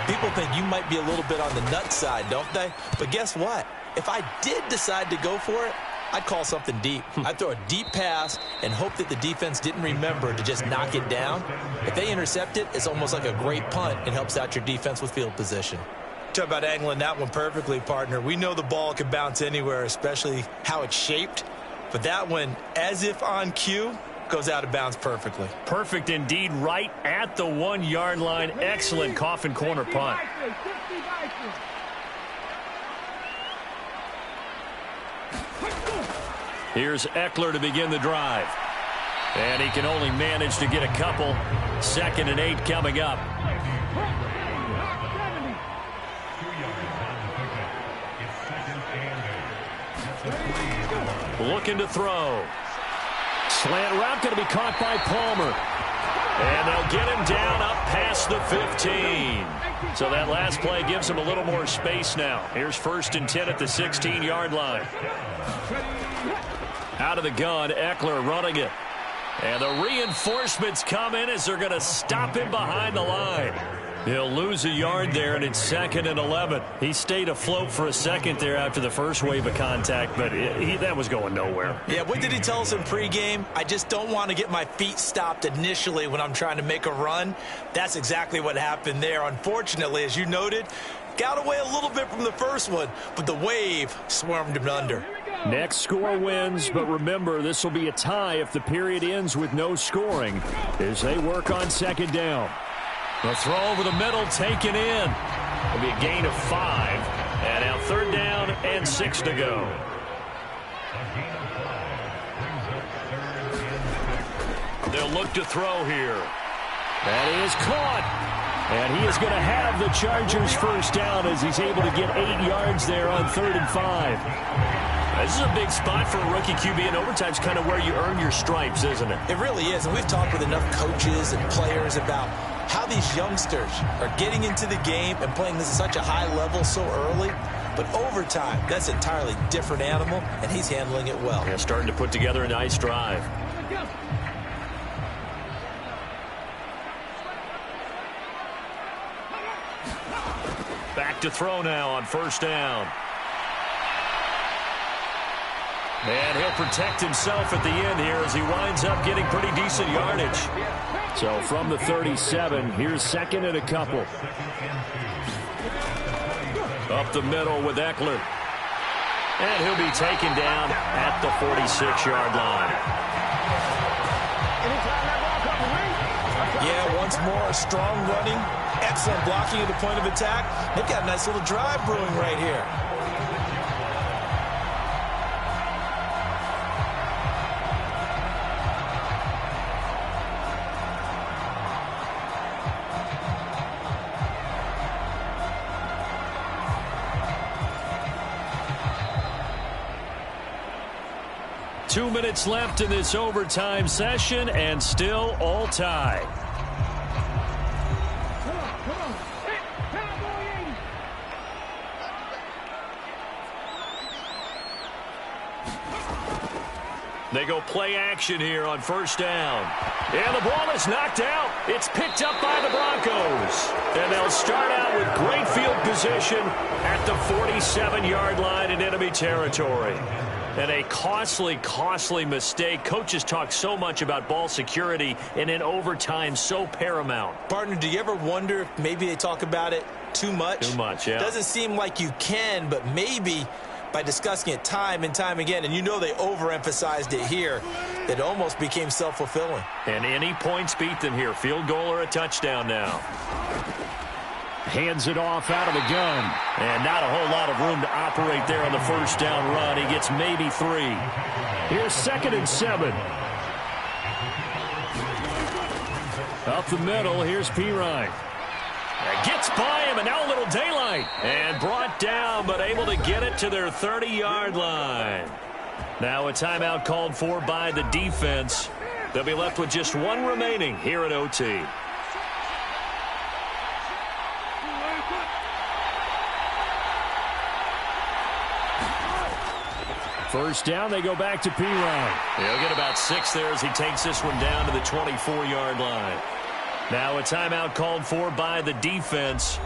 people think you might be a little bit on the nut side, don't they? But guess what? If I did decide to go for it, I'd call something deep. I'd throw a deep pass and hope that the defense didn't remember to just knock it down. If they intercept it, it's almost like a great punt and helps out your defense with field position. Talk about angling that one perfectly, partner. We know the ball can bounce anywhere, especially how it's shaped. But that one, as if on cue, goes out of bounds perfectly. Perfect indeed, right at the 1-yard line. Excellent coffin corner punt. Here's Eckler to begin the drive. And he can only manage to get a couple. 2nd and 8 coming up. Looking to throw. Slant route going to be caught by Palmer. And they'll get him down up past the 15. So that last play gives him a little more space now. Here's 1st and 10 at the 16-yard line. Out of the gun, Eckler running it. And the reinforcements come in as they're going to stop him behind the line. He'll lose a yard there, and it's 2nd and 11. He stayed afloat for a second there after the first wave of contact, but that was going nowhere. Yeah, what did he tell us in pregame? I just don't want to get my feet stopped initially when I'm trying to make a run. That's exactly what happened there. Unfortunately, as you noted, got away a little bit from the first one, but the wave swarmed him under. Next score wins, but remember, this will be a tie if the period ends with no scoring as they work on 2nd down. The throw over the middle taken in. It'll be a gain of 5. And now 3rd down and 6 to go. They'll look to throw here. That is caught. And he is going to have the Chargers 1st down as he's able to get 8 yards there on 3rd and 5. This is a big spot for a rookie QB, and overtime's kind of where you earn your stripes, isn't it? It really is, and we've talked with enough coaches and players about how these youngsters are getting into the game and playing this at such a high level so early. But overtime, that's an entirely different animal, and he's handling it well. Yeah, starting to put together a nice drive. Back to throw now on 1st down. And he'll protect himself at the end here as he winds up getting pretty decent yardage. So from the 37, here's 2nd and a couple. Up the middle with Eckler. And he'll be taken down at the 46-yard line. once more, strong running, excellent blocking at the point of attack. They've got a nice little drive brewing right here. Two minutes left in this overtime session, and still all tied. Come on. Hey, cowboy 80. They go play action here on first down. And the ball is knocked out. It's picked up by the Broncos. And they'll start out with great field position at the 47-yard line in enemy territory. And a costly, costly mistake. Coaches talk so much about ball security, and in overtime, so paramount. Partner, do you ever wonder if maybe they talk about it too much? Too much, yeah. Doesn't seem like you can, but maybe by discussing it time and time again, and you know they overemphasized it here, it almost became self-fulfilling. And any points beat them here. Field goal or a touchdown now. Hands it off out of the gun. And not a whole lot of room to operate there on the first down run. He gets maybe 3. Here's 2nd and 7. Up the middle, here's Pirine. Gets by him, and now a little daylight. And brought down, but able to get it to their 30-yard line. Now a timeout called for by the defense. They'll be left with just one remaining here at OT. First down, they go back to Pirine. He'll get about 6 there as he takes this one down to the 24-yard line. Now a timeout called for by the defense.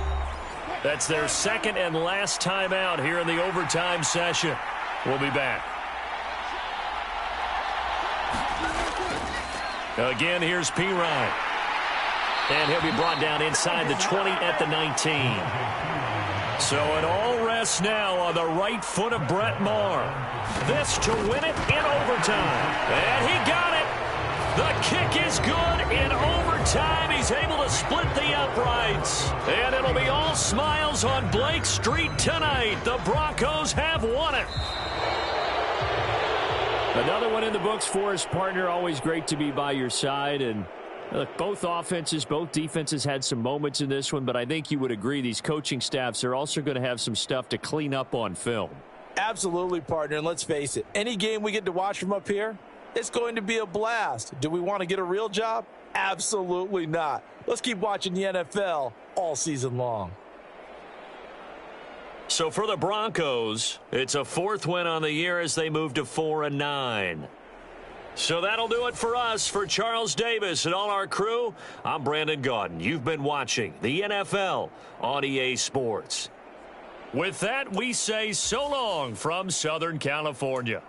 That's their second and last timeout here in the overtime session. We'll be back. Again, here's Pirine. And he'll be brought down inside the 20 at the 19. So it all rests now on the right foot of Brett Maher. This to win it in overtime. And he got it. The kick is good in overtime. He's able to split the uprights. And it'll be all smiles on Blake Street tonight. The Broncos have won it. Another one in the books for his partner. Always great to be by your side. And look, both offenses, both defenses had some moments in this one, but I think you would agree these coaching staffs are also going to have some stuff to clean up on film. Absolutely, partner, and let's face it, any game we get to watch from up here, it's going to be a blast. Do we want to get a real job? Absolutely not. Let's keep watching the NFL all season long. So for the Broncos, it's a 4th win on the year as they move to 4-9. So that'll do it for us. For Charles Davis and all our crew, I'm Brandon Gaudin. You've been watching the NFL on EA Sports. With that, we say so long from Southern California.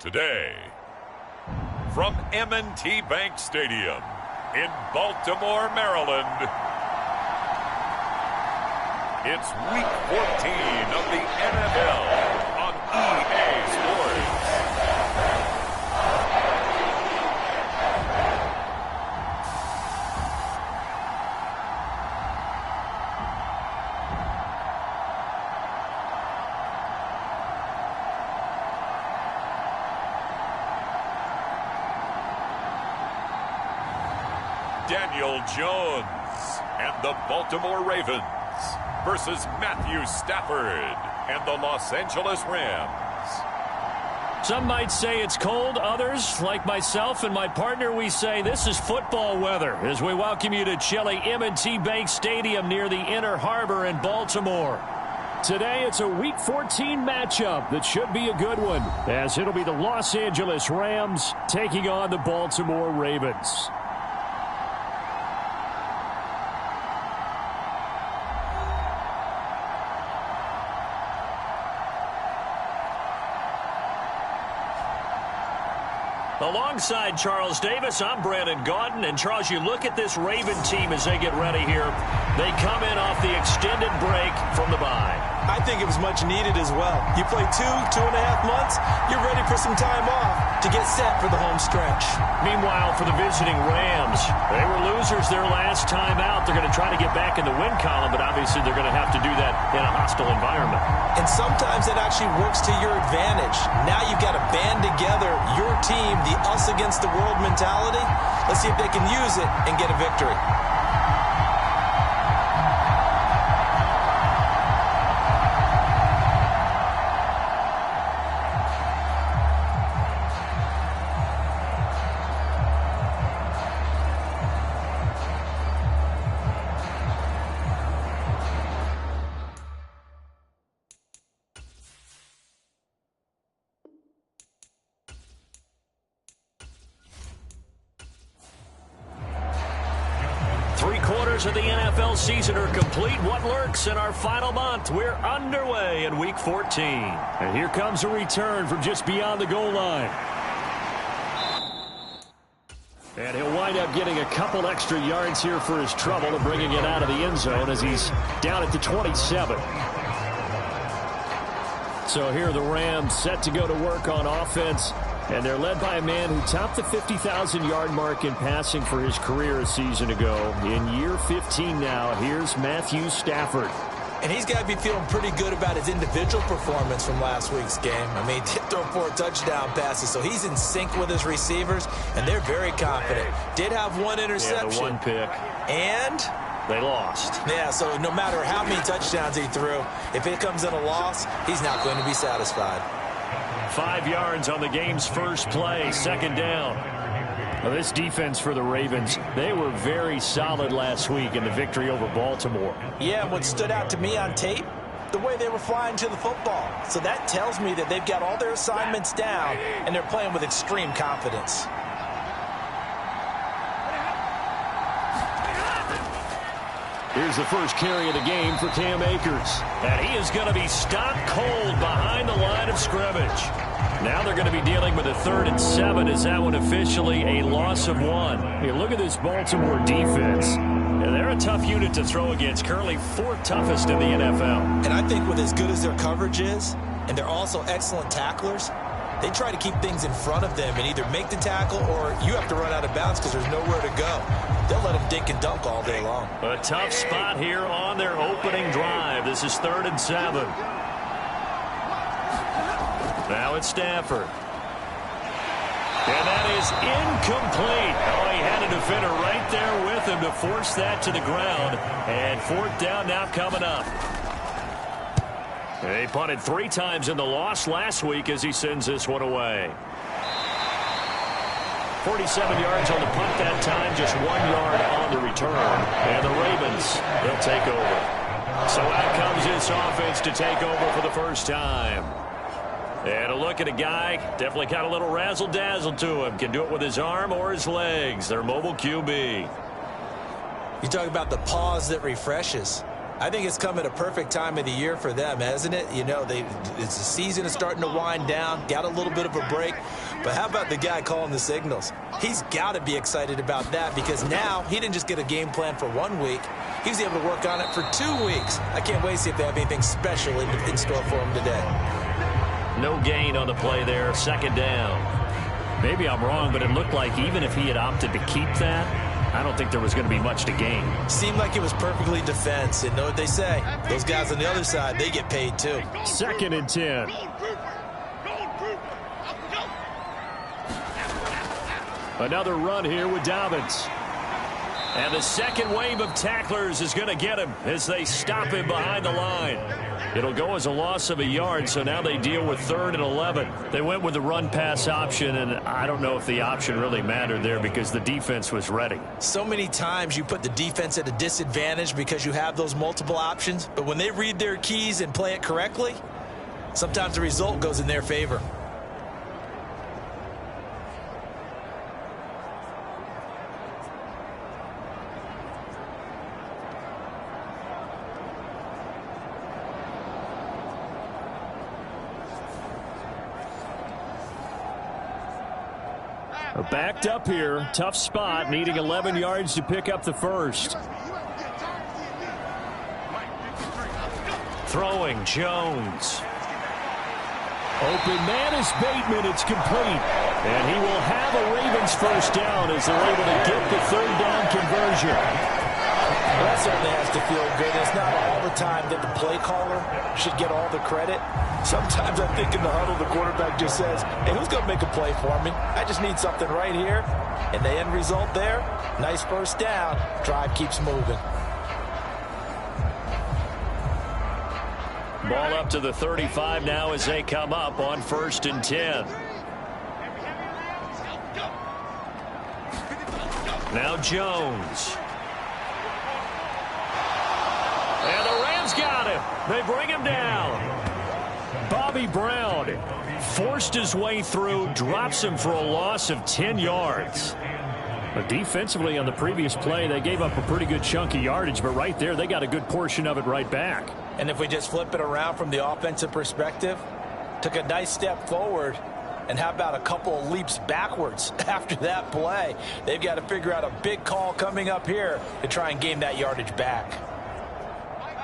today. From M&T Bank Stadium in Baltimore, Maryland, it's Week 14 of the NFL on EA Sports. Daniel Jones and the Baltimore Ravens versus Matthew Stafford and the Los Angeles Rams. Some might say it's cold. Others, like myself and my partner, we say this is football weather as we welcome you to chilly M&T Bank Stadium near the Inner Harbor in Baltimore. Today, it's a Week 14 matchup that should be a good one, as it'll be the Los Angeles Rams taking on the Baltimore Ravens. Alongside Charles Davis, I'm Brandon Gaudin. And, Charles, you look at this Raven team as they get ready here. They come in off the extended break from the bye. I think it was much needed as well. You play 2.5 months, you're ready for some time off to get set for the home stretch. Meanwhile, for the visiting Rams, they were losers their last time out. They're going to try to get back in the win column, but obviously they're going to have to do that in a hostile environment. And sometimes that actually works to your advantage. Now you've got to band together your team, the us against the world mentality. Let's see if they can use it and get a victory. Of the NFL season are complete. What lurks in our final month? We're underway in Week 14. And here comes a return from just beyond the goal line. And he'll wind up getting a couple extra yards here for his trouble and bringing it out of the end zone as he's down at the 27. So here are the Rams set to go to work on offense. And they're led by a man who topped the 50,000-yard mark in passing for his career a season ago. In year 15 now, here's Matthew Stafford. And he's got to be feeling pretty good about his individual performance from last week's game. I mean, he did throw 4 touchdown passes, so he's in sync with his receivers, and they're very confident. Did have 1 interception. Yeah, the 1 pick. And they lost. Yeah, so no matter how many touchdowns he threw, if it comes in a loss, he's not going to be satisfied. 5 yards on the game's first play, second down. Well, this defense for the Ravens, they were very solid last week in the victory over Baltimore. Yeah, what stood out to me on tape, the way they were flying to the football. So that tells me that they've got all their assignments down, and they're playing with extreme confidence. Here's the first carry of the game for Cam Akers. And he is going to be stopped cold behind the line of scrimmage. Now they're going to be dealing with a 3rd and 7 as that one officially a loss of 1. Hey, look at this Baltimore defense. And they're a tough unit to throw against, currently 4th toughest in the NFL. And I think with as good as their coverage is, and they're also excellent tacklers, they try to keep things in front of them and either make the tackle or you have to run out of bounds because there's nowhere to go. They'll let them dink and dunk all day long. A tough spot here on their opening drive. This is 3rd and 7. Now it's Stafford. And that is incomplete. Oh, he had a defender right there with him to force that to the ground. And 4th down now coming up. They punted 3 times in the loss last week as he sends this one away. 47 yards on the punt that time, just 1 yard on the return. And the Ravens, they'll take over. So out comes this offense to take over for the first time. And a look at a guy, definitely got a little razzle-dazzle to him. Can do it with his arm or his legs. Their mobile QB. You talk about the pause that refreshes. I think it's come at a perfect time of the year for them, hasn't it? You know, it's the season is starting to wind down, got a little bit of a break. But how about the guy calling the signals? He's got to be excited about that because now he didn't just get a game plan for 1 week. He was able to work on it for 2 weeks. I can't wait to see if they have anything special in store for him today. No gain on the play there, second down. Maybe I'm wrong, but it looked like even if he had opted to keep that, I don't think there was going to be much to gain. Seemed like it was perfectly defense. And know what they say? Those guys on the other side, they get paid too. 2nd and 10. Another run here with Dobbins. And the second wave of tacklers is going to get him as they stop him behind the line. It'll go as a loss of a yard, so now they deal with 3rd and 11. They went with the run-pass option, and I don't know if the option really mattered there because the defense was ready. So many times you put the defense at a disadvantage because you have those multiple options, but when they read their keys and play it correctly, sometimes the result goes in their favor. Backed up here, tough spot, needing 11 yards to pick up the first. Throwing, Jones. Open man is Bateman, it's complete. And he will have a Ravens first down as they're able to get the 3rd down conversion. Well, that certainly has to feel good. It's not all the time that the play caller should get all the credit. Sometimes I think in the huddle, the quarterback just says, hey, who's going to make a play for me? I just need something right here. And the end result there, nice first down. Drive keeps moving. Ball up to the 35 now as they come up on 1st and 10. Now Jones. And the Rams got him. They bring him down. Bobby Brown forced his way through, drops him for a loss of 10 yards. But defensively on the previous play, they gave up a pretty good chunk of yardage, but right there, they got a good portion of it right back. And if we just flip it around from the offensive perspective, took a nice step forward, and how about a couple of leaps backwards after that play? They've got to figure out a big call coming up here to try and gain that yardage back.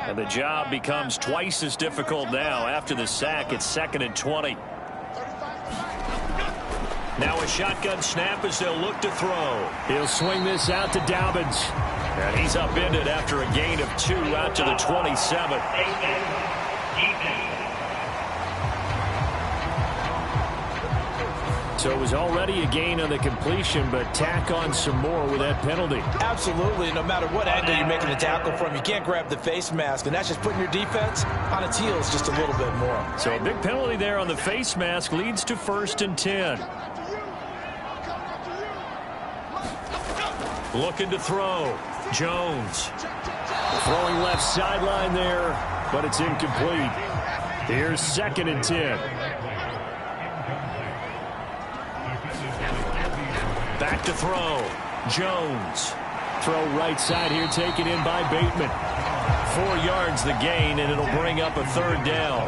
And the job becomes twice as difficult now after the sack. It's 2nd and 20. Now a shotgun snap as they'll look to throw. He'll swing this out to Dobbins. And he's upended after a gain of 2 out to the 27. So it was already a gain on the completion, but tack on some more with that penalty. Absolutely. No matter what angle you're making a tackle from, you can't grab the face mask, and that's just putting your defense on its heels just a little bit more. So a big penalty there on the face mask leads to 1st and 10. Looking to throw. Jones. Throwing left sideline there, but it's incomplete. Here's 2nd and 10. Back to throw. Jones. Throw right side here, taken in by Bateman. 4 yards the gain, and it'll bring up a 3rd down.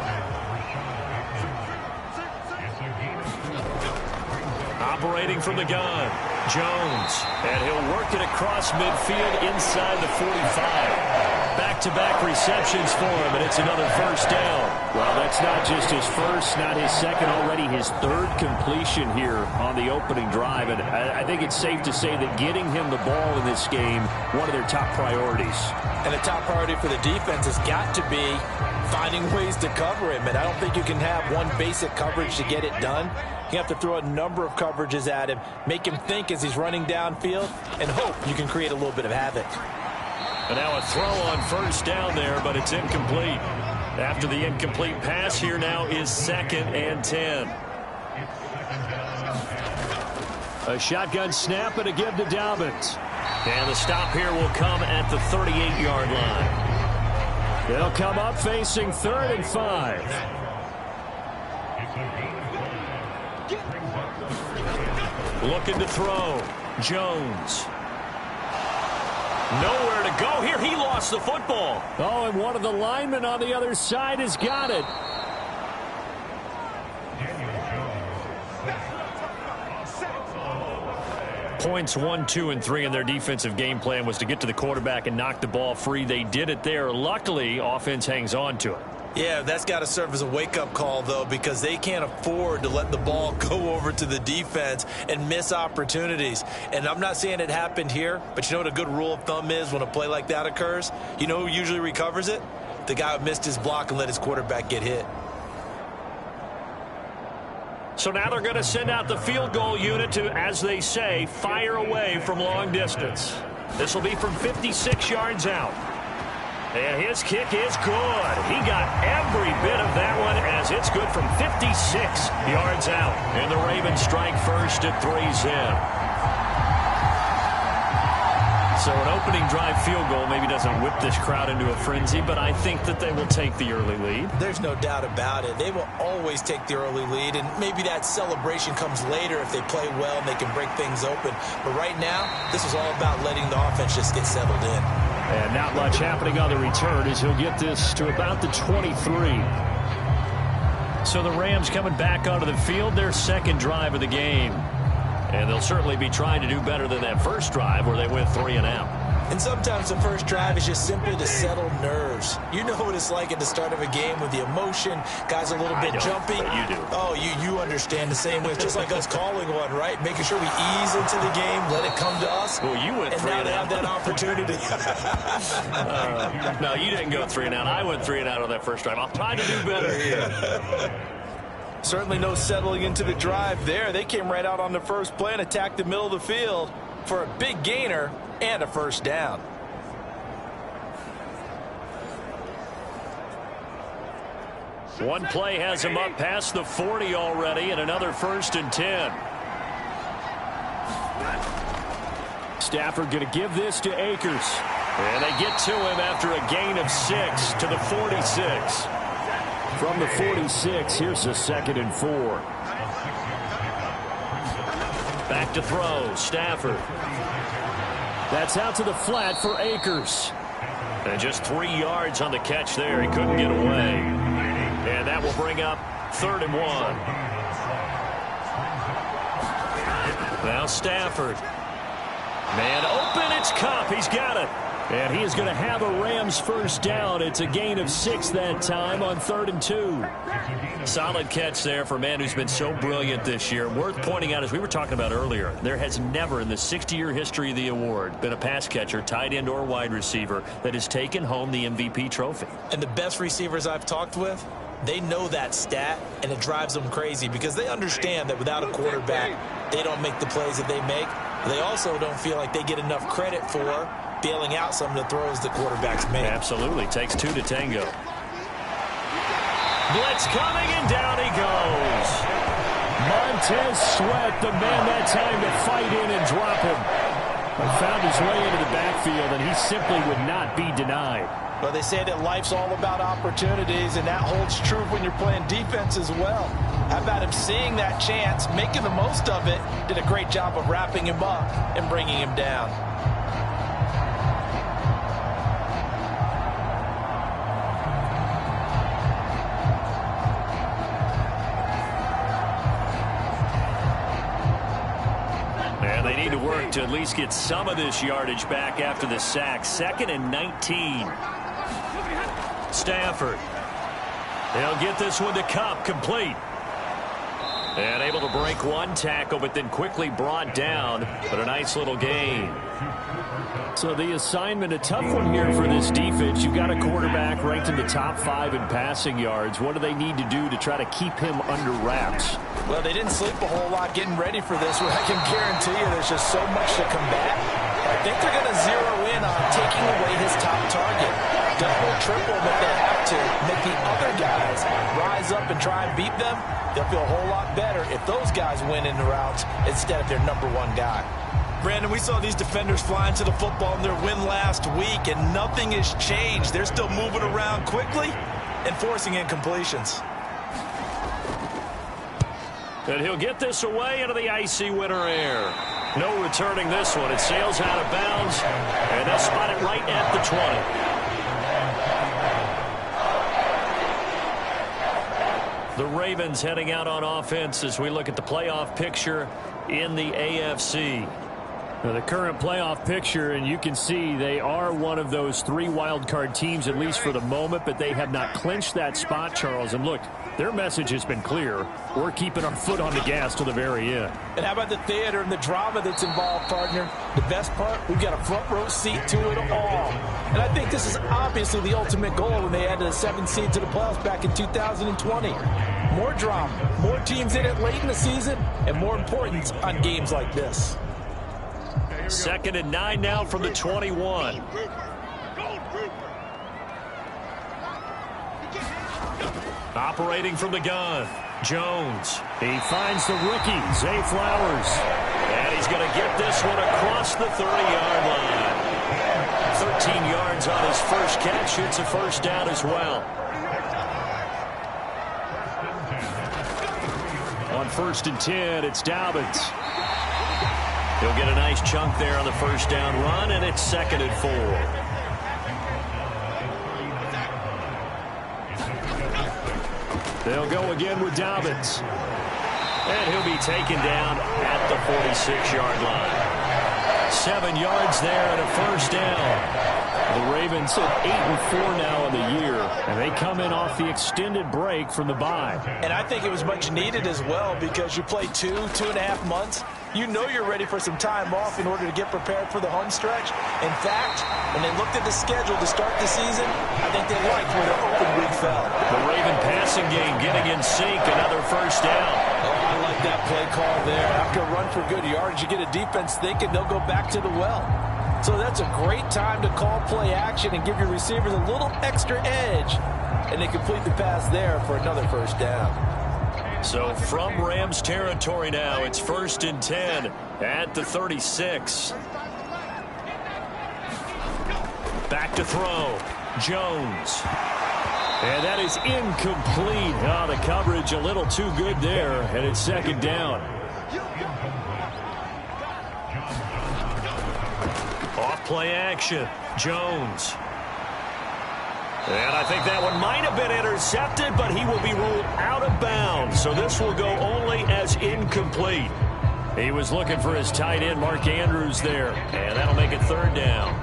Operating from the gun. Jones. And he'll work it across midfield inside the 45. Back-to-back receptions for him, and it's another first down. Well, that's not just his first, not his second, already his 3rd completion here on the opening drive. And I think it's safe to say that getting him the ball in this game, one of their top priorities. And the top priority for the defense has got to be finding ways to cover him. And I don't think you can have one basic coverage to get it done. You have to throw a number of coverages at him, make him think as he's running downfield, and hope you can create a little bit of havoc. And now a throw on first down there, but it's incomplete. After the incomplete pass, here now is 2nd and 10. A shotgun snap and a give to Dobbins. And the stop here will come at the 38-yard line. They'll come up facing 3rd and 5. Looking to throw. Jones. Nowhere to go here. He lost the football. Oh, and one of the linemen on the other side has got it. Points 1, 2, and 3 in their defensive game plan was to get to the quarterback and knock the ball free. They did it there. Luckily, offense hangs on to it. Yeah, that's got to serve as a wake-up call, though, because they can't afford to let the ball go over to the defense and miss opportunities. And I'm not saying it happened here, but you know what a good rule of thumb is when a play like that occurs? You know who usually recovers it? The guy who missed his block and let his quarterback get hit. So now they're going to send out the field goal unit to, as they say, fire away from long distance. This will be from 56 yards out. And his kick is good. He got every bit of that one as it's good from 56 yards out. And the Ravens strike first at 3-zip. So an opening drive field goal maybe doesn't whip this crowd into a frenzy, but I think that they will take the early lead. There's no doubt about it. They will always take the early lead, and maybe that celebration comes later if they play well and they can break things open. But right now, this is all about letting the offense just get settled in. And not much happening on the return as he'll get this to about the 23. So the Rams coming back onto the field, their second drive of the game. And they'll certainly be trying to do better than that first drive where they went 3 and out. And sometimes the first drive is just simply to settle nerves. You know what it's like at the start of a game with the emotion. Guys are a little bit jumpy. You do. Oh, you understand the same way. It's just like us calling one, right? Making sure we ease into the game, let it come to us. Well, you went 3 and out. And now they have that opportunity. No, you didn't go 3 and out. I went 3 and out on that first drive. I'll try to do better here. Certainly no settling into the drive there. They came right out on the first play and attacked the middle of the field for a big gainer and a first down. One play has him up past the 40 already, and another 1st and 10. Stafford going to give this to Akers. And they get to him after a gain of 6 to the 46. From the 46, here's a 2nd and 4. Back to throw, Stafford. That's out to the flat for Akers. And just 3 yards on the catch there. He couldn't get away. And that will bring up 3rd and 1. Now Stafford. Man open, it's Kupp. He's got it. And he is going to have a Rams first down. It's a gain of 6 that time on 3rd and 2. Solid catch there for a man who's been so brilliant this year. Worth pointing out, as we were talking about earlier, there has never in the 60-year history of the award been a pass catcher, tight end or wide receiver that has taken home the MVP trophy. And the best receivers I've talked with, they know that stat, and it drives them crazy because they understand that without a quarterback, they don't make the plays that they make. They also don't feel like they get enough credit for bailing out some of the throws the quarterbacks make. Absolutely. Takes 2 to tango. Blitz coming, and down he goes. Montez Sweat, the man that time to fight in and drop him. He found his way into the backfield, and he simply would not be denied. Well, they say that life's all about opportunities, and that holds true when you're playing defense as well. How about him seeing that chance, making the most of it, did a great job of wrapping him up and bringing him down. And they need to work to at least get some of this yardage back after the sack. 2nd and 19. Stafford. They'll get this one to Kupp, complete. And able to break one tackle, but then quickly brought down. But a nice little gain. So the assignment, a tough one here for this defense. You've got a quarterback ranked in the top 5 in passing yards. What do they need to do to try to keep him under wraps? Well, they didn't sleep a whole lot getting ready for this one. I can guarantee you there's just so much to combat. I think they're going to zero in on taking away his top target. Double, triple if they have to. Make the other guys rise up and try and beat them. They'll feel a whole lot better if those guys win in the routes instead of their number 1 guy. Brandon, we saw these defenders flying to the football in their win last week, and nothing has changed. They're still moving around quickly and forcing incompletions. And he'll get this away into the icy winter air. No returning this one. It sails out of bounds, and they'll spot it 20. The Ravens heading out on offense as we look at the playoff picture in the AFC. The current playoff picture, and you can see they are one of those 3 wild card teams, at least for the moment, but they have not clinched that spot, Charles. And look, their message has been clear. We're keeping our foot on the gas to the very end. And how about the theater and the drama that's involved, partner? The best part, we've got a front row seat to it all. And I think this is obviously the ultimate goal when they added a 7th seed to the playoffs back in 2020. More drama, more teams in it late in the season, and more importance on games like this. 2nd and 9 now from the 21. Operating from the gun, Jones. He finds the rookie, Zay Flowers. And he's going to get this one across the 30-yard line. 13 yards on his first catch. It's a first down as well. On 1st and 10, it's Dobbins. He'll get a nice chunk there on the first down run, and it's 2nd and 4. They'll go again with Dobbins. And he'll be taken down at the 46-yard line. 7 yards there and a first down. The Ravens sit 8-4 now in the year, and they come in off the extended break from the bye. And I think it was much needed as well because you play 2.5 months. You know you're ready for some time off in order to get prepared for the home stretch. In fact, when they looked at the schedule to start the season, I think they liked where their open week fell. The Raven passing game getting in sync, another first down. Oh, I like that play call there. After a run for good yardage, you get a defense thinking they'll go back to the well. So that's a great time to call play action and give your receivers a little extra edge. And they complete the pass there for another first down. So from Rams territory now, it's 1st and 10 at the 36. Back to throw. Jones. And that is incomplete. Oh, the coverage a little too good there, and it's 2nd down. Off play action. Jones. And I think that one might have been intercepted, but he will be ruled out of bounds. So this will go only as incomplete. He was looking for his tight end, Mark Andrews, there. And that'll make it 3rd down.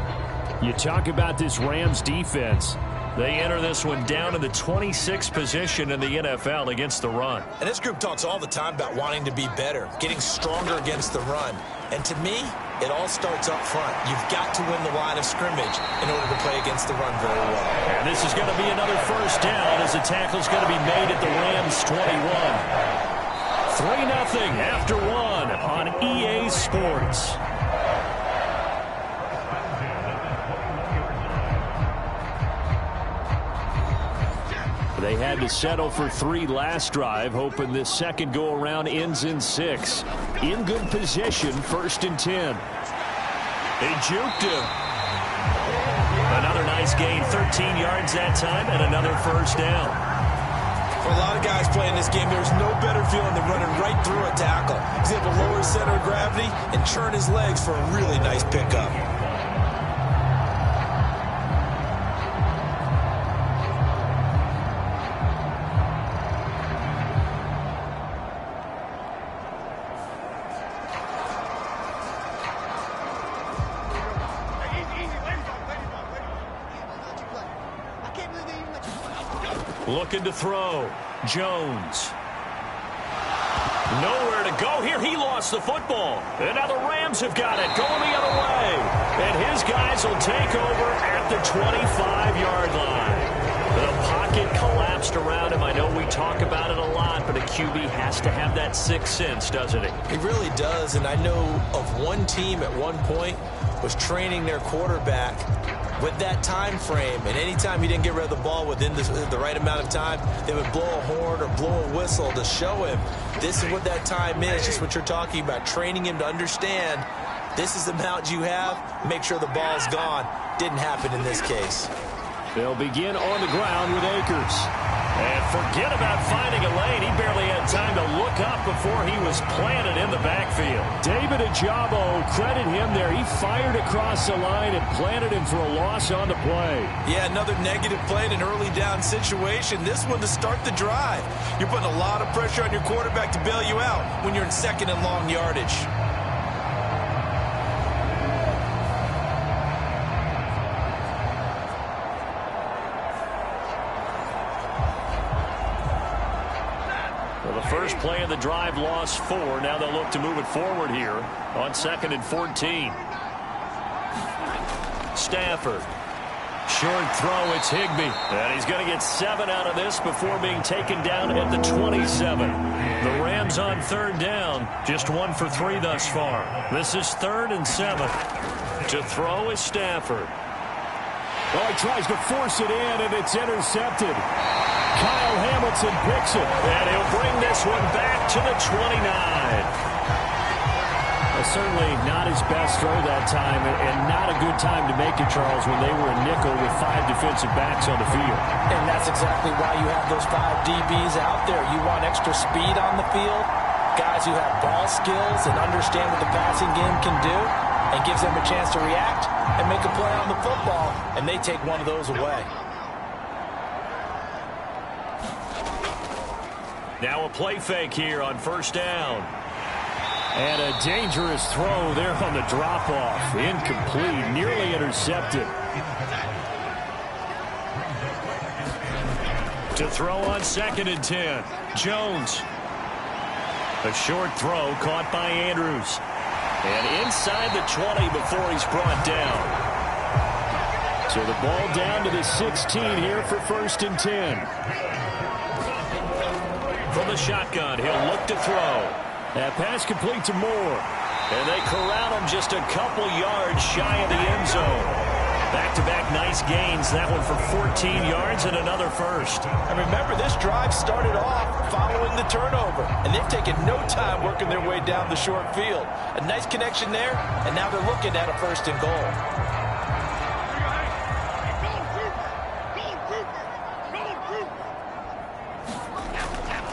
You talk about this Rams defense. They enter this one down in the 26th position in the NFL against the run. And this group talks all the time about wanting to be better, getting stronger against the run. And to me, it all starts up front. You've got to win the line of scrimmage in order to play against the run very well. And this is going to be another first down as the tackle's going to be made at the Rams 21. 3-0 after 1 on EA Sports. They had to settle for 3 last drive, hoping this second go-around ends in 6. In good position, 1st and 10. They juked him. Another nice gain, 13 yards that time, and another first down. For a lot of guys playing this game, there's no better feeling than running right through a tackle. He's able to lower his center of gravity and churn his legs for a really nice pickup. Looking to throw. Jones. Nowhere to go here. He lost the football. And now the Rams have got it. Going the other way. And his guys will take over at the 25-yard line. The pocket collapsed around him. I know we talk about it a lot, but a QB has to have that sixth sense, doesn't he? He really does. And I know of one team at one point was training their quarterback with that time frame, and anytime he didn't get rid of the ball within the right amount of time, they would blow a horn or blow a whistle to show him this is what that time is, just what you're talking about, training him to understand this is the amount you have, make sure the ball's gone. Didn't happen in this case. They'll begin on the ground with Akers. And forget about finding a lane. He barely had time to look up before he was planted in the backfield. David Ajabo, credit him there. He fired across the line and planted him for a loss on the play. Yeah, another negative play in an early down situation. This one to start the drive. You're putting a lot of pressure on your quarterback to bail you out when you're in second and long yardage. First play of the drive, lost 4. Now they'll look to move it forward here on 2nd and 14. Stafford. Short throw, it's Higbee. And he's going to get 7 out of this before being taken down at the 27. The Rams on 3rd down. Just 1 for 3 thus far. This is 3rd and 7. To throw is Stafford. Well, he tries to force it in, and it's intercepted. Kyle Hamilton picks it. And he'll bring this one back to the 29. Well, certainly not his best throw that time, and not a good time to make it, Charles, when they were a nickel with 5 defensive backs on the field. And that's exactly why you have those 5 DBs out there. You want extra speed on the field, guys who have ball skills and understand what the passing game can do, and gives them a chance to react and make a play on the football, and they take one of those away. Now a play fake here on 1st down. And a dangerous throw there on the drop-off. Incomplete, nearly intercepted. To throw on 2nd and 10. Jones. A short throw caught by Andrews. And inside the 20 before he's brought down. So the ball down to the 16 here for 1st and 10. From the shotgun, he'll look to throw. That pass complete to Moore. And they corral him just a couple yards shy of the end zone. Back-to-back nice gains. That one for 14 yards and another first. And remember, this drive started off following the turnover. And they've taken no time working their way down the short field. A nice connection there, and now they're looking at a 1st and goal.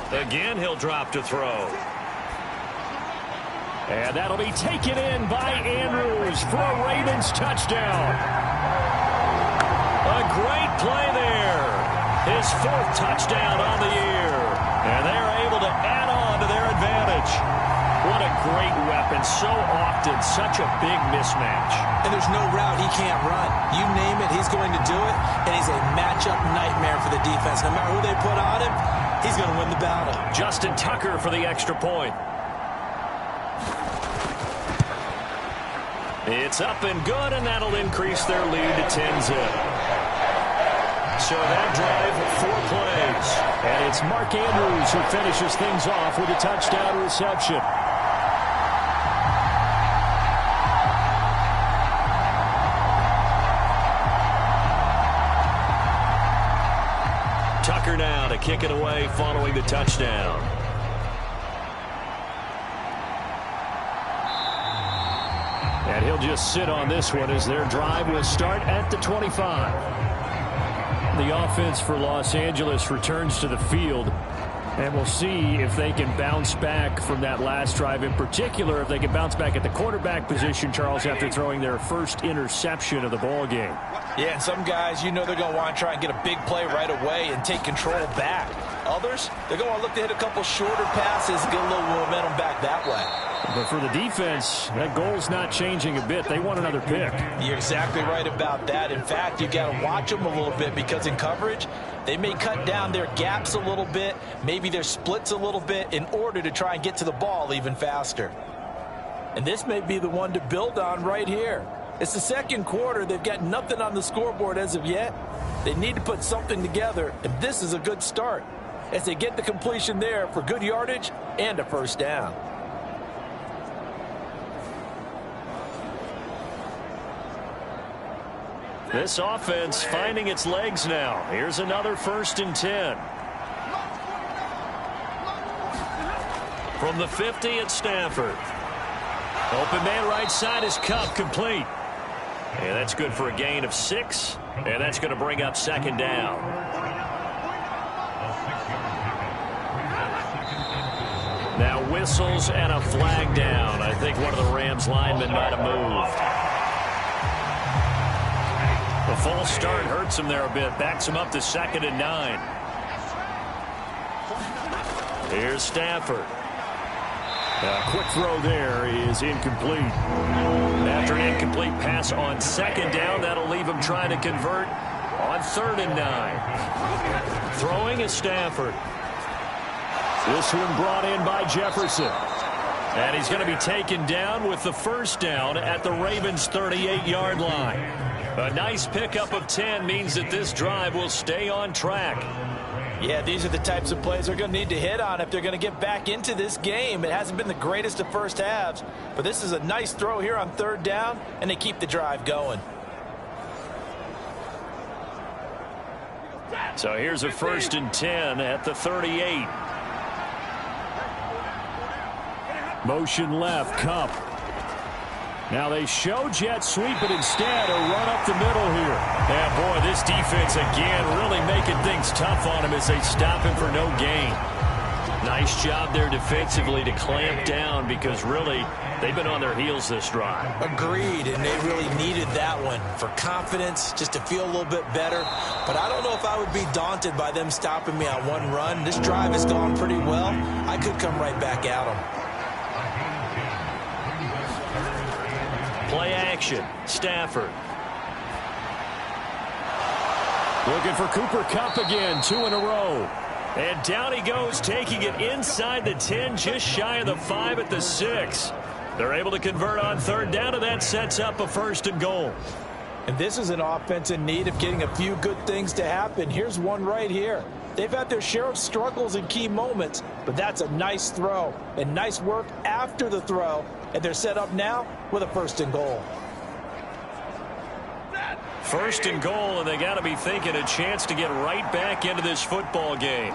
Again, he'll drop to throw. And that'll be taken in by Andrews for a Ravens touchdown. A great play there. His 4th touchdown on the year. And they're able to add on to their advantage. What a great weapon. So often, such a big mismatch. And there's no route he can't run. You name it, he's going to do it. And he's a matchup nightmare for the defense. No matter who they put on him, he's going to win the battle. Justin Tucker for the extra point. It's up and good, and that'll increase their lead to 10-zip. So that drive, 4 plays. And it's Mark Andrews who finishes things off with a touchdown reception. Tucker now to kick it away following the touchdown. And he'll just sit on this one as their drive will start at the 25. The offense for Los Angeles returns to the field. And we'll see if they can bounce back from that last drive. In particular, if they can bounce back at the quarterback position, Charles, after throwing their first interception of the ball game. Yeah, and some guys, you know they're going to want to try and get a big play right away and take control back. Others, they're going to look to hit a couple shorter passes, get a little momentum back that way. But for the defense, that goal's not changing a bit. They want another pick. You're exactly right about that. In fact, you got to watch them a little bit because in coverage, they may cut down their gaps a little bit, maybe their splits a little bit in order to try and get to the ball even faster. And this may be the one to build on right here. It's the second quarter. They've got nothing on the scoreboard as of yet. They need to put something together, and this is a good start as they get the completion there for good yardage and a 1st down. This offense finding its legs now. Here's another 1st and 10. From the 50 at Stafford. Open man right side is Cup, complete. And that's good for a gain of 6. And that's going to bring up 2nd down. Now whistles and a flag down. I think one of the Rams linemen might have moved. The false start hurts him there a bit. Backs him up to 2nd and 9. Here's Stafford. A quick throw there is incomplete. After an incomplete pass on 2nd down, that'll leave him trying to convert on 3rd and 9. Throwing is Stafford. This one brought in by Jefferson. And he's going to be taken down with the 1st down at the Ravens' 38-yard line. A nice pickup of 10 means that this drive will stay on track. Yeah, these are the types of plays they're going to need to hit on if they're going to get back into this game. It hasn't been the greatest of first halves, but this is a nice throw here on 3rd down, and they keep the drive going. So here's a 1st and 10 at the 38. Motion left, Cup. Now they show jet sweep, but instead a run up the middle here. Yeah, boy, this defense again really making things tough on him as they stop him for no gain. Nice job there defensively to clamp down because really they've been on their heels this drive. Agreed, and they really needed that one for confidence, just to feel a little bit better. But I don't know if I would be daunted by them stopping me on one run. This drive has gone pretty well. I could come right back at them. Play action. Stafford. Looking for Cooper Kupp again, 2 in a row. And down he goes, taking it inside the 10, just shy of the 5 at the 6. They're able to convert on 3rd down, and that sets up a 1st and goal. And this is an offense in need of getting a few good things to happen. Here's one right here. They've had their share of struggles in key moments, but that's a nice throw and nice work after the throw. And they're set up now with a 1st and goal. 1st and goal, and they got to be thinking a chance to get right back into this football game.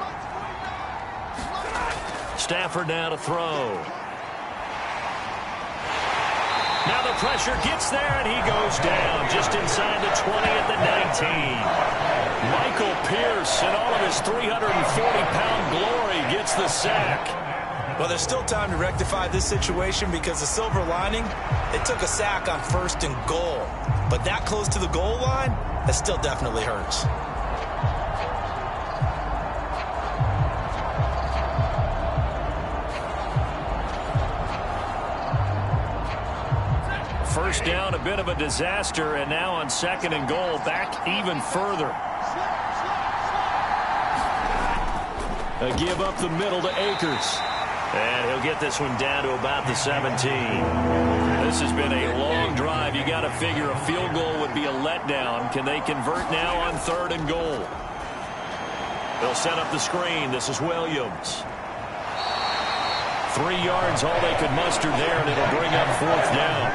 Stafford now to throw. Now the pressure gets there, and he goes down just inside the 20 at the 19. Michael Pierce, in all of his 340-pound glory, gets the sack. Well, there's still time to rectify this situation because the silver lining, they took a sack on 1st and goal. But that close to the goal line, that still definitely hurts. First down, a bit of a disaster, and now on 2nd and goal, back even further. A give up the middle to Akers. And he'll get this one down to about the 17. This has been a long drive. You got to figure a field goal would be a letdown. Can they convert now on 3rd and goal? They'll set up the screen. This is Williams. 3 yards, all they could muster there, and it'll bring up 4th down.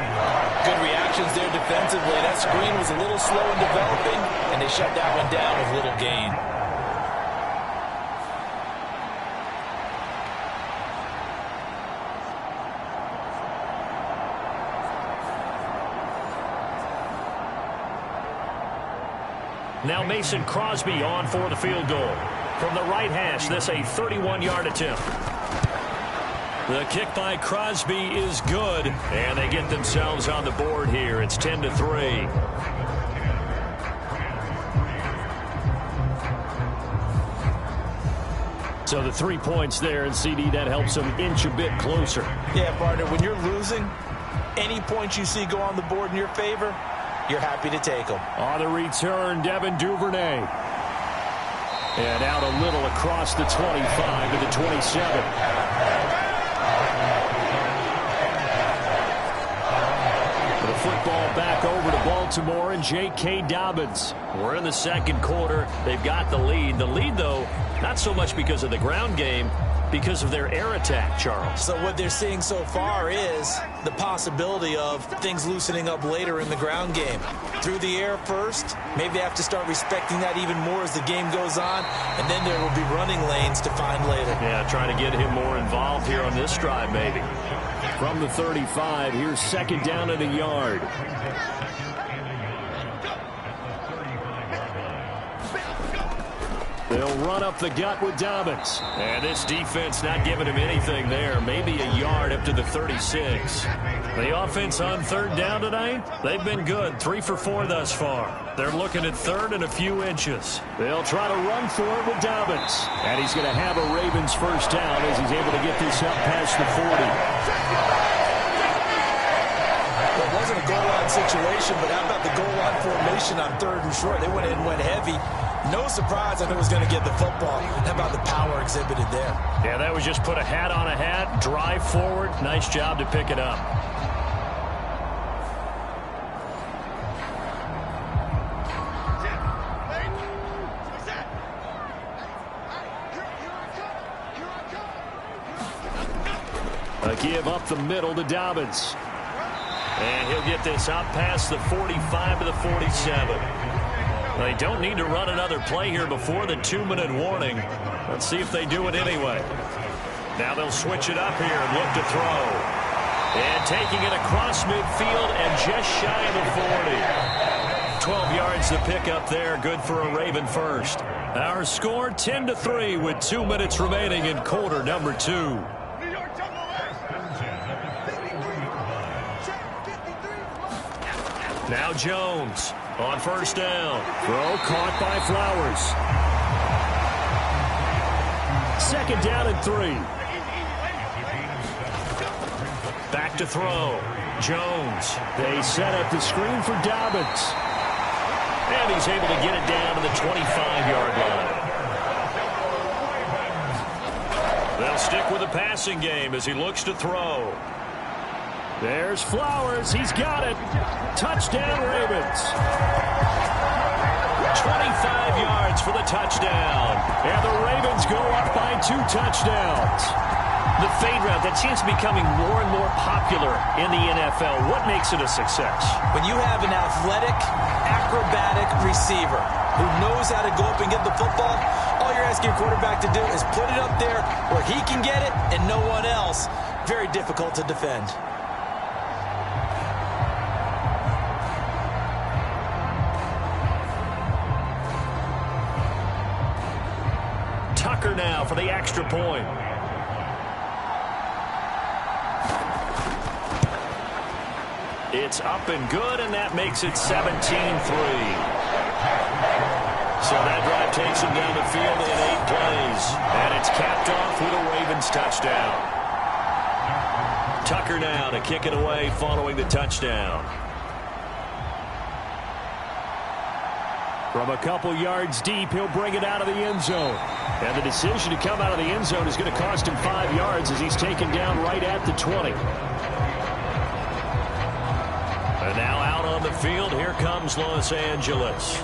Good reactions there defensively. That screen was a little slow in developing, and they shut that one down with little gain. Now Mason Crosby on for the field goal. From the right hash, this a 31-yard attempt. The kick by Crosby is good, and they get themselves on the board here. It's 10-3. So the 3 points there, and CD, that helps them inch a bit closer. Yeah, partner, when you're losing, any points you see go on the board in your favor, you're happy to take them. On the return, Devin Duvernay. And out a little across the 25 to the 27. The football back over to Baltimore and J.K. Dobbins. We're in the 2nd quarter. They've got the lead. The lead, though, not so much because of the ground game, because of their air attack, Charles. So what they're seeing so far is the possibility of things loosening up later in the ground game. Through the air first, maybe they have to start respecting that even more as the game goes on, and then there will be running lanes to find later. Yeah, trying to get him more involved here on this drive, maybe. From the 35, here's 2nd down and a yard. They'll run up the gut with Dobbins. And this defense not giving him anything there. Maybe a yard up to the 36. The offense on third down tonight, they've been good. 3 for 4 thus far. They're looking at third and a few inches. They'll try to run for it with Dobbins. And he's going to have a Ravens first down as he's able to get this up past the 40. Well, it wasn't a goal line situation, but how about the goal line formation on third and short? They went in and went heavy. No surprise I knew was going to get the football. How about the power exhibited there? Yeah, that was just put a hat on a hat, drive forward. Nice job to pick it up. A give up the middle to Dobbins. And he'll get this out past the 45 to the 47. They don't need to run another play here before the 2-minute warning. Let's see if they do it anyway. Now they'll switch it up here and look to throw. And taking it across midfield and just shy of the 40. 12 yards to pick up there. Good for a Raven first. Our score 10-3 with 2 minutes remaining in quarter number 2. Now Jones on first down. Throw caught by Flowers. Second down and 3. Back to throw. Jones. They set up the screen for Dobbins. And he's able to get it down to the 25-yard line. They'll stick with the passing game as he looks to throw. There's Flowers. He's got it. Touchdown, Ravens. 25 yards for the touchdown. And the Ravens go up by 2 touchdowns. The fade route, that seems to be becoming more and more popular in the NFL. What makes it a success? When you have an athletic, acrobatic receiver who knows how to go up and get the football, all you're asking your quarterback to do is put it up there where he can get it and no one else. Very difficult to defend. Tucker now for the extra point. It's up and good, and that makes it 17-3. So that drive takes him down the field in 8 plays. And it's capped off with a Ravens touchdown. Tucker now to kick it away following the touchdown. From a couple yards deep, he'll bring it out of the end zone. And the decision to come out of the end zone is going to cost him 5 yards as he's taken down right at the 20. And now out on the field, here comes Los Angeles.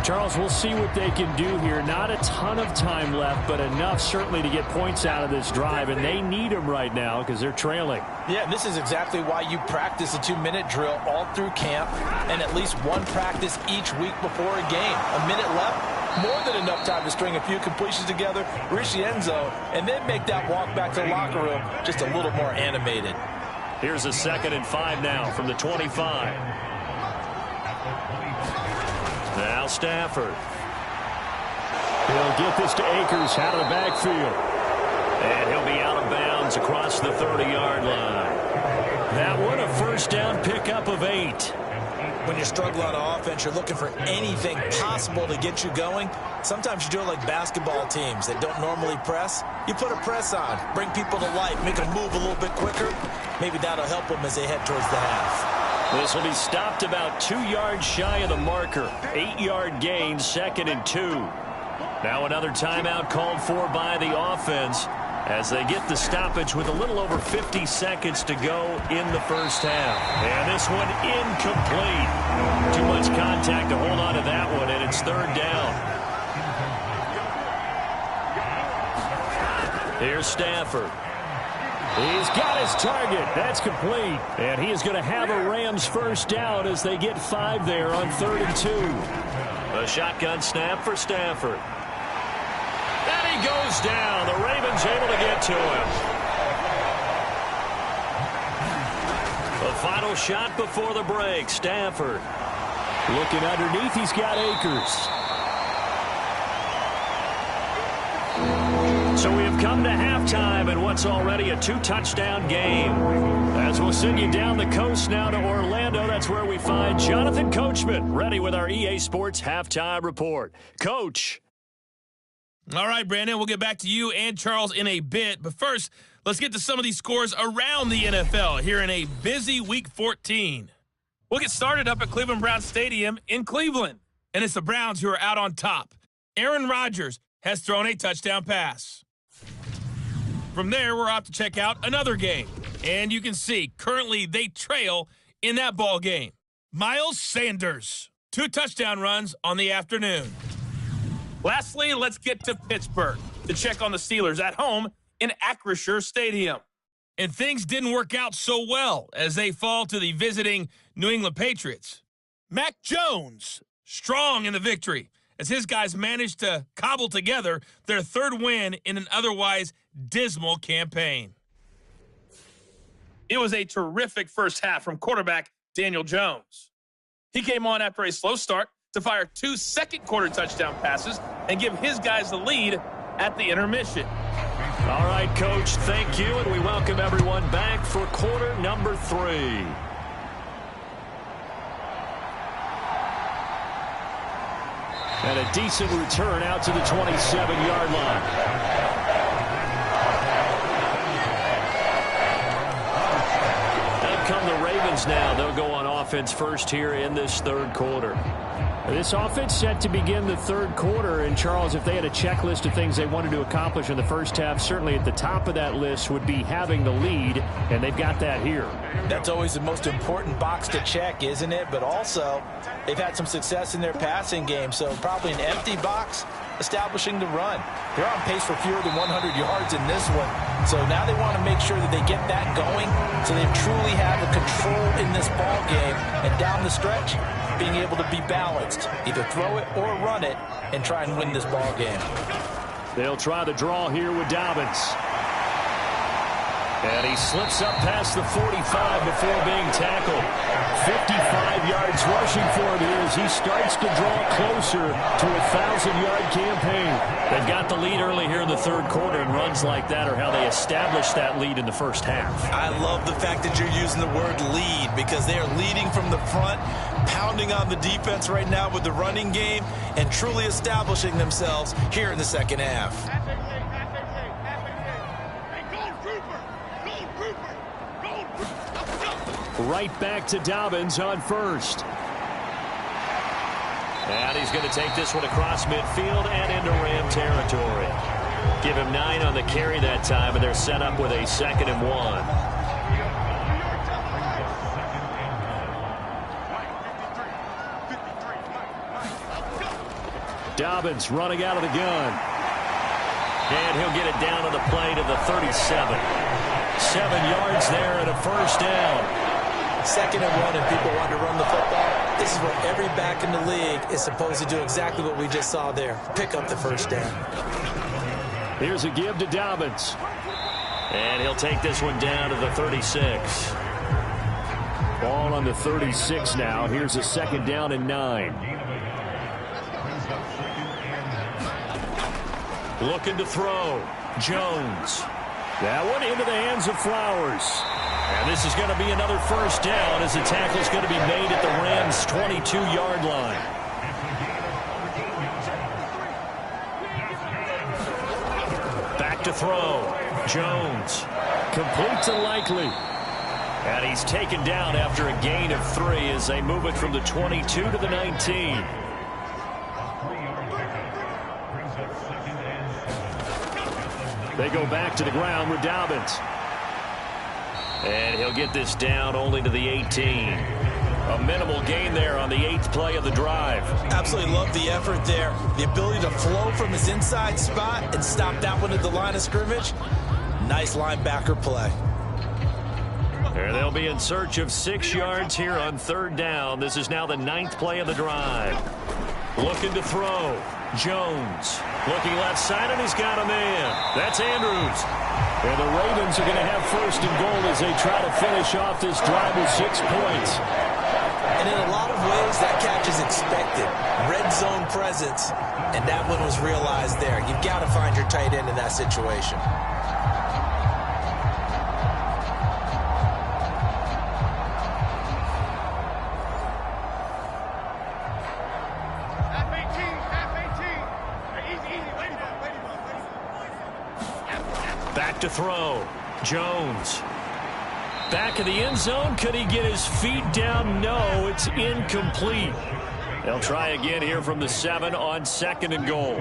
Charles, we'll see what they can do here. Not a ton of time left, but enough certainly to get points out of this drive, and they need them right now because they're trailing. Yeah, this is exactly why you practice a 2-minute drill all through camp and at least one practice each week before a game. A minute left, more than enough time to string a few completions together, reach the end zone, and then make that walk back to the locker room just a little more animated. Here's a 2nd and 5 now from the 25. Now Stafford. He'll get this to Akers out of the backfield. And he'll be out of bounds across the 30-yard line. That one a first down pickup of 8. When you struggle on offense, you're looking for anything possible to get you going. Sometimes you do it like basketball teams that don't normally press. You put a press on, bring people to life, make them move a little bit quicker. Maybe that'll help them as they head towards the half. This will be stopped about 2 yards shy of the marker. 8-yard gain, 2nd and 2. Now another timeout called for by the offense as they get the stoppage with a little over 50 seconds to go in the first half. And this one incomplete. Too much contact to hold on to that one, and it's 3rd down. Here's Stafford. He's got his target. That's complete. And he is going to have a Rams first down as they get 5 there on 3rd and 2. A shotgun snap for Stafford. And he goes down. The Ravens able to get to him. The final shot before the break. Stafford. Looking underneath, he's got Akers. So we have come to halftime in what's already a 2-touchdown game. As we'll send you down the coast now to Orlando, that's where we find Jonathan Coachman, ready with our EA Sports Halftime Report. Coach. All right, Brandon, we'll get back to you and Charles in a bit. But first, let's get to some of these scores around the NFL here in a busy Week 14. We'll get started up at Cleveland Browns Stadium in Cleveland. And it's the Browns who are out on top. Aaron Rodgers has thrown a touchdown pass. From there, we're off to check out another game. And you can see, currently they trail in that ball game. Miles Sanders, 2 touchdown runs on the afternoon. Lastly, let's get to Pittsburgh to check on the Steelers at home in Acrisure Stadium. And things didn't work out so well as they fall to the visiting New England Patriots. Mac Jones, strong in the victory, as his guys managed to cobble together their 3rd win in an otherwise dismal campaign. It was a terrific first half from quarterback Daniel Jones. He came on after a slow start to fire 2 second-quarter touchdown passes and give his guys the lead at the intermission. All right, Coach, thank you, and we welcome everyone back for quarter number 3. And a decent return out to the 27-yard line. Out come the Ravens now. They'll go on offense first here in this 3rd quarter. This offense set to begin the 3rd quarter. And, Charles, if they had a checklist of things they wanted to accomplish in the first half, certainly at the top of that list would be having the lead, and they've got that here. That's always the most important box to check, isn't it? But also, they've had some success in their passing game, so probably an empty box establishing the run. They're on pace for fewer than 100 yards in this one. So now they want to make sure that they get that going so they truly have the control in this ball game. And down the stretch, being able to be balanced, either throw it or run it, and try and win this ball game. They'll try the draw here with Dobbins. And he slips up past the 45 before being tackled. 55 yards rushing for him here as he starts to draw closer to a 1,000-yard campaign. They've got the lead early here in the 3rd quarter, and runs like that are how they establish that lead in the first half. I love the fact that you're using the word lead because they are leading from the front, pounding on the defense right now with the running game, and truly establishing themselves here in the 2nd half. Right back to Dobbins on first. And he's going to take this one across midfield and into Ram territory. Give him 9 on the carry that time, and they're set up with a 2nd and 1. Dobbins running out of the gun. And he'll get it down to the play to the 37. 7 yards there and a first down. 2nd and 1 and people want to run the football. This is what every back in the league is supposed to do, exactly what we just saw there. Pick up the first down. Here's a give to Dobbins. And he'll take this one down to the 36. Ball on the 36 now. Here's a 2nd down and 9. Looking to throw. Jones. That one into the hands of Flowers. And this is going to be another first down as the tackle is going to be made at the Rams' 22-yard line. Back to throw. Jones. Complete to Likely. And he's taken down after a gain of 3 as they move it from the 22 to the 19. They go back to the ground with Dobbins. And he'll get this down only to the 18. A minimal gain there on the 8th play of the drive. Absolutely love the effort there. The ability to flow from his inside spot and stop that one at the line of scrimmage. Nice linebacker play. There they'll be in search of 6 yards here on 3rd down. This is now the 9th play of the drive. Looking to throw. Jones. Looking left side, and he's got a man. That's Andrews. And the Ravens are going to have 1st and goal as they try to finish off this drive with 6 points. And in a lot of ways, that catch is expected. Red zone presence, and that one was realized there. You've got to find your tight end in that situation. Back to throw. Jones. Back of the end zone. Could he get his feet down? No, it's incomplete. They'll try again here from the 7 on 2nd and goal.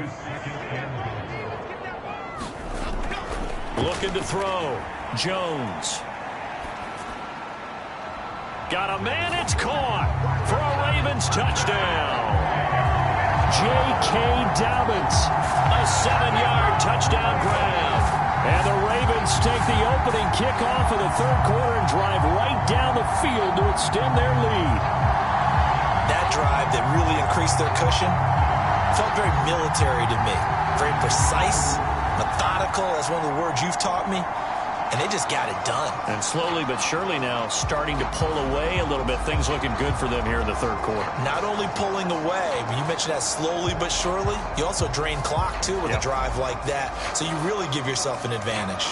Looking to throw. Jones. Got a man. It's caught for a Ravens touchdown. J.K. Dobbins. A 7-yard touchdown grab. And the Ravens take the opening kickoff of the 3rd quarter and drive right down the field to extend their lead. That drive that really increased their cushion felt very military to me. Very precise, methodical. That's one of the words you've taught me. And they just got it done. And slowly but surely now starting to pull away a little bit. Things looking good for them here in the 3rd quarter. Not only pulling away, but you mentioned that slowly but surely. You also drain clock, too, with a drive like that. So you really give yourself an advantage.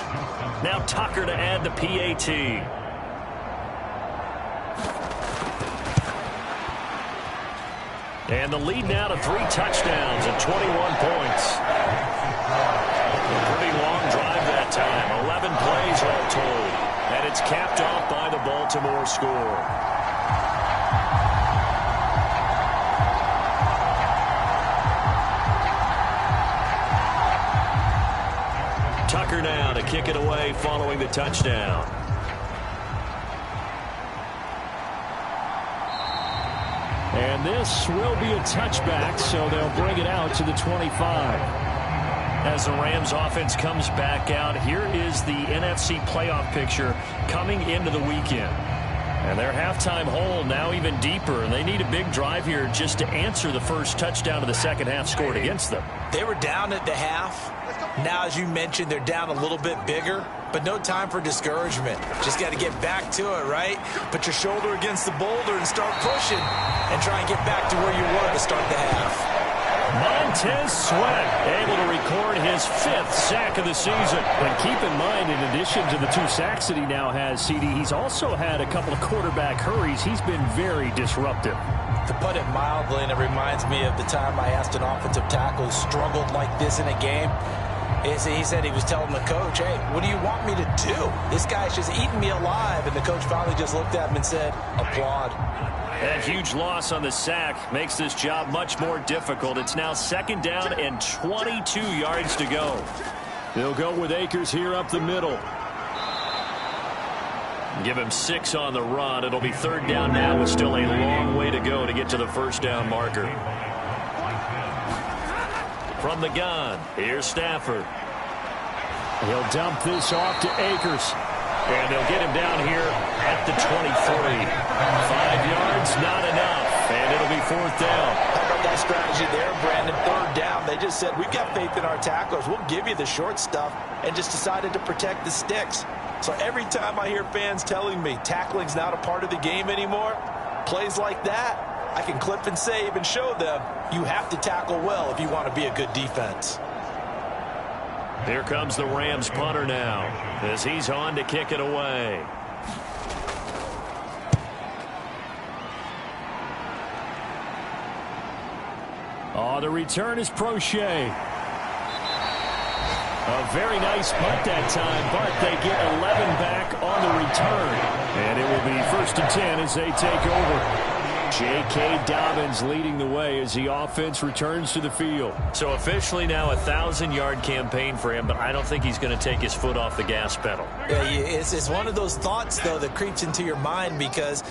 Now Tucker to add the PAT. And the lead now to 3 touchdowns and 21 points. A pretty long drive that time. 11 plays all told. And it's capped off by the Baltimore score. Tucker now to kick it away following the touchdown. And this will be a touchback, so they'll bring it out to the 25. As the Rams offense comes back out, here is the NFC playoff picture coming into the weekend. And their halftime hole now even deeper, and they need a big drive here just to answer the first touchdown of the second half scored against them. They were down at the half. Now, as you mentioned, they're down a little bit bigger, but no time for discouragement. Just got to get back to it, right? Put your shoulder against the boulder and start pushing and try and get back to where you were to start the half. Montez Sweat able to record his 5th sack of the season. And keep in mind, in addition to the 2 sacks that he now has, CD, he's also had a couple of quarterback hurries. He's been very disruptive. To put it mildly, and it reminds me of the time I asked an offensive tackle who struggled like this in a game. He said he was telling the coach, hey, what do you want me to do? This guy's just eating me alive. And the coach finally just looked at him and said, applaud. That huge loss on the sack makes this job much more difficult. It's now 2nd down and 22 yards to go. They'll go with Akers here up the middle. Give him 6 on the run. It'll be 3rd down now with still a long way to go to get to the 1st down marker. From the gun, here's Stafford. He'll dump this off to Akers. And they'll get him down here at the 23. 5 yards, not enough. And it'll be 4th down. How about that strategy there, Brandon? 3rd down. They just said, we've got faith in our tacklers. We'll give you the short stuff, and just decided to protect the sticks. So every time I hear fans telling me tackling's not a part of the game anymore, plays like that, I can clip and save and show them you have to tackle well if you want to be a good defense. Here comes the Rams punter now as he's on to kick it away. Oh, the return is Prochet. A very nice punt that time, but they get 11 back on the return. And it will be 1st and 10 as they take over. J.K. Dobbins leading the way as the offense returns to the field. So officially now a 1,000-yard campaign for him, but I don't think he's going to take his foot off the gas pedal. Yeah, it's one of those thoughts, though, that creeps into your mind because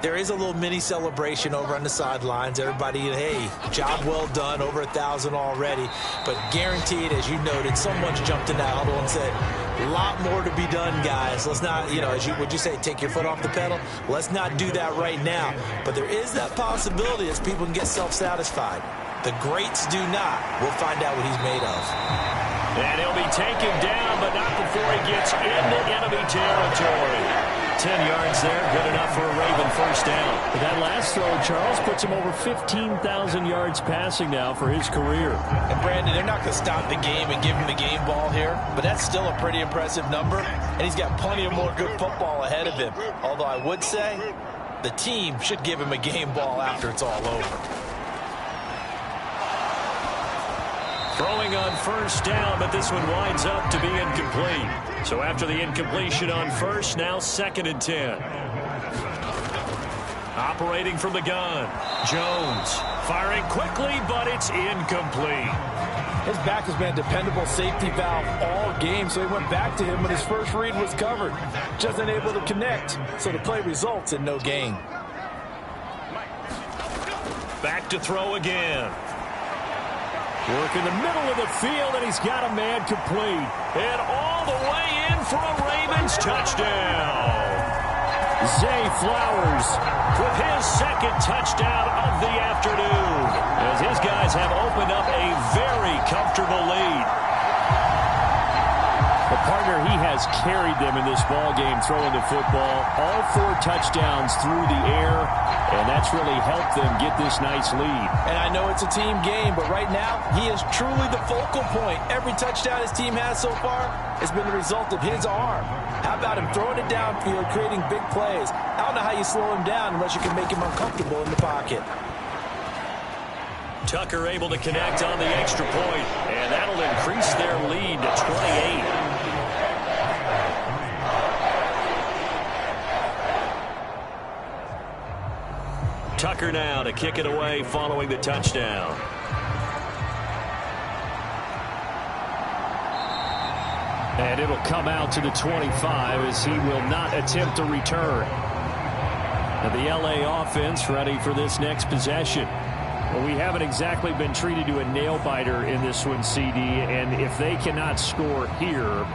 there is a little mini celebration over on the sidelines. Everybody, hey, job well done, over 1,000 already. But guaranteed, as you noted, someone's jumped in that huddle and said, a lot more to be done, guys. Let's not, would you say, take your foot off the pedal? Let's not do that right now. But there is that possibility as people can get self-satisfied. The greats do not. We'll find out what he's made of. And he'll be taken down, but not before he gets into enemy territory. 10 yards there, good enough for a Raven first down. But that last throw, Charles, puts him over 15,000 yards passing now for his career. And Brandon, they're not going to stop the game and give him the game ball here, but that's still a pretty impressive number, and he's got plenty of more good football ahead of him. Although I would say the team should give him a game ball after it's all over. Throwing on first down, but this one winds up to be incomplete. So after the incompletion on first, now 2nd and 10. Operating from the gun. Jones firing quickly, but it's incomplete. His back has been a dependable safety valve all game, so he went back to him when his first read was covered. Just unable to connect, so the play results in no gain. Back to throw again. Work in the middle of the field, and he's got a man complete. And all the way in for a Ravens touchdown. Zay Flowers with his 2nd touchdown of the afternoon, as his guys have opened up a very comfortable lead. The partner, he has carried them in this ball game throwing the football. All 4 touchdowns through the air, and that's really helped them get this nice lead. And I know it's a team game, but right now, he is truly the focal point. Every touchdown his team has so far has been the result of his arm. How about him throwing it downfield, creating big plays? I don't know how you slow him down unless you can make him uncomfortable in the pocket. Tucker able to connect on the extra point, and that'll increase their lead to 28. Tucker now to kick it away following the touchdown. And it'll come out to the 25 as he will not attempt a return. And the LA offense ready for this next possession. Well, we haven't exactly been treated to a nail-biter in this one, CD, and if they cannot score here,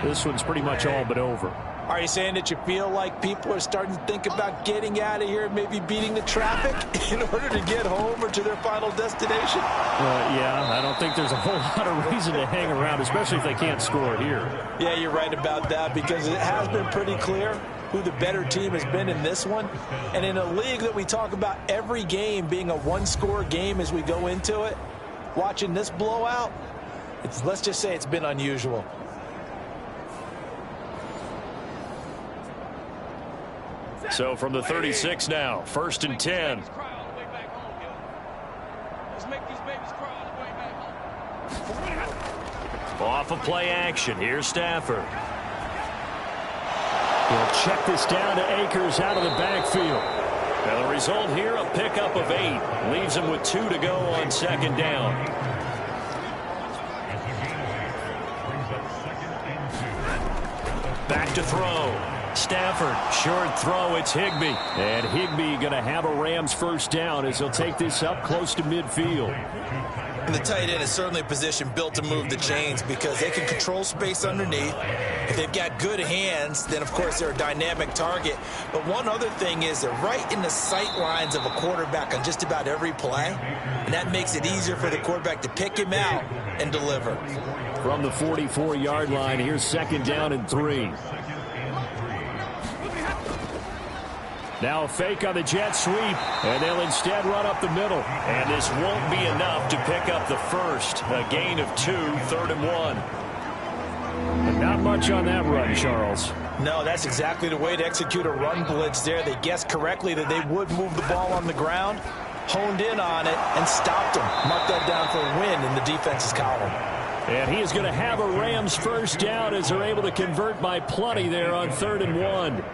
this one's pretty much all but over. Are you saying that you feel like people are starting to think about getting out of here and maybe beating the traffic in order to get home or to their final destination? Yeah, I don't think there's a whole lot of reason to hang around, especially if they can't score here. Yeah, you're right about that, because it has been pretty clear who the better team has been in this one. And in a league that we talk about every game being a one-score game as we go into it, watching this blowout, let's just say it's been unusual. So from the 36 now, 1st and 10. Off of play action, here's Stafford. He'll check this down to Akers out of the backfield. And the result here, a pickup of 8. Leaves him with 2 to go on 2nd down. Back to throw. Stafford, short throw, it's Higbee. And Higbee going to have a Rams first down as he'll take this up close to midfield. And the tight end is certainly a position built to move the chains because they can control space underneath. If they've got good hands, then of course they're a dynamic target. But one other thing is they're right in the sight lines of a quarterback on just about every play. And that makes it easier for the quarterback to pick him out and deliver. From the 44-yard line, here's 2nd down and 3. Now a fake on the jet sweep, and they'll instead run up the middle. And this won't be enough to pick up the first. A gain of 2, 3rd and 1. And not much on that run, Charles. No, that's exactly the way to execute a run blitz there. They guessed correctly that they would move the ball on the ground, honed in on it, and stopped them. Marked that down for a win in the defense's column. And he is going to have a Rams first down as they're able to convert by plenty there on 3rd and 1.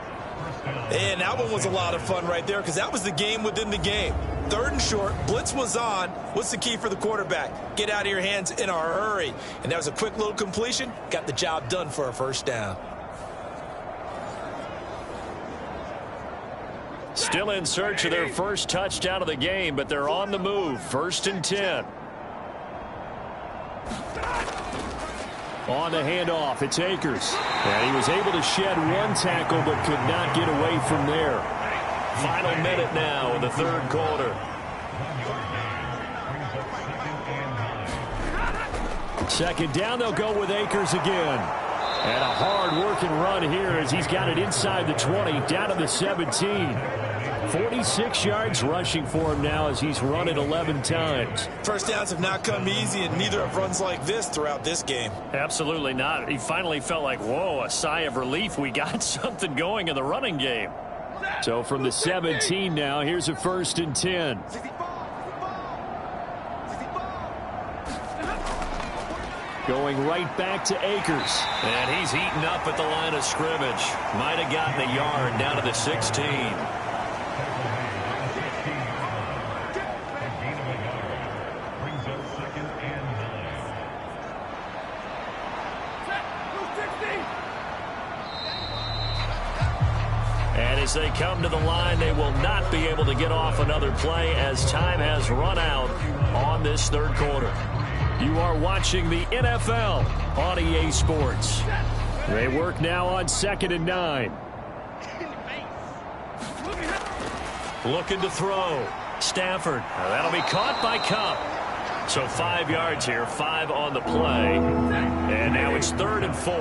And that one was a lot of fun right there because that was the game within the game. 3rd and short, blitz was on. What's the key for the quarterback? Get out of your hands in a hurry. And that was a quick little completion. Got the job done for a first down. Still in search of their first touchdown of the game, but they're on the move. 1st and 10. On the handoff, it's Akers. And he was able to shed 1 tackle but could not get away from there. Final minute now in the 3rd quarter. 2nd down, they'll go with Akers again. And a hard-working run here as he's got it inside the 20, down to the 17. 46 yards rushing for him now as he's run it 11 times. First downs have not come easy, and neither have runs like this throughout this game. Absolutely not. He finally felt like, whoa, a sigh of relief. We got something going in the running game. So from the 17 now, here's a 1st and 10. Going right back to Akers. And he's eaten up at the line of scrimmage. Might have gotten a yard down to the 16. And as they come to the line, they will not be able to get off another play as time has run out on this third quarter. You are watching the NFL on EA Sports. They work now on 2nd and 9. Looking to throw. Stafford. Now that'll be caught by Cup. So 5 yards here, 5 on the play. And now it's 3rd and 4.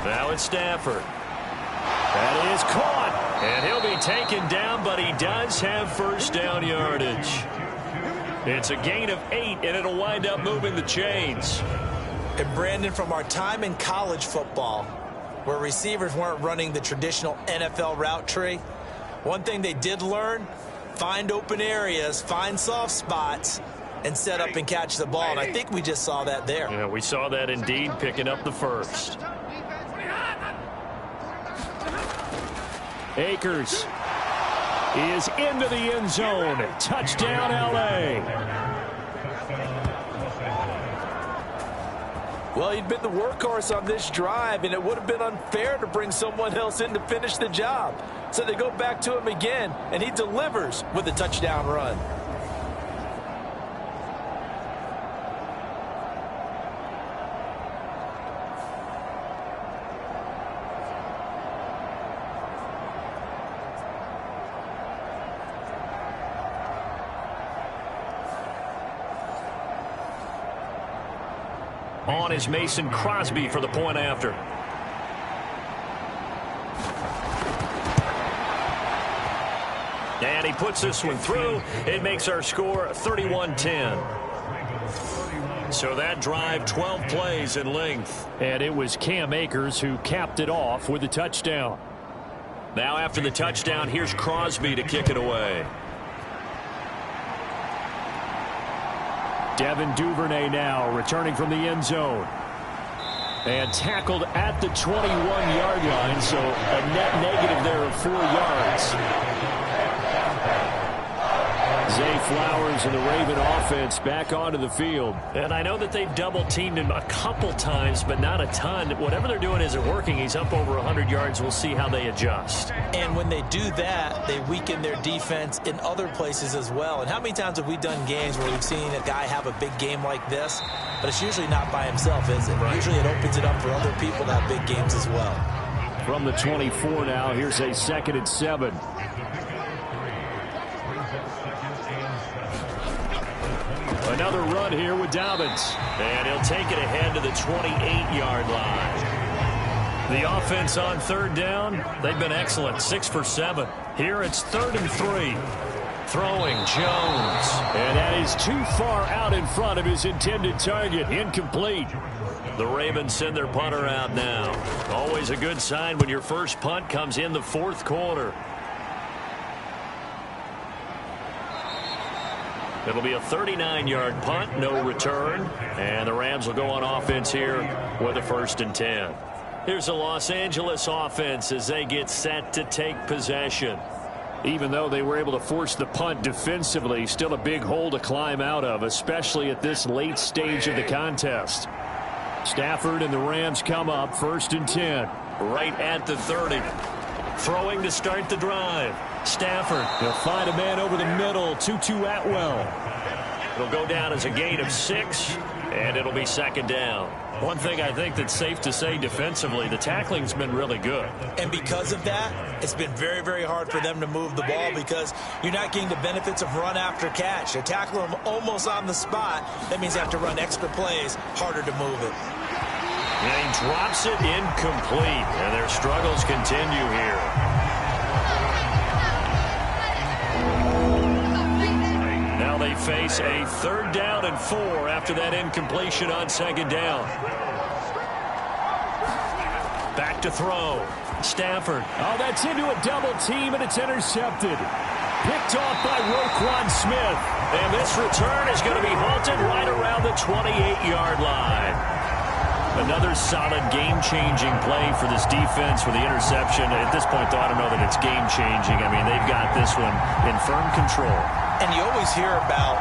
Now it's Stafford. That is caught. And he'll be taken down, but he does have first down yardage. It's a gain of 8, and it'll wind up moving the chains. And Brandon, from our time in college football, where receivers weren't running the traditional NFL route tree, one thing they did learn, find open areas, find soft spots, and set up and catch the ball. And I think we just saw that there. Yeah, we saw that indeed, picking up the first. Akers is into the end zone. Touchdown, L.A. Well, he'd been the workhorse on this drive, and it would have been unfair to bring someone else in to finish the job. So they go back to him again, and he delivers with a touchdown run. On is Mason Crosby for the point after. And he puts this one through. It makes our score 31-10. So that drive, 12 plays in length. And it was Cam Akers who capped it off with a touchdown. Now after the touchdown, here's Crosby to kick it away. Devin Duvernay now returning from the end zone. And tackled at the 21-yard line, so a net negative there of 4 yards. Zay Flowers and the Raven offense back onto the field. And I know that they've double-teamed him a couple times, but not a ton. Whatever they're doing isn't working. He's up over 100 yards. We'll see how they adjust. And when they do that, they weaken their defense in other places as well. And how many times have we done games where we've seen a guy have a big game like this? But it's usually not by himself, is it? Right. Usually it opens it up for other people to have big games as well. From the 24 now, here's a 2nd and 7. Another run here with Dobbins. And he'll take it ahead to the 28-yard line. The offense on 3rd down, they've been excellent, 6 for 7. Here it's 3rd and 3. Throwing Jones. And that is too far out in front of his intended target. Incomplete. The Ravens send their punter out now. Always a good sign when your first punt comes in the 4th quarter. It'll be a 39-yard punt, no return. And the Rams will go on offense here with a 1st and 10. Here's the Los Angeles offense as they get set to take possession. Even though they were able to force the punt defensively, still a big hole to climb out of, especially at this late stage of the contest. Stafford and the Rams come up 1st and 10. Right at the 30. Throwing to start the drive. Stafford. He'll find a man over the middle. Tutu Atwell. It'll go down as a gain of 6, and it'll be 2nd down. One thing I think that's safe to say defensively, the tackling's been really good. And because of that, it's been very, very hard for them to move the ball because you're not getting the benefits of run after catch. They're tackling them almost on the spot. That means they have to run extra plays, harder to move it. And he drops it incomplete. And their struggles continue here. Now they face a 3rd down and 4 after that incompletion on 2nd down. Back to throw. Stafford. Oh, that's into a double team, and it's intercepted. Picked off by Roquan Smith. And this return is going to be halted right around the 28-yard line. Another solid game-changing play for this defense with the interception. At this point, though, I don't know that it's game-changing. I mean, they've got this one in firm control. And you always hear about,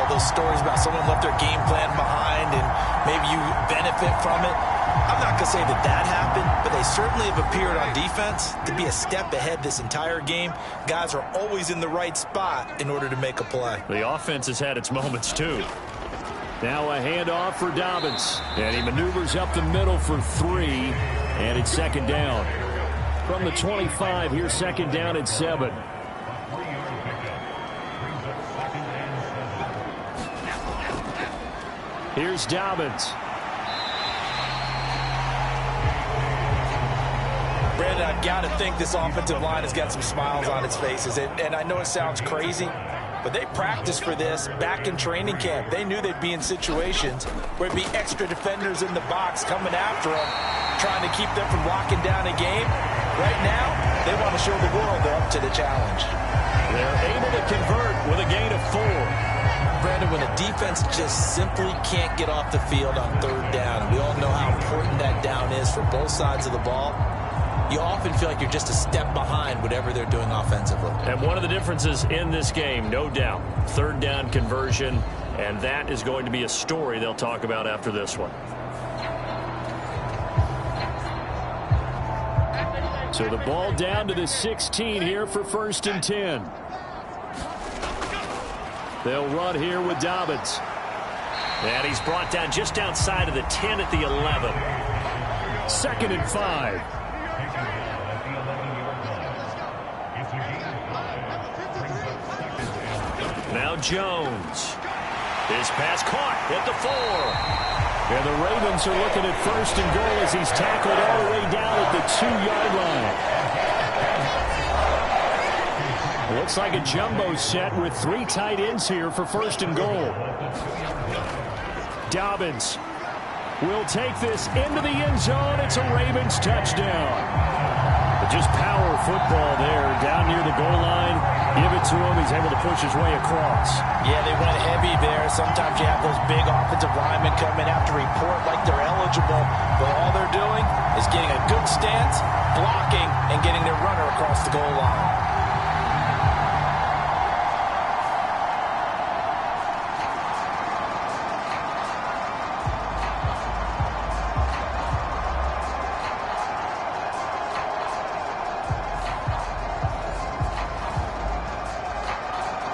those stories about someone left their game plan behind and maybe you benefit from it. I'm not going to say that happened, but they certainly have appeared on defense to be a step ahead this entire game. Guys are always in the right spot in order to make a play. The offense has had its moments, too. Now a handoff for Dobbins. And he maneuvers up the middle for 3. And it's 2nd down. From the 25, here's 2nd down and 7. Here's Dobbins. Brandon, I've got to think this offensive line has got some smiles on its faces. And I know it sounds crazy, but they practiced for this back in training camp. They knew they'd be in situations where it'd be extra defenders in the box coming after them, trying to keep them from locking down a game. Right now, they want to show the world they're up to the challenge. They're able to convert with a gain of 4. Brandon, when a defense just simply can't get off the field on 3rd down, and we all know how important that down is for both sides of the ball, you often feel like you're just a step behind whatever they're doing offensively. And one of the differences in this game, no doubt, 3rd down conversion, and that is going to be a story they'll talk about after this one. So the ball down to the 16 here for 1st and 10. They'll run here with Dobbins. And he's brought down just outside of the 10 at the 11. 2nd and 5. Now Jones. His pass caught at the 4. And the Ravens are looking at 1st and goal as he's tackled all the way down at the 2-yard line. Looks like a jumbo set with 3 tight ends here for 1st and goal. Dobbins will take this into the end zone. It's a Ravens touchdown. But just power football there down near the goal line. Give it to him. He's able to push his way across. Yeah, they went heavy there. Sometimes you have those big offensive linemen come in, have to report like they're eligible, but all they're doing is getting a good stance, blocking, and getting their runner across the goal line.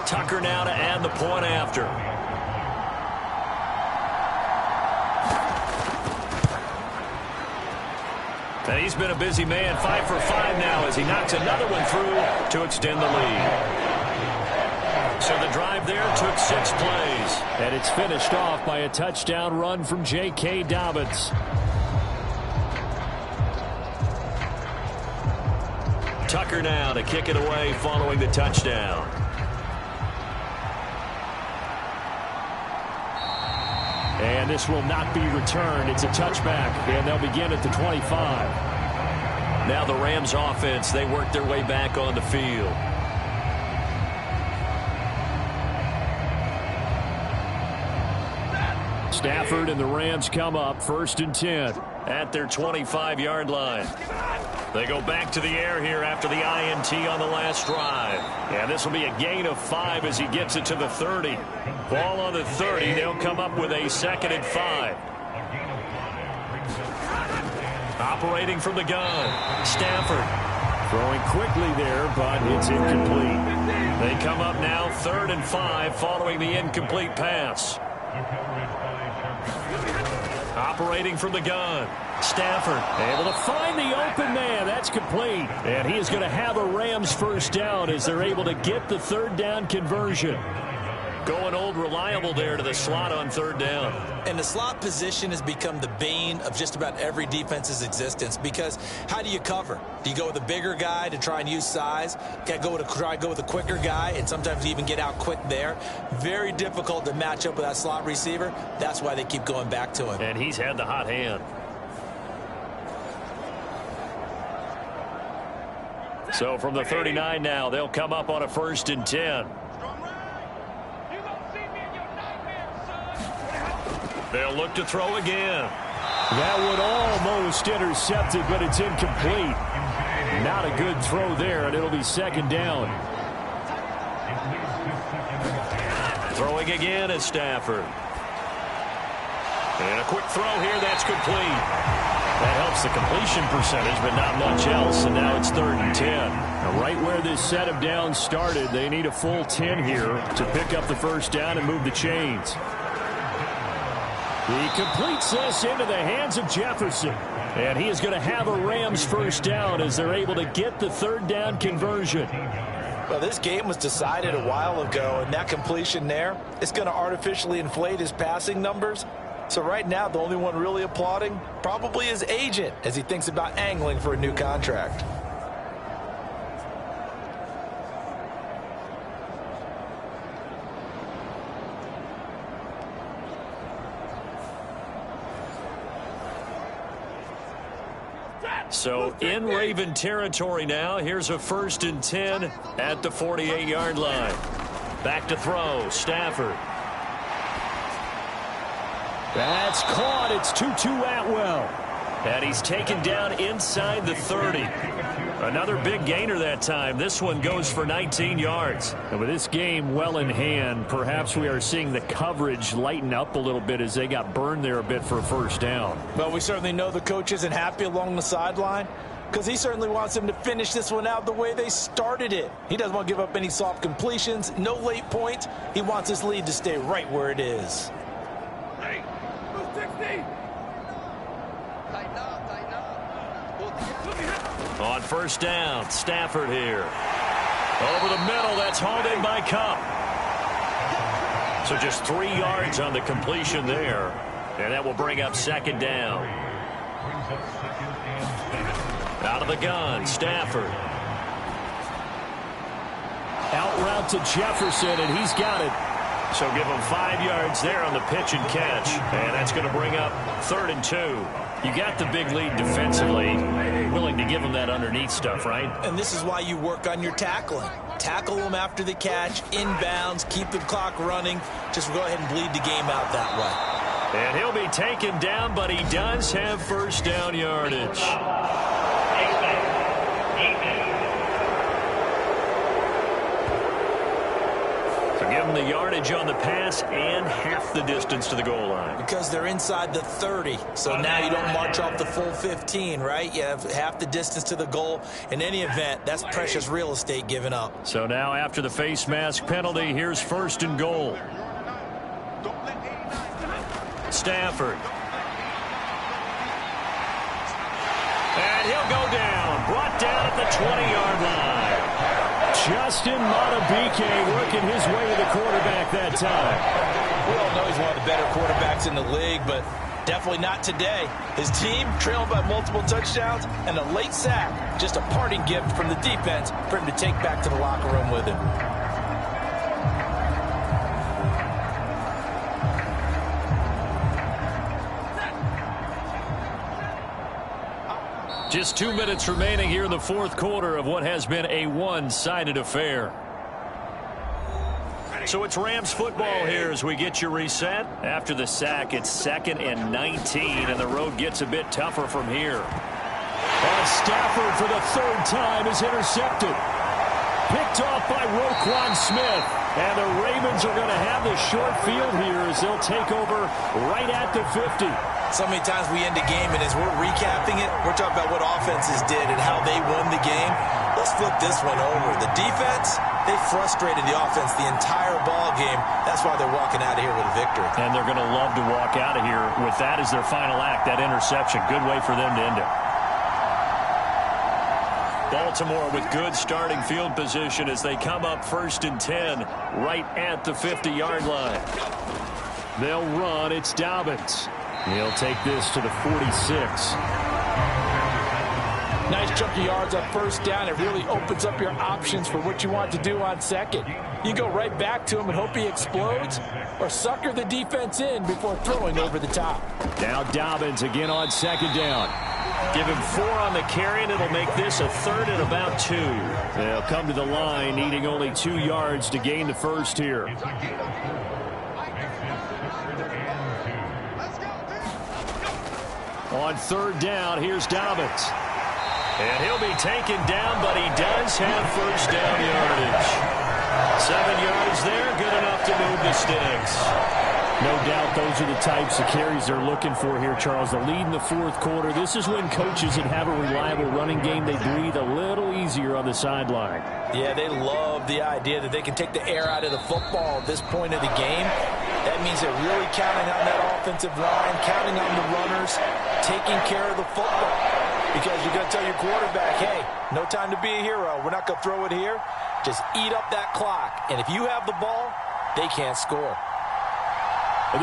Tucker now to add the point after. And he's been a busy man, 5 for 5 now as he knocks another one through to extend the lead. So the drive there took 6 plays. And it's finished off by a touchdown run from J.K. Dobbins. Tucker now to kick it away following the touchdown. And this will not be returned. It's a touchback, and they'll begin at the 25. Now the Rams offense, they work their way back on the field. Stafford and the Rams come up 1st and 10. At their 25-yard line. They go back to the air here after the INT on the last drive. And this will be a gain of 5 as he gets it to the 30. Ball on the 30. They'll come up with a 2nd and 5. Operating from the gun. Stafford. Throwing quickly there, but it's incomplete. They come up now 3rd and 5 following the incomplete pass. Operating from the gun. Stafford able to find the open man. That's complete. And he is going to have a Rams first down as they're able to get the third down conversion. Going old reliable there to the slot on third down. And the slot position has become the bane of just about every defense's existence, because how do you cover? Do you go with a bigger guy to try and use size? Got to try to go with a quicker guy, and sometimes even get out quick there. Very difficult to match up with that slot receiver. That's why they keep going back to him. And he's had the hot hand. So from the 39 now, they'll come up on a 1st and 10. They'll look to throw again. That one almost intercepted, but it's incomplete. Not a good throw there, and it'll be 2nd down. Throwing again is Stafford. And a quick throw here, that's complete. That helps the completion percentage, but not much else, and now it's 3rd and 10. Now, right where this set of downs started, they need a full 10 here to pick up the first down and move the chains. He completes this into the hands of Jefferson. And he is going to have a Rams first down as they're able to get the 3rd down conversion. Well, this game was decided a while ago, and that completion there is going to artificially inflate his passing numbers. So right now, the only one really applauding probably his agent as he thinks about angling for a new contract. So in Raven territory now. Here's a 1st and 10 at the 48-yard line. Back to throw. Stafford. That's caught. It's Tutu Atwell. And he's taken down inside the 30. Another big gainer that time. This one goes for 19 yards. And with this game well in hand, perhaps we are seeing the coverage lighten up a little bit as they got burned there a bit for a first down. Well, we certainly know the coach isn't happy along the sideline because he certainly wants them to finish this one out the way they started it. He doesn't want to give up any soft completions, no late points. He wants his lead to stay right where it is. Hey, 260. On first down, Stafford here. Over the middle, that's hauled in by Cup. So just 3 yards on the completion there. And that will bring up 2nd down. Out of the gun, Stafford. Out route to Jefferson, and he's got it. So give him 5 yards there on the pitch and catch. And that's going to bring up 3rd and 2. You got the big lead defensively. Willing to give him that underneath stuff, right? And this is why you work on your tackling. Tackle them after the catch, inbounds, keep the clock running. Just go ahead and bleed the game out that way. And he'll be taken down, but he does have first down yardage. Give them the yardage on the pass and half the distance to the goal line. Because they're inside the 30. So now you don't march off the full 15, right? You have half the distance to the goal. In any event, that's precious real estate given up. So now after the face mask penalty, here's 1st and goal. Stafford. And he'll go down. Brought down at the 20-yard line. Justin Madubuike working his way to the quarterback that time. We all know he's one of the better quarterbacks in the league, but definitely not today. His team trailing by multiple touchdowns and a late sack. Just a parting gift from the defense for him to take back to the locker room with him. Just 2 minutes remaining here in the 4th quarter of what has been a one-sided affair. So it's Rams football here as we get you reset. After the sack, it's 2nd and 19, and the road gets a bit tougher from here. And Stafford for the 3rd time is intercepted. Picked off by Roquan Smith. And the Ravens are going to have the short field here as they'll take over right at the 50. So many times we end a game, and as we're recapping it, we're talking about what offenses did and how they won the game. Let's flip this one over. The defense, they frustrated the offense the entire ball game. That's why they're walking out of here with a victory. And they're going to love to walk out of here with that as their final act, that interception. Good way for them to end it. Baltimore with good starting field position as they come up 1st and 10 right at the 50-yard line. They'll run. It's Dobbins. He'll take this to the 46. Nice chunk of yards on 1st down. It really opens up your options for what you want to do on 2nd. You go right back to him and hope he explodes, or sucker the defense in before throwing over the top. Now Dobbins again on 2nd down. Give him 4 on the carry, and it'll make this a 3rd and about 2. They'll come to the line, needing only 2 yards to gain the first here. On 3rd down, here's Dobbins. And he'll be taken down, but he does have 1st down yardage. 7 yards there, good enough to move the sticks. No doubt those are the types of carries they're looking for here, Charles. The lead in the 4th quarter. This is when coaches that have a reliable running game, they breathe a little easier on the sideline. Yeah, they love the idea that they can take the air out of the football at this point of the game. That means they're really counting on that offensive line, counting on the runners, taking care of the football. Because you're going to tell your quarterback, hey, no time to be a hero. We're not going to throw it here. Just eat up that clock. And if you have the ball, they can't score.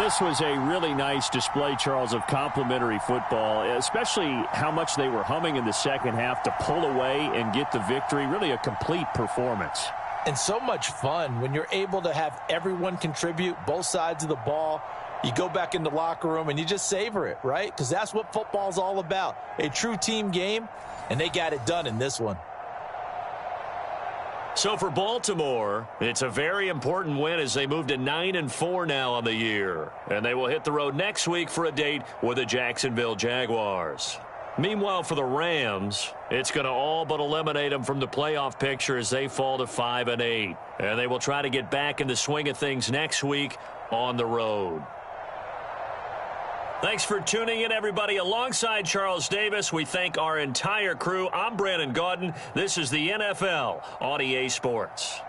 This was a really nice display, Charles, of complimentary football, especially how much they were humming in the second half to pull away and get the victory. Really a complete performance. And so much fun when you're able to have everyone contribute, both sides of the ball. You go back in the locker room and you just savor it, right? Because that's what football's all about. A true team game, and they got it done in this one. So for Baltimore, it's a very important win as they move to 9-4 now on the year. And they will hit the road next week for a date with the Jacksonville Jaguars. Meanwhile, for the Rams, it's going to all but eliminate them from the playoff picture as they fall to 5-8. And they will try to get back in the swing of things next week on the road. Thanks for tuning in, everybody. Alongside Charles Davis, we thank our entire crew. I'm Brandon Gaudin. This is the NFL on EA Sports.